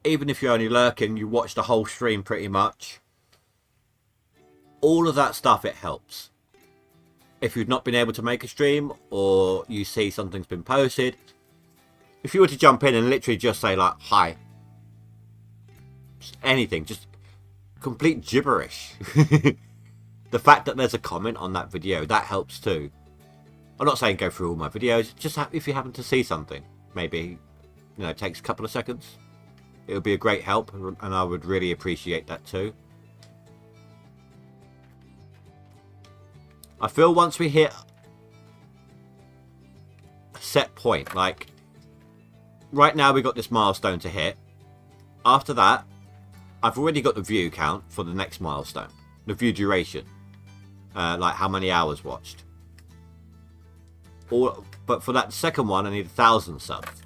even if you're only lurking, you watch the whole stream pretty much. All of that stuff, it helps. If you've not been able to make a stream, or you see something's been posted, if you were to jump in and literally just say like, hi. Just anything, just complete gibberish. The fact that there's a comment on that video, that helps too. I'm not saying go through all my videos, just if you happen to see something, maybe, you know, it takes a couple of seconds. It would be a great help, and I would really appreciate that too. I feel once we hit a set point, like, right now we got this milestone to hit. After that, I've already got the view count for the next milestone. The view duration. Like how many hours watched. But for that second one, I need 1,000 subs.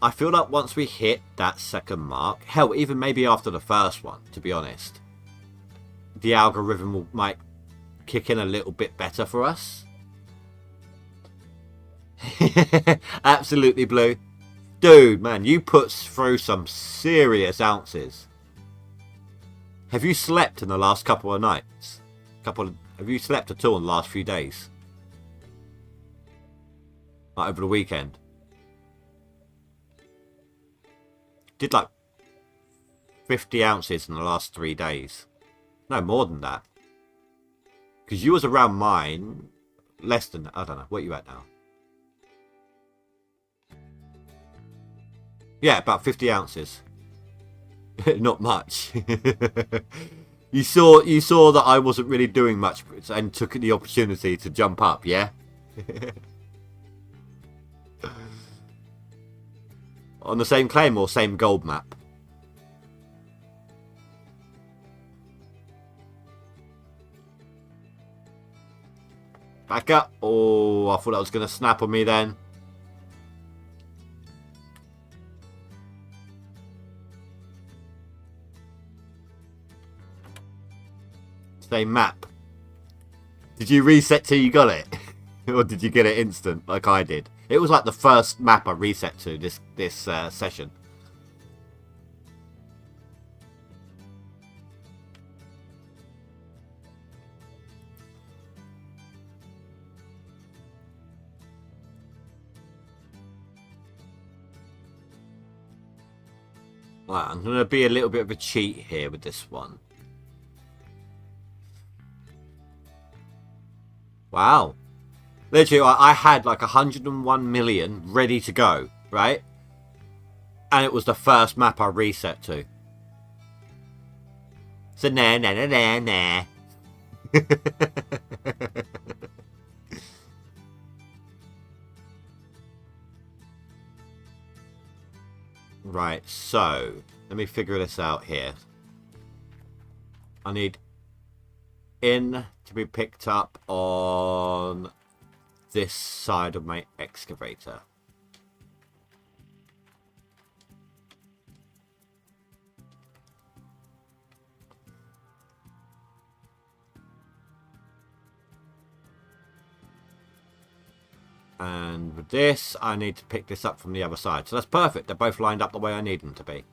I feel like once we hit that second mark, hell, even maybe after the first one, to be honest, the algorithm might kick in a little bit better for us. Absolutely, Blue. Dude, man, you put through some serious ounces. Have you slept in the last couple of nights? Have you slept at all in the last few days? Like over the weekend? Did like 50 ounces in the last 3 days. No, more than that. Because you was around mine less than that. I don't know. What are you at now? Yeah, about 50 ounces. Not much. You saw that I wasn't really doing much and took the opportunity to jump up, yeah? On the same claim or same gold map? Back up. Oh, I thought that was going to snap on me then. Same map. Did you reset till you got it? Or did you get it instant like I did? It was like the first map I reset to this session. Right, I'm going to be a little bit of a cheat here with this one. Wow. Literally, I had like 101 million ready to go, right? And it was the first map I reset to. So nah. Right, so let me figure this out here. I need in to be picked up on this side of my excavator. And with this, I need to pick this up from the other side. So that's perfect. They're both lined up the way I need them to be.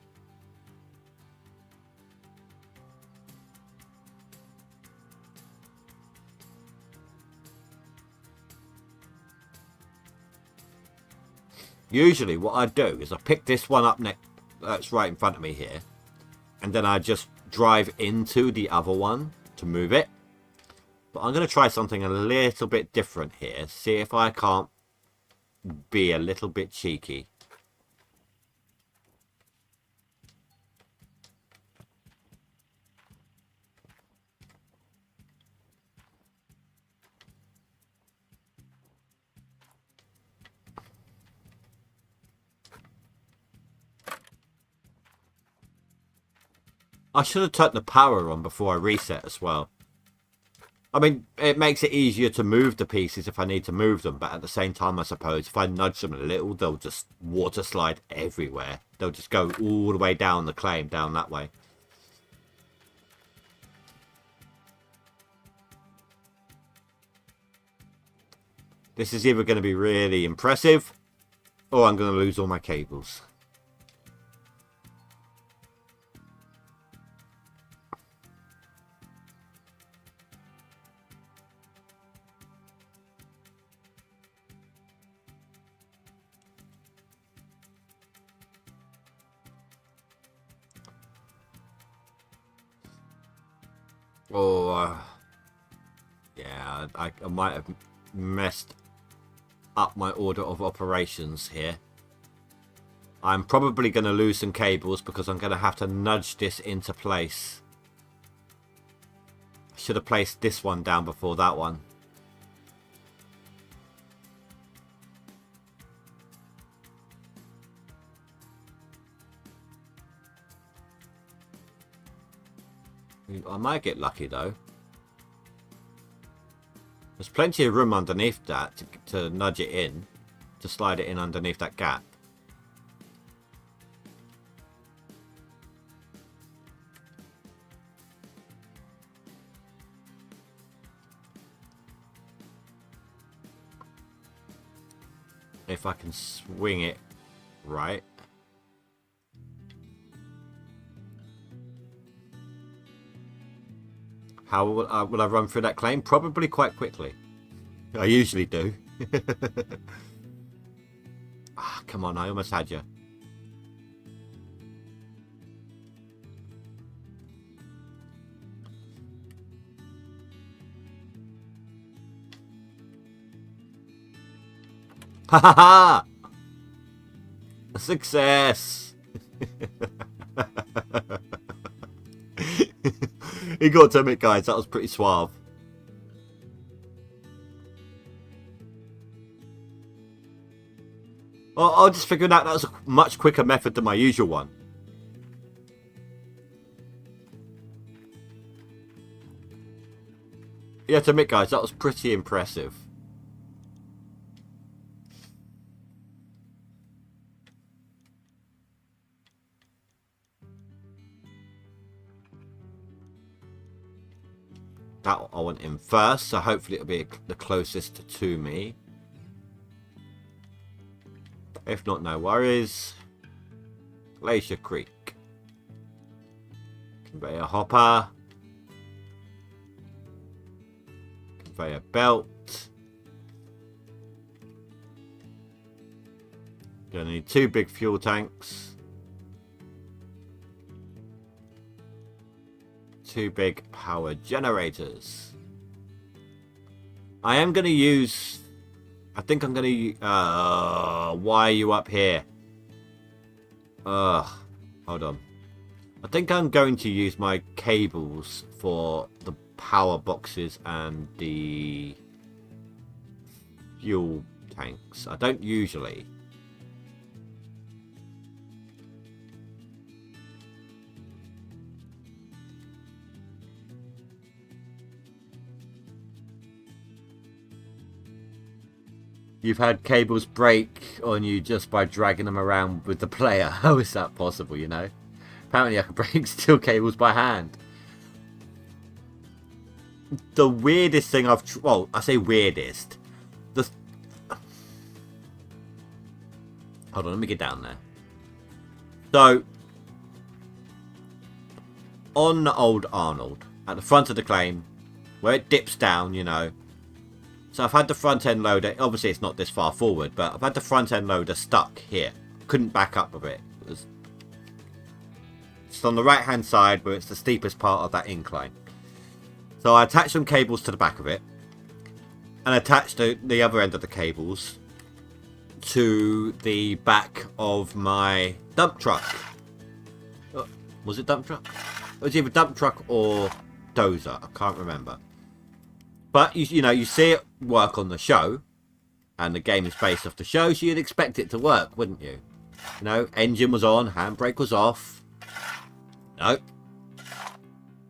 Usually what I do is I pick this one up next, that's right in front of me here. And then I just drive into the other one to move it. But I'm going to try something a little bit different here. See if I can't be a little bit cheeky. I should have turned the power on before I reset as well. I mean, it makes it easier to move the pieces if I need to move them. But at the same time, I suppose, if I nudge them a little, they'll just water slide everywhere. They'll just go all the way down the claim, down that way. This is either going to be really impressive, or I'm going to lose all my cables. Oh, yeah, I might have messed up my order of operations here. I'm probably going to lose some cables because I'm going to have to nudge this into place. I should have placed this one down before that one. I might get lucky though. There's plenty of room underneath that to nudge it in, to slide it in underneath that gap. If I can swing it right. How will I run through that claim? Probably quite quickly. I usually do. Ah, come on, I almost had you. Ha ha ha! Success! You got to admit, guys, that was pretty suave. I just figured out that was a much quicker method than my usual one. You have to admit, guys, that was pretty impressive. That I want in first, so hopefully it'll be the closest to me. If not, no worries. Glacier Creek. Conveyor hopper. Conveyor belt. Gonna need 2 big fuel tanks. 2 big power generators. I am going to use... I think I'm going to... why are you up here? Hold on. I think I'm going to use my cables for the power boxes and the fuel tanks. I don't usually. You've had cables break on you just by dragging them around with the player. How is that possible, you know? Apparently I can break steel cables by hand. The weirdest thing well, I say weirdest. Hold on, let me get down there. So, on old Arnold, at the front of the claim, where it dips down, you know. So I've had the front end loader, obviously it's not this far forward, but I've had the front end loader stuck here. Couldn't back up with it. It's on the right hand side where it's the steepest part of that incline. So I attached some cables to the back of it. And attached the other end of the cables to the back of my dump truck. Was it dump truck? It was either dump truck or dozer. I can't remember. But you know, you see it work on the show, and the game is based off the show, so you'd expect it to work, wouldn't you? You know, engine was on, handbrake was off. No,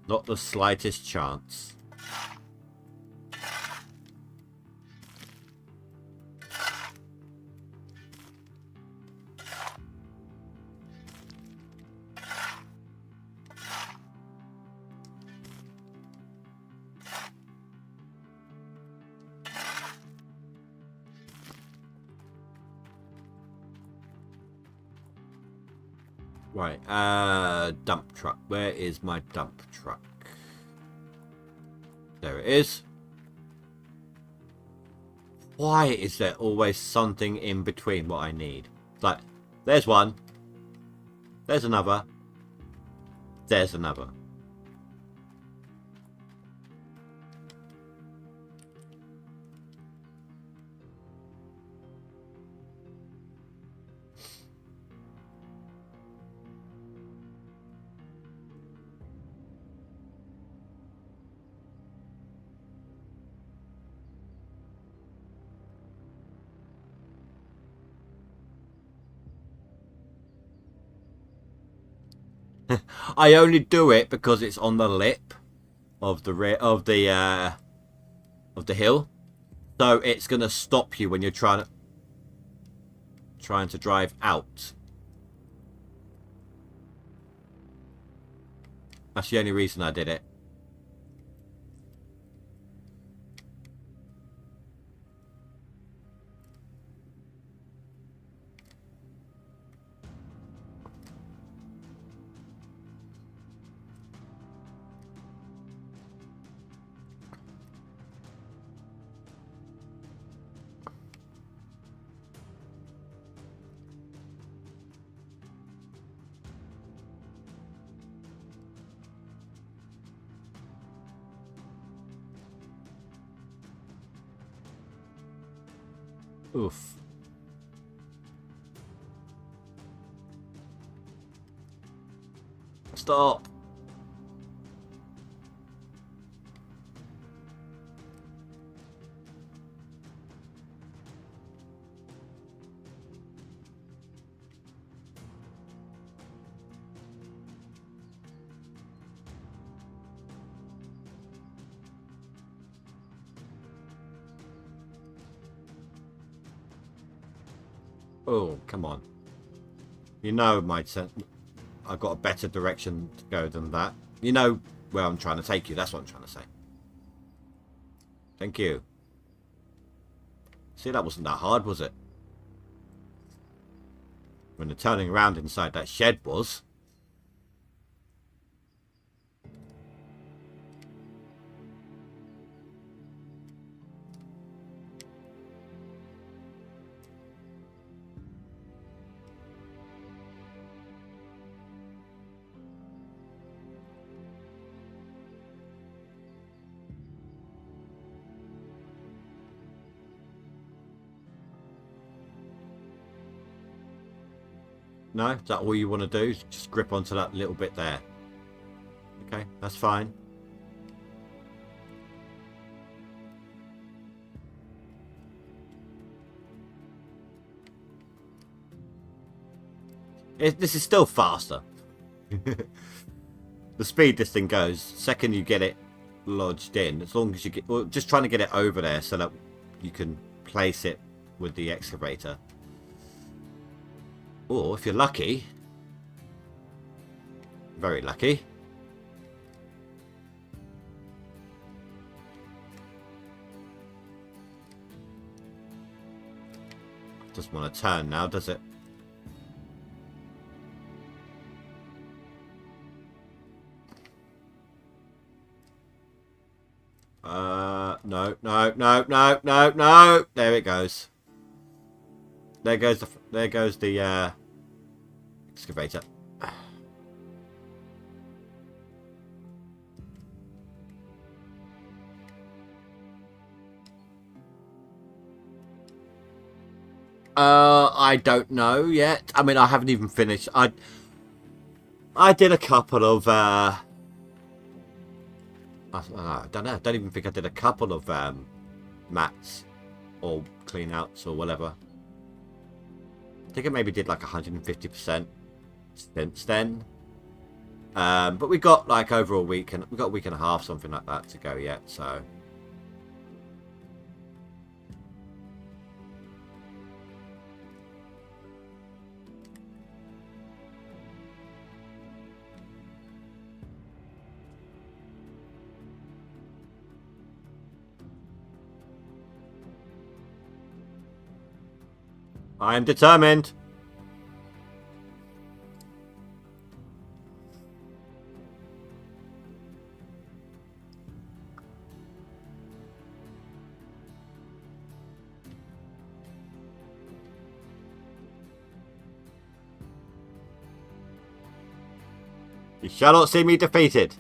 not the slightest chance. Right, dump truck. Where is my dump truck? There it is. Why is there always something in between what I need? Like, there's one. There's another. There's another. I only do it because it's on the lip of the hill, so it's gonna stop you when you're trying to drive out. That's the only reason I did it. Oof. Stop. Oh, come on. You know I've got a better direction to go than that. You know where I'm trying to take you. That's what I'm trying to say. Thank you. See, that wasn't that hard, was it? When the turning around inside that shed was. No? Is that all you want to do? Just grip onto that little bit there. Okay, that's fine. This is still faster. The speed this thing goes, second you get it lodged in, as long as you get... Well, just trying to get it over there so that you can place it with the excavator. Or, if you're lucky, very lucky, doesn't want to turn now, does it? no, no, no, no, no, no. There it goes. There goes the excavator. I don't know yet. I mean, I haven't even finished. I did a couple of I don't know. I don't even think I did a couple of mats or clean outs or whatever. I think I maybe did like 150% since then. But we got like over a week, and we got a week and a half, something like that, to go yet. So. I am determined. You shall not see me defeated.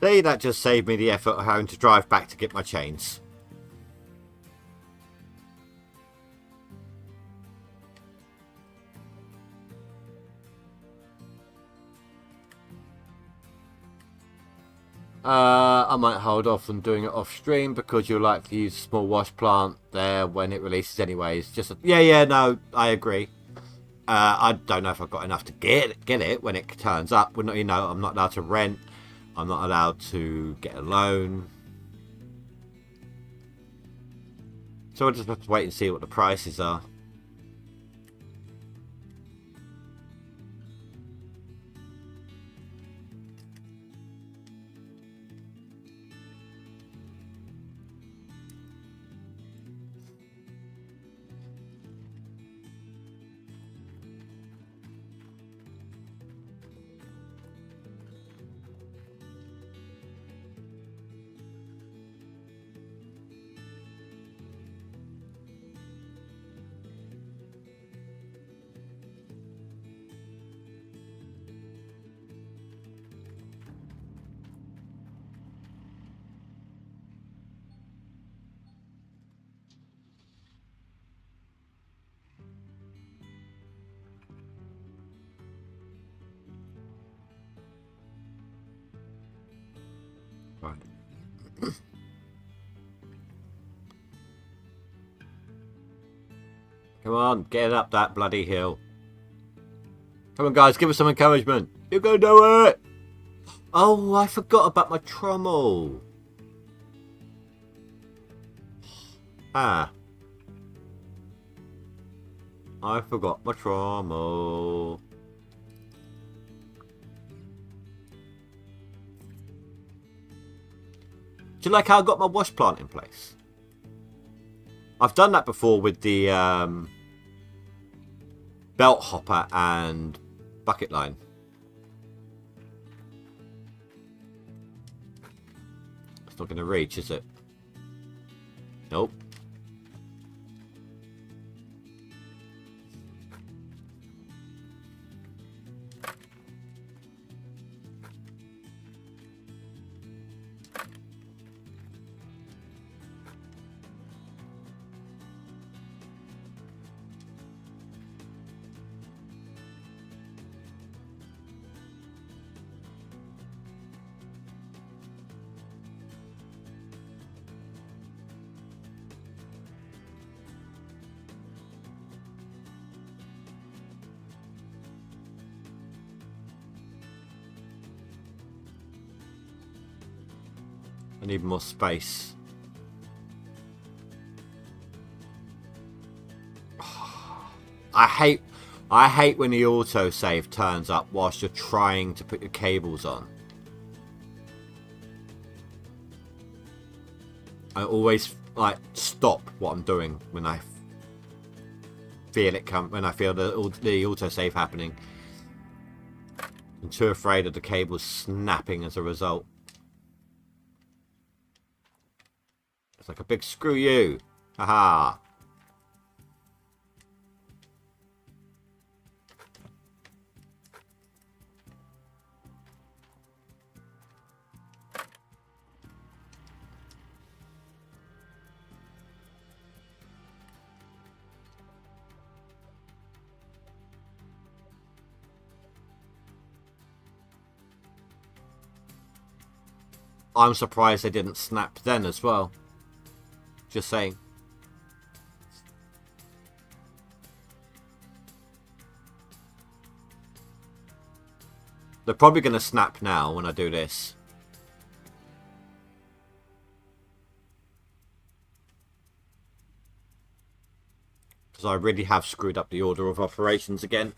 See, that just saved me the effort of having to drive back to get my chains. I might hold off on doing it off stream because you'll likely use a small wash plant there when it releases anyways. Yeah, no, I agree. I don't know if I've got enough to get it when it turns up. We're not, I'm not allowed to rent. I'm not allowed to get a loan. So we'll just have to wait and see what the prices are. Right. Come on, get up that bloody hill. Come on, guys, give us some encouragement. You're gonna do it! Oh, I forgot about my trommel. I forgot my trommel. Do you like how I got my wash plant in place? I've done that before with the belt hopper and bucket line. It's not going to reach, is it? Nope. I need more space. I hate when the autosave turns up whilst you're trying to put your cables on. I always like stop what I'm doing when I feel it come, when I feel the autosave happening. I'm too afraid of the cables snapping as a result. It's like a big screw you. Haha. I'm surprised they didn't snap then as well. Just saying. They're probably going to snap now when I do this. Because I really have screwed up the order of operations again.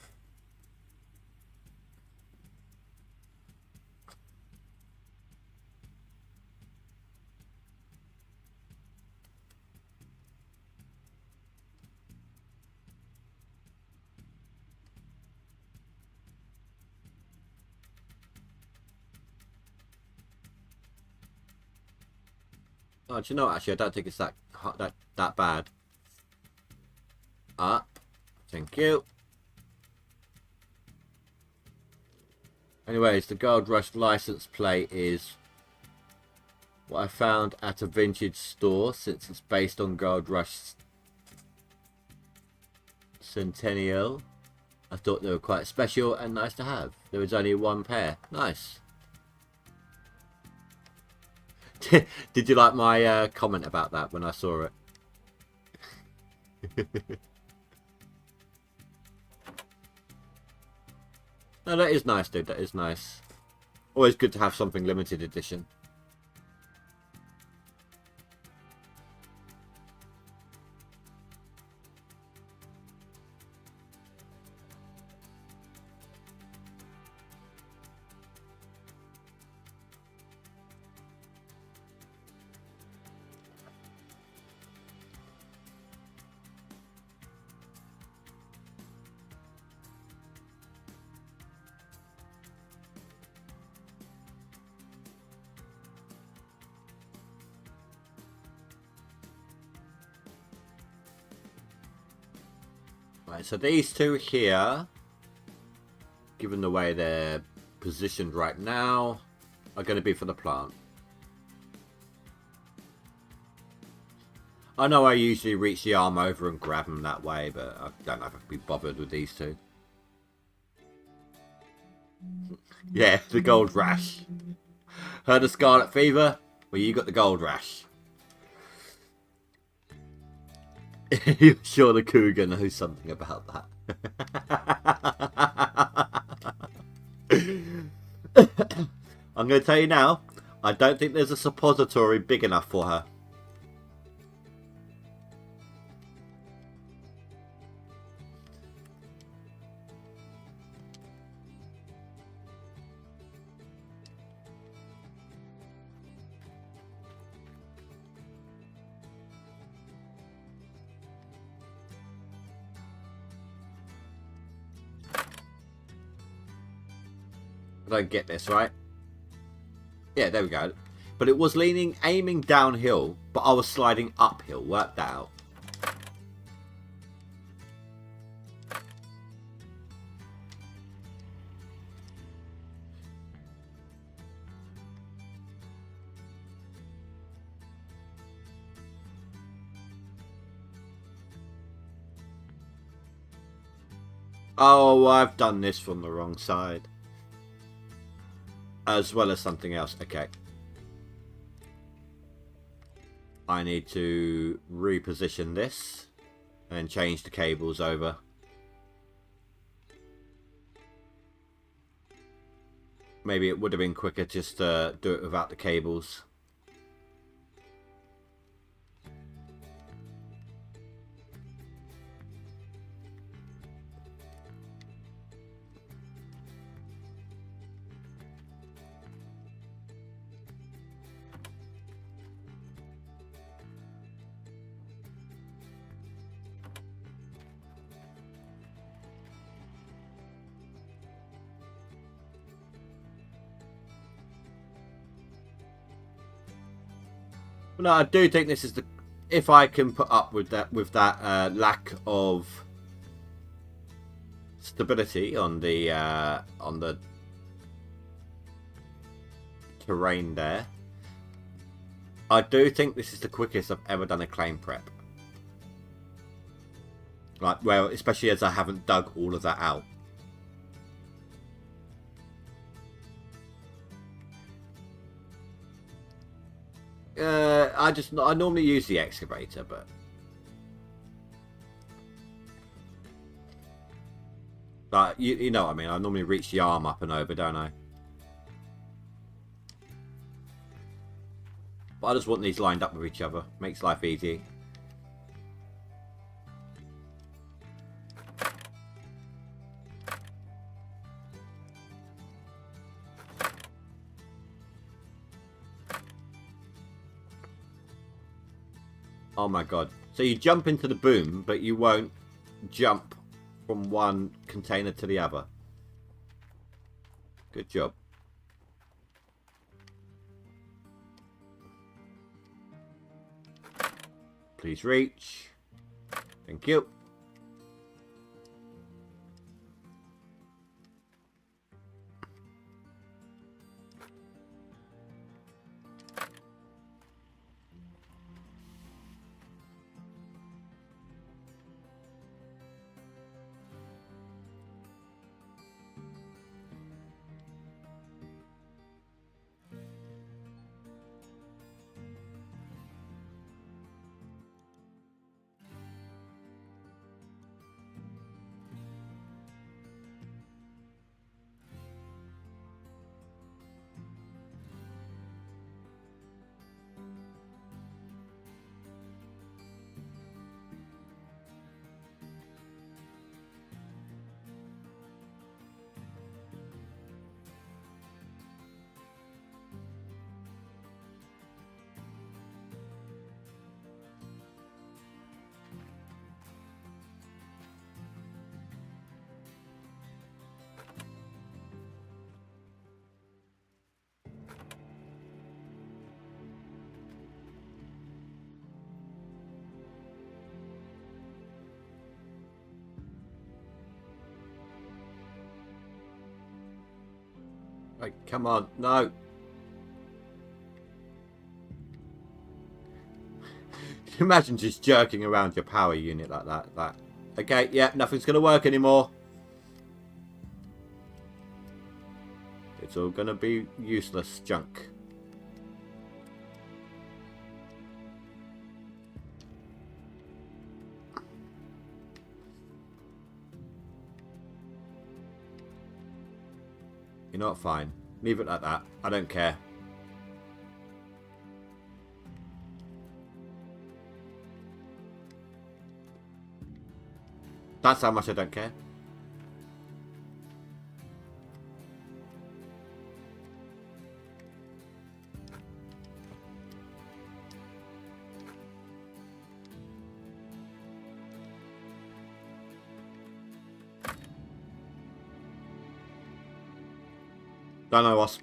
Oh, do you know, actually, I don't think it's that bad. Up. Thank you. Anyways, the GoldRush license plate is what I found at a vintage store, since it's based on GoldRush Centennial. I thought they were quite special and nice to have. There was only one pair. Nice. Did you like my comment about that when I saw it? No, that is nice, dude. That is nice. Always good to have something limited edition. Right, so these two here, given the way they're positioned right now, are going to be for the plant. I know I usually reach the arm over and grab them that way, but I don't know if I can be bothered with these two. Yeah, the GoldRush. Heard of Scarlet Fever? Well, you got the GoldRush. You're sure the cougar knows something about that? I'm going to tell you now, I don't think there's a suppository big enough for her. I don't get this, right? Yeah, there we go. But it was aiming downhill, but I was sliding uphill. Work that out. Oh, I've done this from the wrong side. As well as something else. Okay. I need to reposition this and change the cables over. Maybe it would have been quicker just to do it without the cables. No, I do think this is the... If I can put up with that lack of stability on the terrain there, I do think this is the quickest I've ever done a claim prep. Like, well, especially as I haven't dug all of that out. I normally use the excavator, but like you know what I mean. I normally reach the arm up and over, don't I? But I just want these lined up with each other. Makes life easy. Oh my god. So you jump into the boom, but you won't jump from one container to the other. Good job. Please reach. Thank you. Like, come on, no. Imagine just jerking around your power unit like that. Okay, yeah, nothing's gonna work anymore. It's all gonna be useless junk. You know what, fine. Leave it like that. I don't care. That's how much I don't care.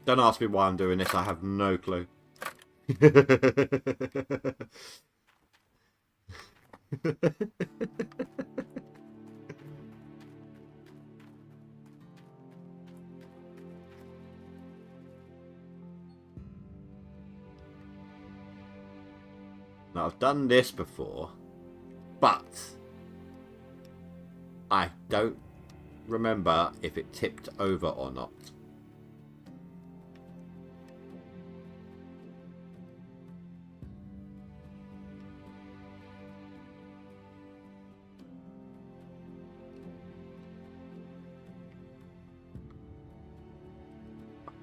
Don't ask me why I'm doing this. I have no clue. Now, I've done this before, but I don't remember if it tipped over or not.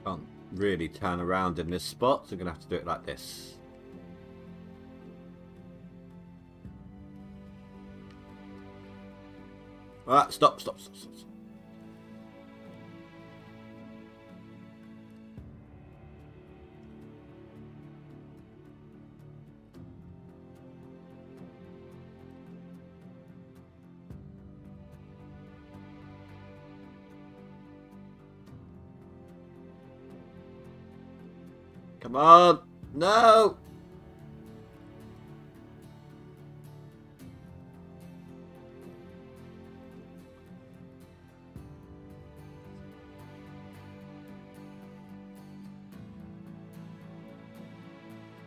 Can't really turn around in this spot, so I'm gonna have to do it like this. Alright, stop. Come on! No!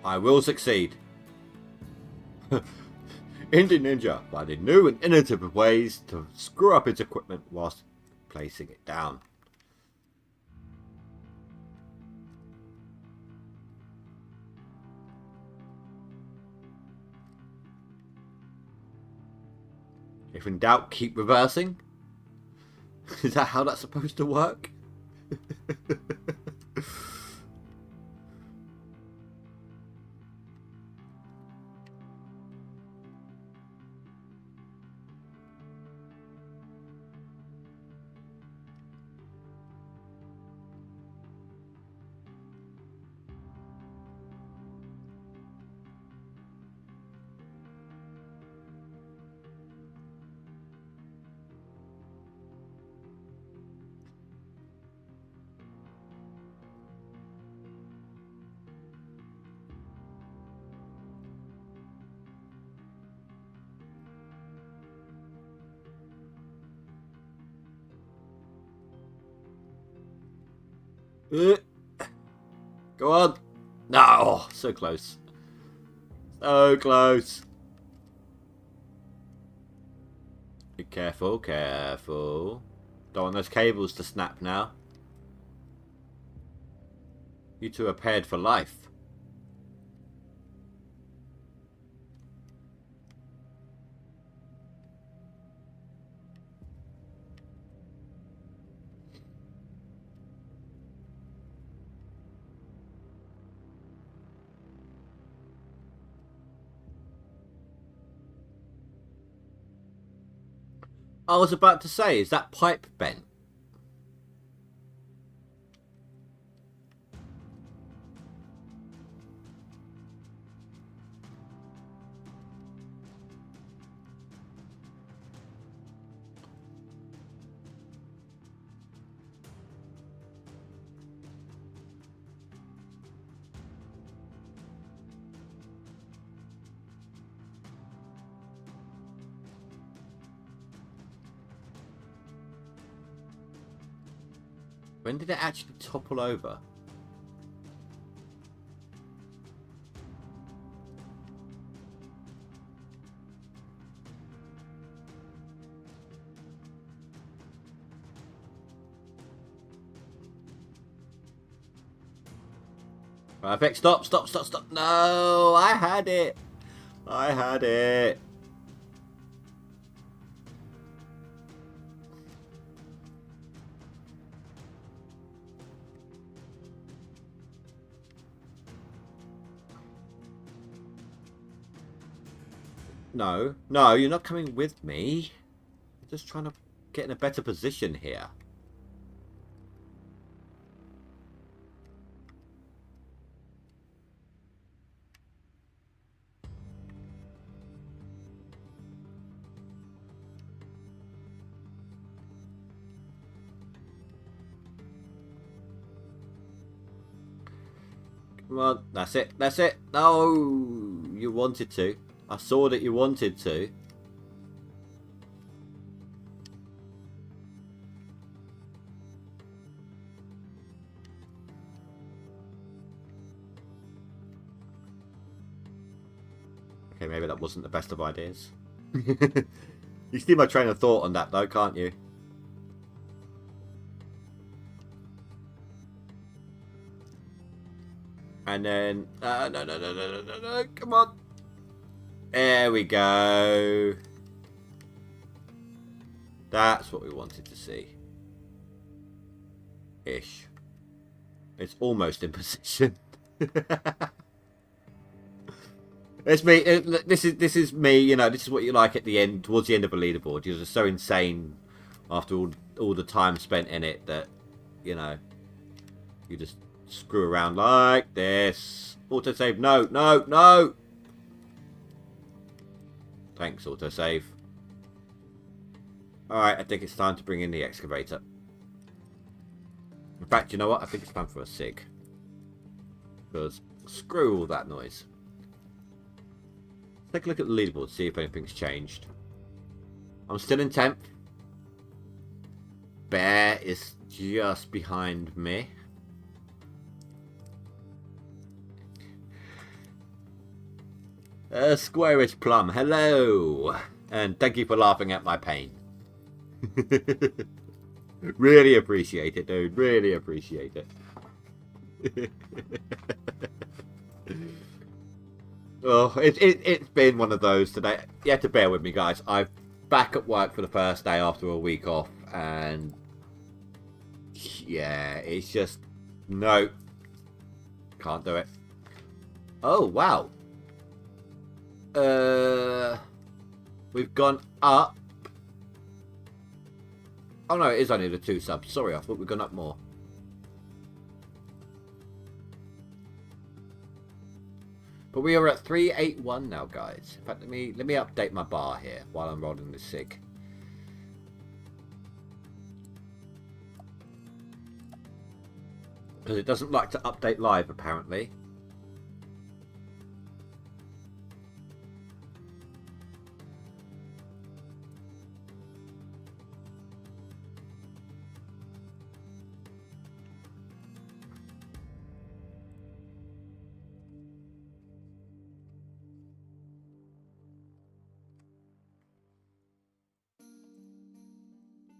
I will succeed. Indie Ninja finding new and innovative ways to screw up its equipment whilst placing it down. If in doubt, keep reversing. Is that how that's supposed to work? Go on. No, so close. So close. Be careful, careful. Don't want those cables to snap now. You two are paired for life. I was about to say, is that pipe bent? When did it actually topple over? Perfect. Stop, stop, stop, stop. No, I had it. I had it. No, no, you're not coming with me. I'm just trying to get in a better position here. Come on, that's it, that's it. No, you wanted to. I saw that you wanted to. Okay, maybe that wasn't the best of ideas. You see my train of thought on that though, can't you? And then, no, no, no, no, no, no, no, come on. There we go. That's what we wanted to see. Ish. It's almost in position. It's me. This is me. You know, this is what you like at the end, towards the end of a leaderboard. You're just so insane after all the time spent in it that, you know, you just screw around like this. Autosave. No, no, no. Thanks, autosave. Alright, I think it's time to bring in the excavator. In fact, you know what? I think it's time for a SIG. Because screw all that noise. Take a look at the leaderboard, see if anything's changed. I'm still in 10th. Bear is just behind me. Squarish Plum, hello! And thank you for laughing at my pain. Really appreciate it, dude. Really appreciate it. Oh, it's been one of those today. You have to bear with me, guys. I'm back at work for the first day after a week off, and yeah, it's just no, can't do it. Oh wow, we've gone up. Oh no, it is only the 2 subs. Sorry, I thought we'd gone up more. But we are at 381 now, guys. In fact, let me update my bar here while I'm rolling this cig. Because it doesn't like to update live, apparently.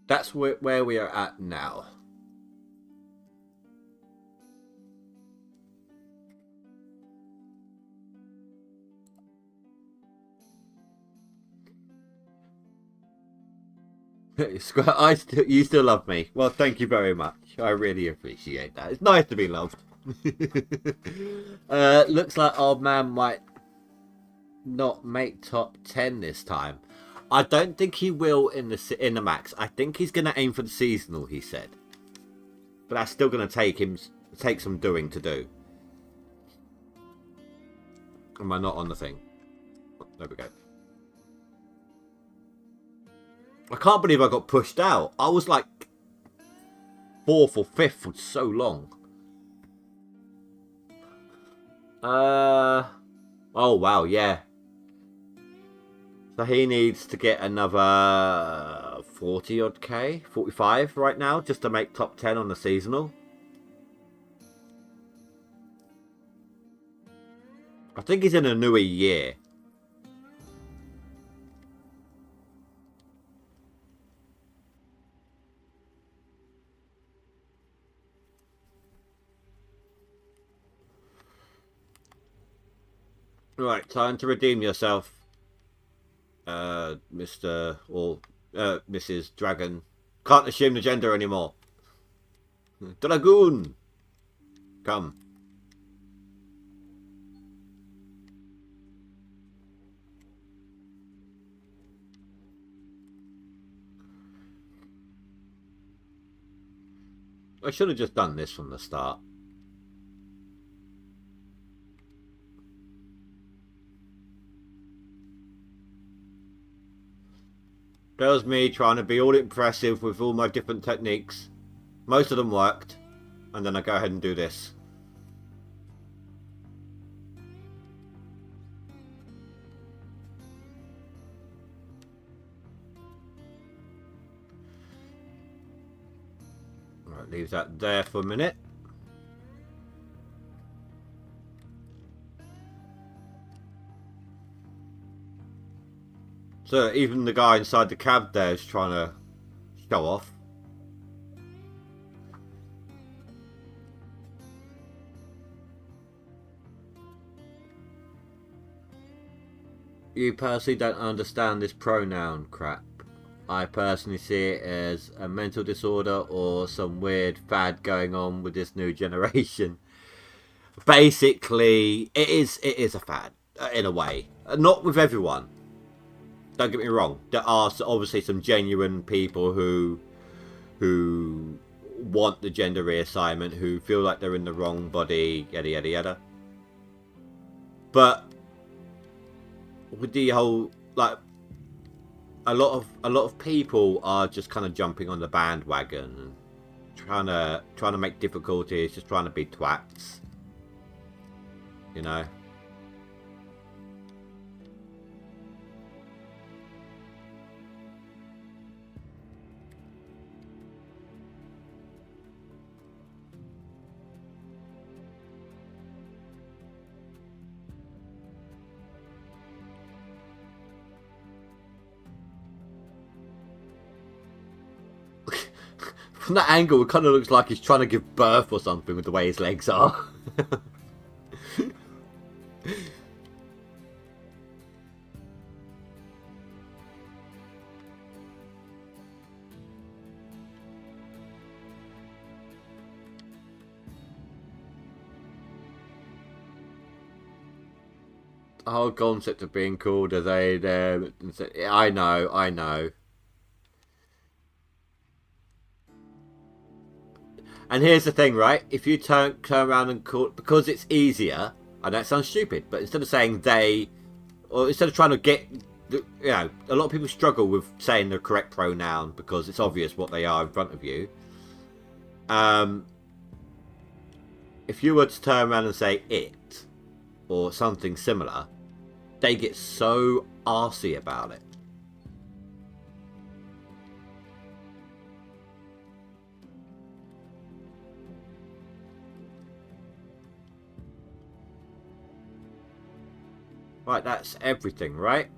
That's where we are at now. You still love me. Well, thank you very much. I really appreciate that. It's nice to be loved. Looks like old man might not make top 10 this time. I don't think he will in the max. I think he's going to aim for the seasonal, he said. But that's still going to take some doing to do. Am I not on the thing? There we go. I can't believe I got pushed out. I was like 4th or 5th for so long. Oh wow, yeah. So he needs to get another 40 odd K, 45 right now, just to make top 10 on the seasonal. I think he's in a newer year. Right, time to redeem yourself. Mr. or Mrs. Dragon. Can't assume the gender anymore. Dragoon! Come. I should have just done this from the start. That was me trying to be all impressive with all my different techniques. Most of them worked. And then I go ahead and do this. Right, leave that there for a minute. So even the guy inside the cab there is trying to show off. You personally don't understand this pronoun crap. I personally see it as a mental disorder or some weird fad going on with this new generation. Basically, it is a fad in a way. Not with everyone. Don't get me wrong. There are obviously some genuine people who want the gender reassignment, who feel like they're in the wrong body, yada yada yada. But with the whole, like, a lot of people are just kind of jumping on the bandwagon, trying to make difficulties, just trying to be twats, you know. From that angle, it kind of looks like he's trying to give birth or something with the way his legs are. The whole concept of being called as a... I know. And here's the thing, right? If you turn around and call... Because it's easier... I know it sounds stupid, but instead of saying they... Or instead of trying to get... You know, a lot of people struggle with saying the correct pronoun because it's obvious what they are in front of you. If you were to turn around and say it... or something similar, they get so arsey about it. Right, that's everything, right?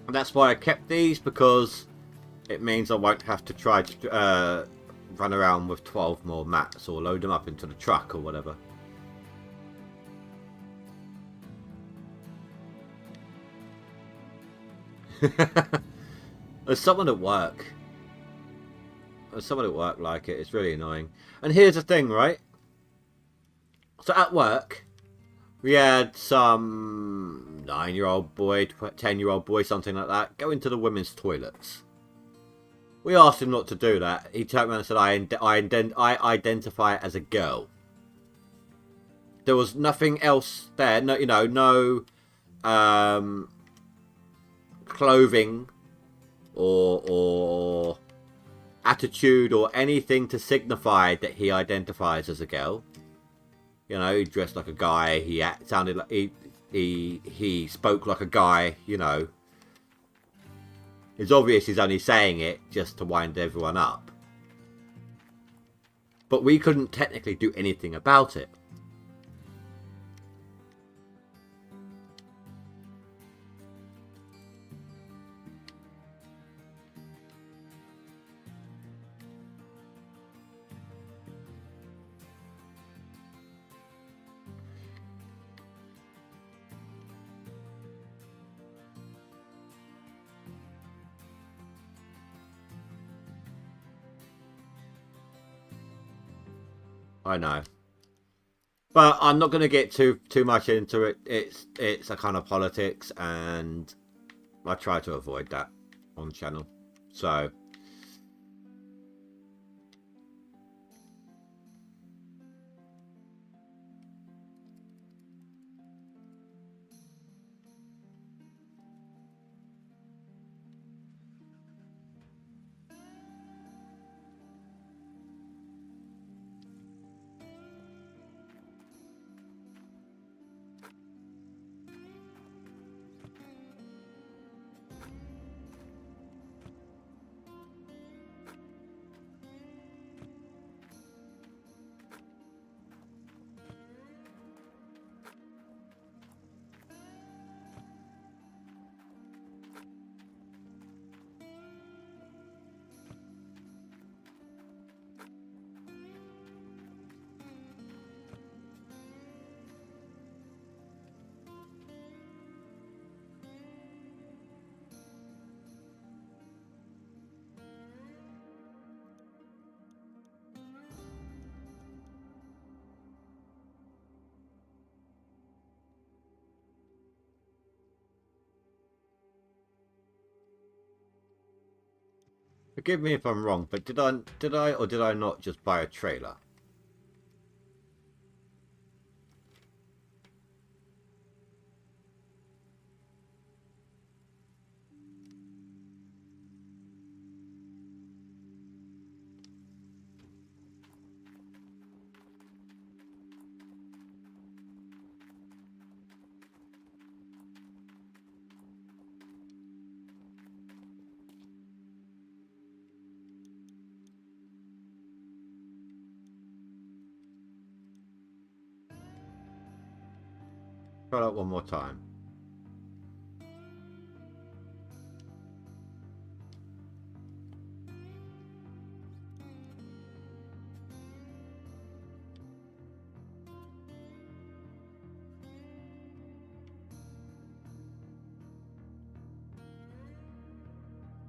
And that's why I kept these, because it means I won't have to try to run around with 12 more mats or load them up into the truck or whatever. There's someone at work. There's someone at work like it. It's really annoying. And here's the thing, right? So at work, we had some 9-year-old boy, 10-year-old boy, something like that, go into the women's toilets. We asked him not to do that. He turned around and said, I identify as a girl. There was nothing else there. No, you know, no clothing or attitude or anything to signify that he identifies as a girl. You know, he dressed like a guy. He sounded like he spoke like a guy. You know, it's obvious he's only saying it just to wind everyone up. But we couldn't technically do anything about it. I know, but I'm not going to get too much into it. It's a kind of politics, and I try to avoid that on the channel. So forgive me if I'm wrong, but did I or did I not just buy a trailer? try that one more time.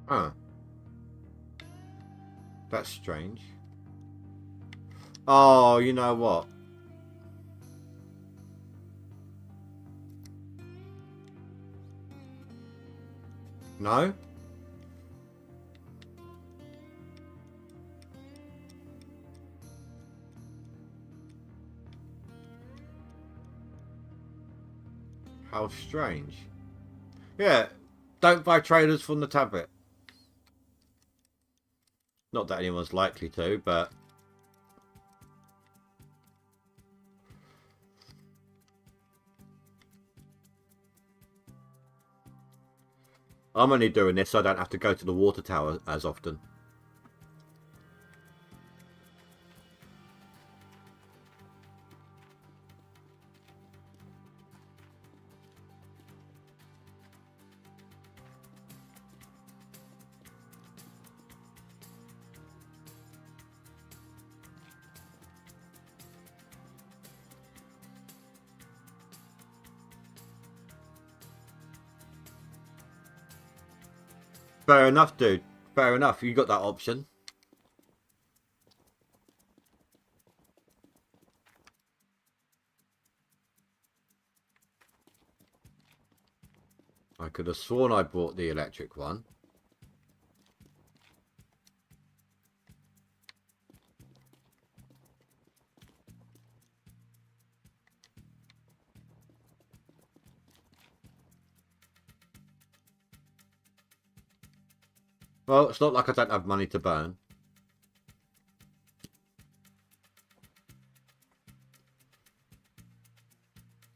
Huh. That's strange. Oh, you know what? No? How strange. Yeah, don't buy trailers from the tablet. Not that anyone's likely to, but... I'm only doing this so I don't have to go to the water tower as often. Fair enough, dude. Fair enough. You got that option. I could have sworn I bought the electric one. Well, it's not like I don't have money to burn.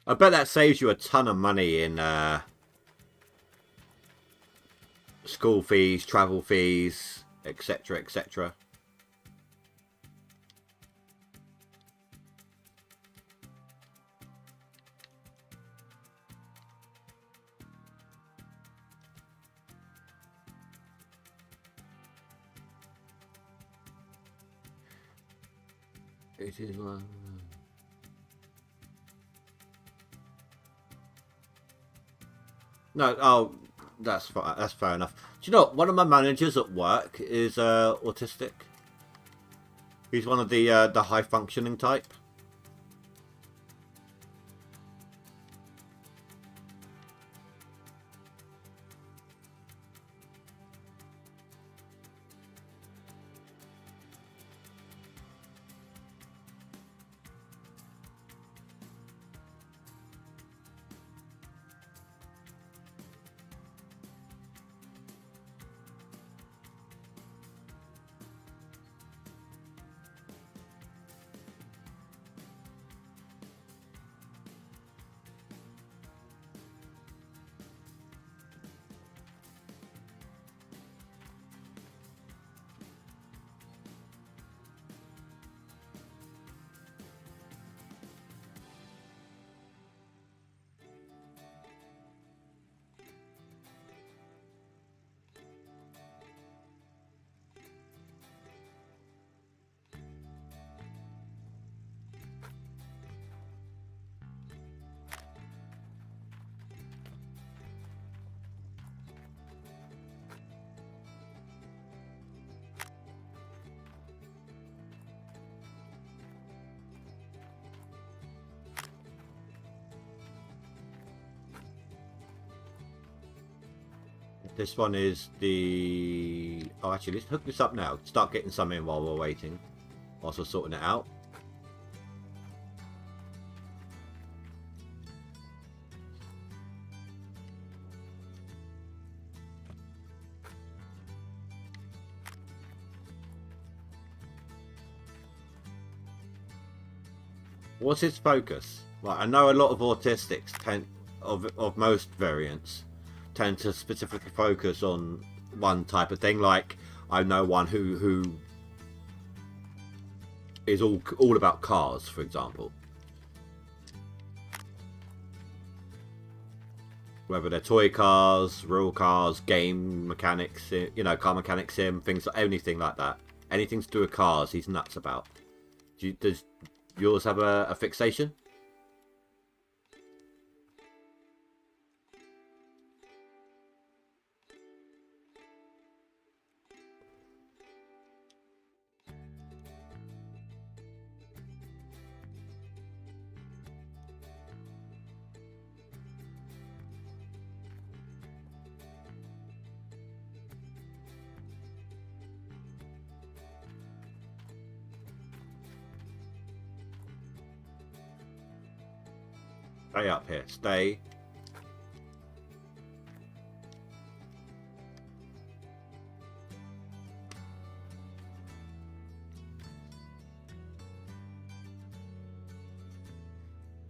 I bet that saves you a ton of money in school fees, travel fees, etc., etc. It is one. No, oh, that's fair enough. Do you know what? One of my managers at work is autistic. He's one of the high functioning type. This one is the... Oh, actually, let's hook this up now. Start getting some in while we're waiting. Whilst we're sorting it out. What's his focus? Right, I know a lot of autistics tend, of most variants, tend to specifically focus on one type of thing. Like I know one who is all about cars, for example. Whether they're toy cars, real cars, game mechanics, you know, car mechanics sim, things, anything like that. Anything to do with cars, he's nuts about. Does yours have a fixation? Stay up here. Stay.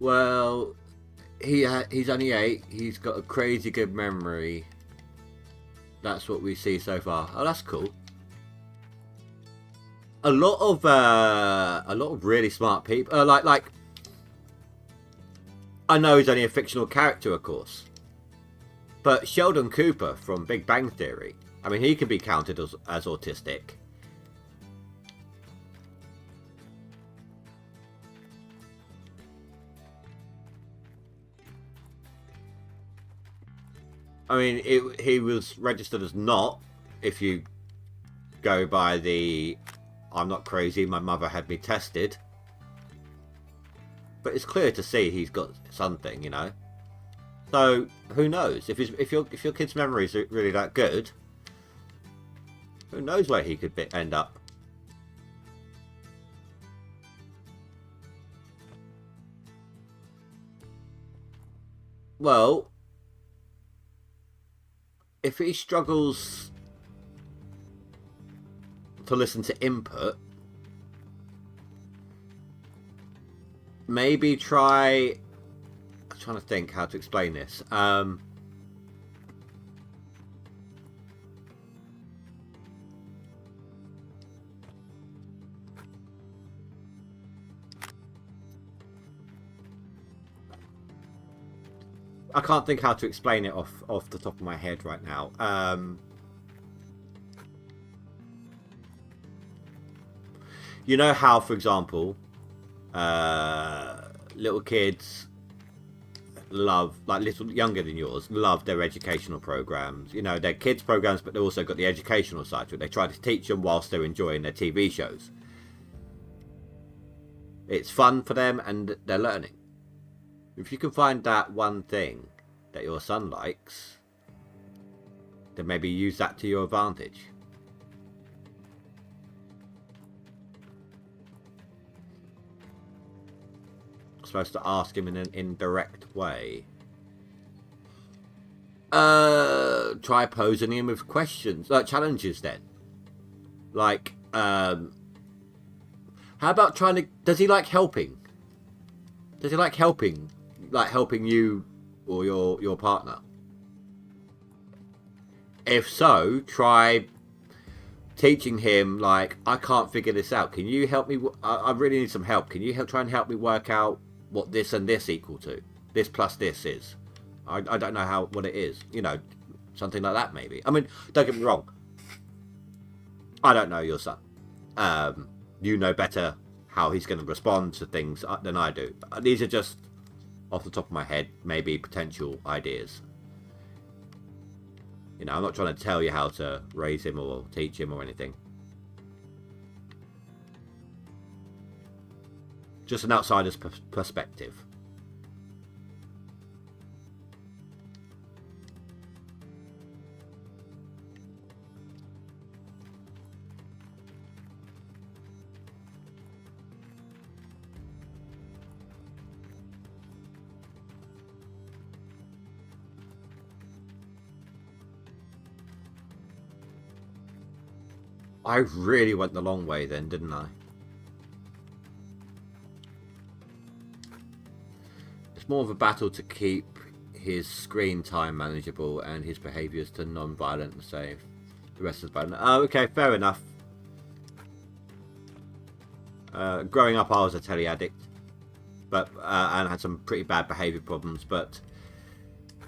Well, he's only 8. He's got a crazy good memory. That's what we see so far. Oh, that's cool. A lot of really smart people. Like. I know he's only a fictional character, of course. But Sheldon Cooper from Big Bang Theory, I mean, he can be counted as autistic. I mean, he was registered as not, if you go by the I'm not crazy, my mother had me tested. But it's clear to see he's got something, you know. So who knows? If your kid's memories are really that good, who knows where he could end up? Well, if he struggles to listen to input, maybe try. I'm trying to think how to explain this. I can't think how to explain it off the top of my head right now. You know how, for example, little kids love, like little younger than yours, love their educational programs. You know, they're kids programs, but they've also got the educational side to it. They try to teach them whilst they're enjoying their TV shows. It's fun for them and they're learning. If you can find that one thing that your son likes, then maybe use that to your advantage. Supposed to ask him in an indirect way. Try posing him with questions, challenges then. Like, how about trying to, does he like helping? Does he like helping? Like helping you or your partner? If so, try teaching him, like, I can't figure this out. Can you help me? I really need some help. Can you try and help me work out what this and this equal to? This plus this is. I don't know what it is. You know, something like that maybe. I mean, don't get me wrong. I don't know your son. You know better how he's going to respond to things than I do. These are just, off the top of my head, maybe potential ideas. You know, I'm not trying to tell you how to raise him or teach him or anything. Just an outsider's perspective. I really went the long way then, didn't I? It's more of a battle to keep his screen time manageable and his behaviours to non-violent and safe. The rest is violent. Oh, okay, fair enough. Growing up, I was a telly addict, but and had some pretty bad behaviour problems. But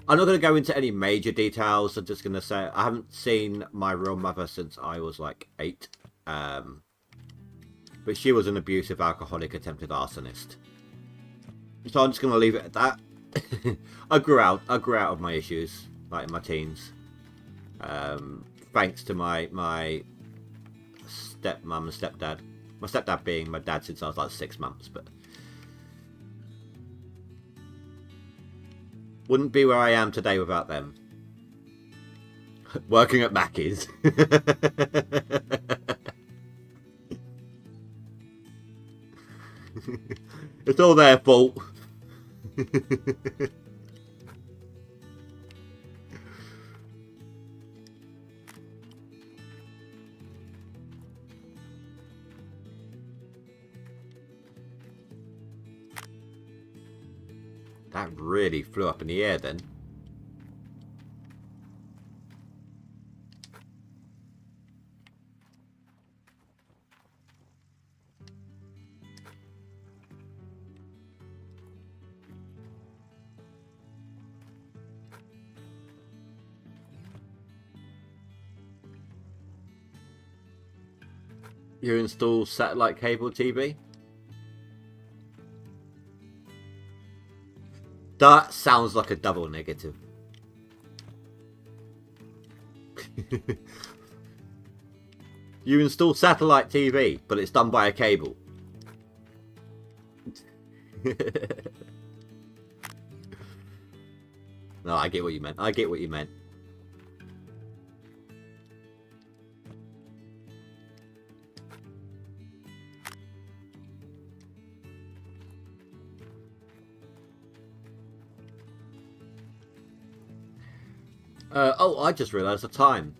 I'm not going to go into any major details. I'm just going to say I haven't seen my real mother since I was like 8. But she was an abusive, alcoholic, attempted arsonist. So I'm just going to leave it at that. I grew out of my issues, like in my teens. Thanks to my stepmom and stepdad. My stepdad being my dad since I was like 6 months, but wouldn't be where I am today without them. Working at Mackey's. It's all their fault. That really flew up in the air then. You install satellite cable TV? That sounds like a double negative. You install satellite TV, but it's done by a cable. No, I get what you meant. I get what you meant. Oh, I just realised the time.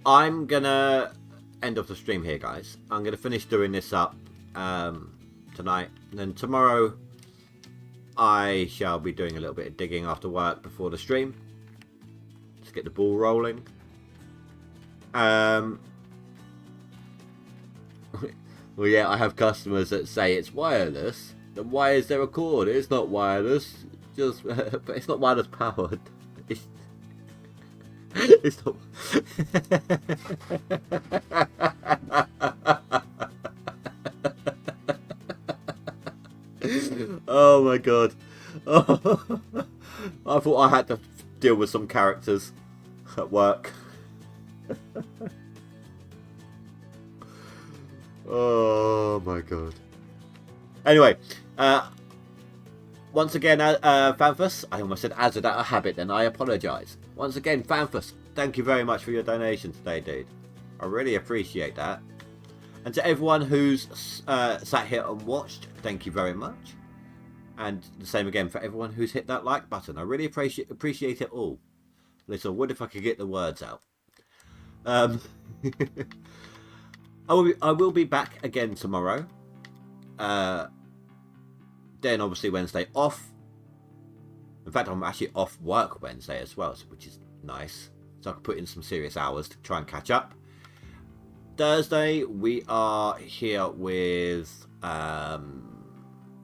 I'm gonna end off the stream here, guys. I'm gonna finish doing this up tonight. And then tomorrow, I shall be doing a little bit of digging after work before the stream. Just get the ball rolling. Well, yeah, I have customers that say it's wireless. Then why is there a cord? It's not wireless. Just, but it's not wireless powered. It's not. Oh my god. Oh, I thought I had to deal with some characters at work. Oh my god. Anyway, once again, Fanfus, I almost said as a habit then, I apologise. Once again, Fanfus, thank you very much for your donation today, dude. I really appreciate that. And to everyone who's sat here and watched, thank you very much. And the same again for everyone who's hit that like button. I really appreciate it all. Listen, I would if I could get the words out. I will be back again tomorrow. Then obviously Wednesday off. In fact, I'm actually off work Wednesday as well, which is nice. So I can put in some serious hours to try and catch up. Thursday, we are here with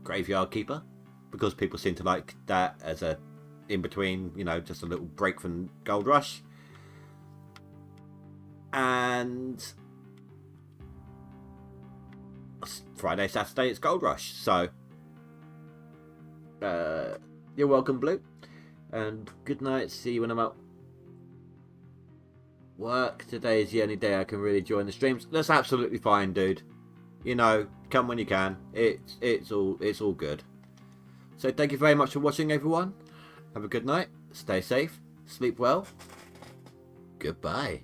Graveyard Keeper. Because people seem to like that as a in-between, you know, just a little break from GoldRush. And Friday, Saturday, it's GoldRush. So, you're welcome, Blue. And good night. See you when I'm out work. Today is the only day I can really join the streams. That's absolutely fine, dude. You know, come when you can. It's all good. So thank you very much for watching, everyone. Have a good night. Stay safe. Sleep well. Goodbye.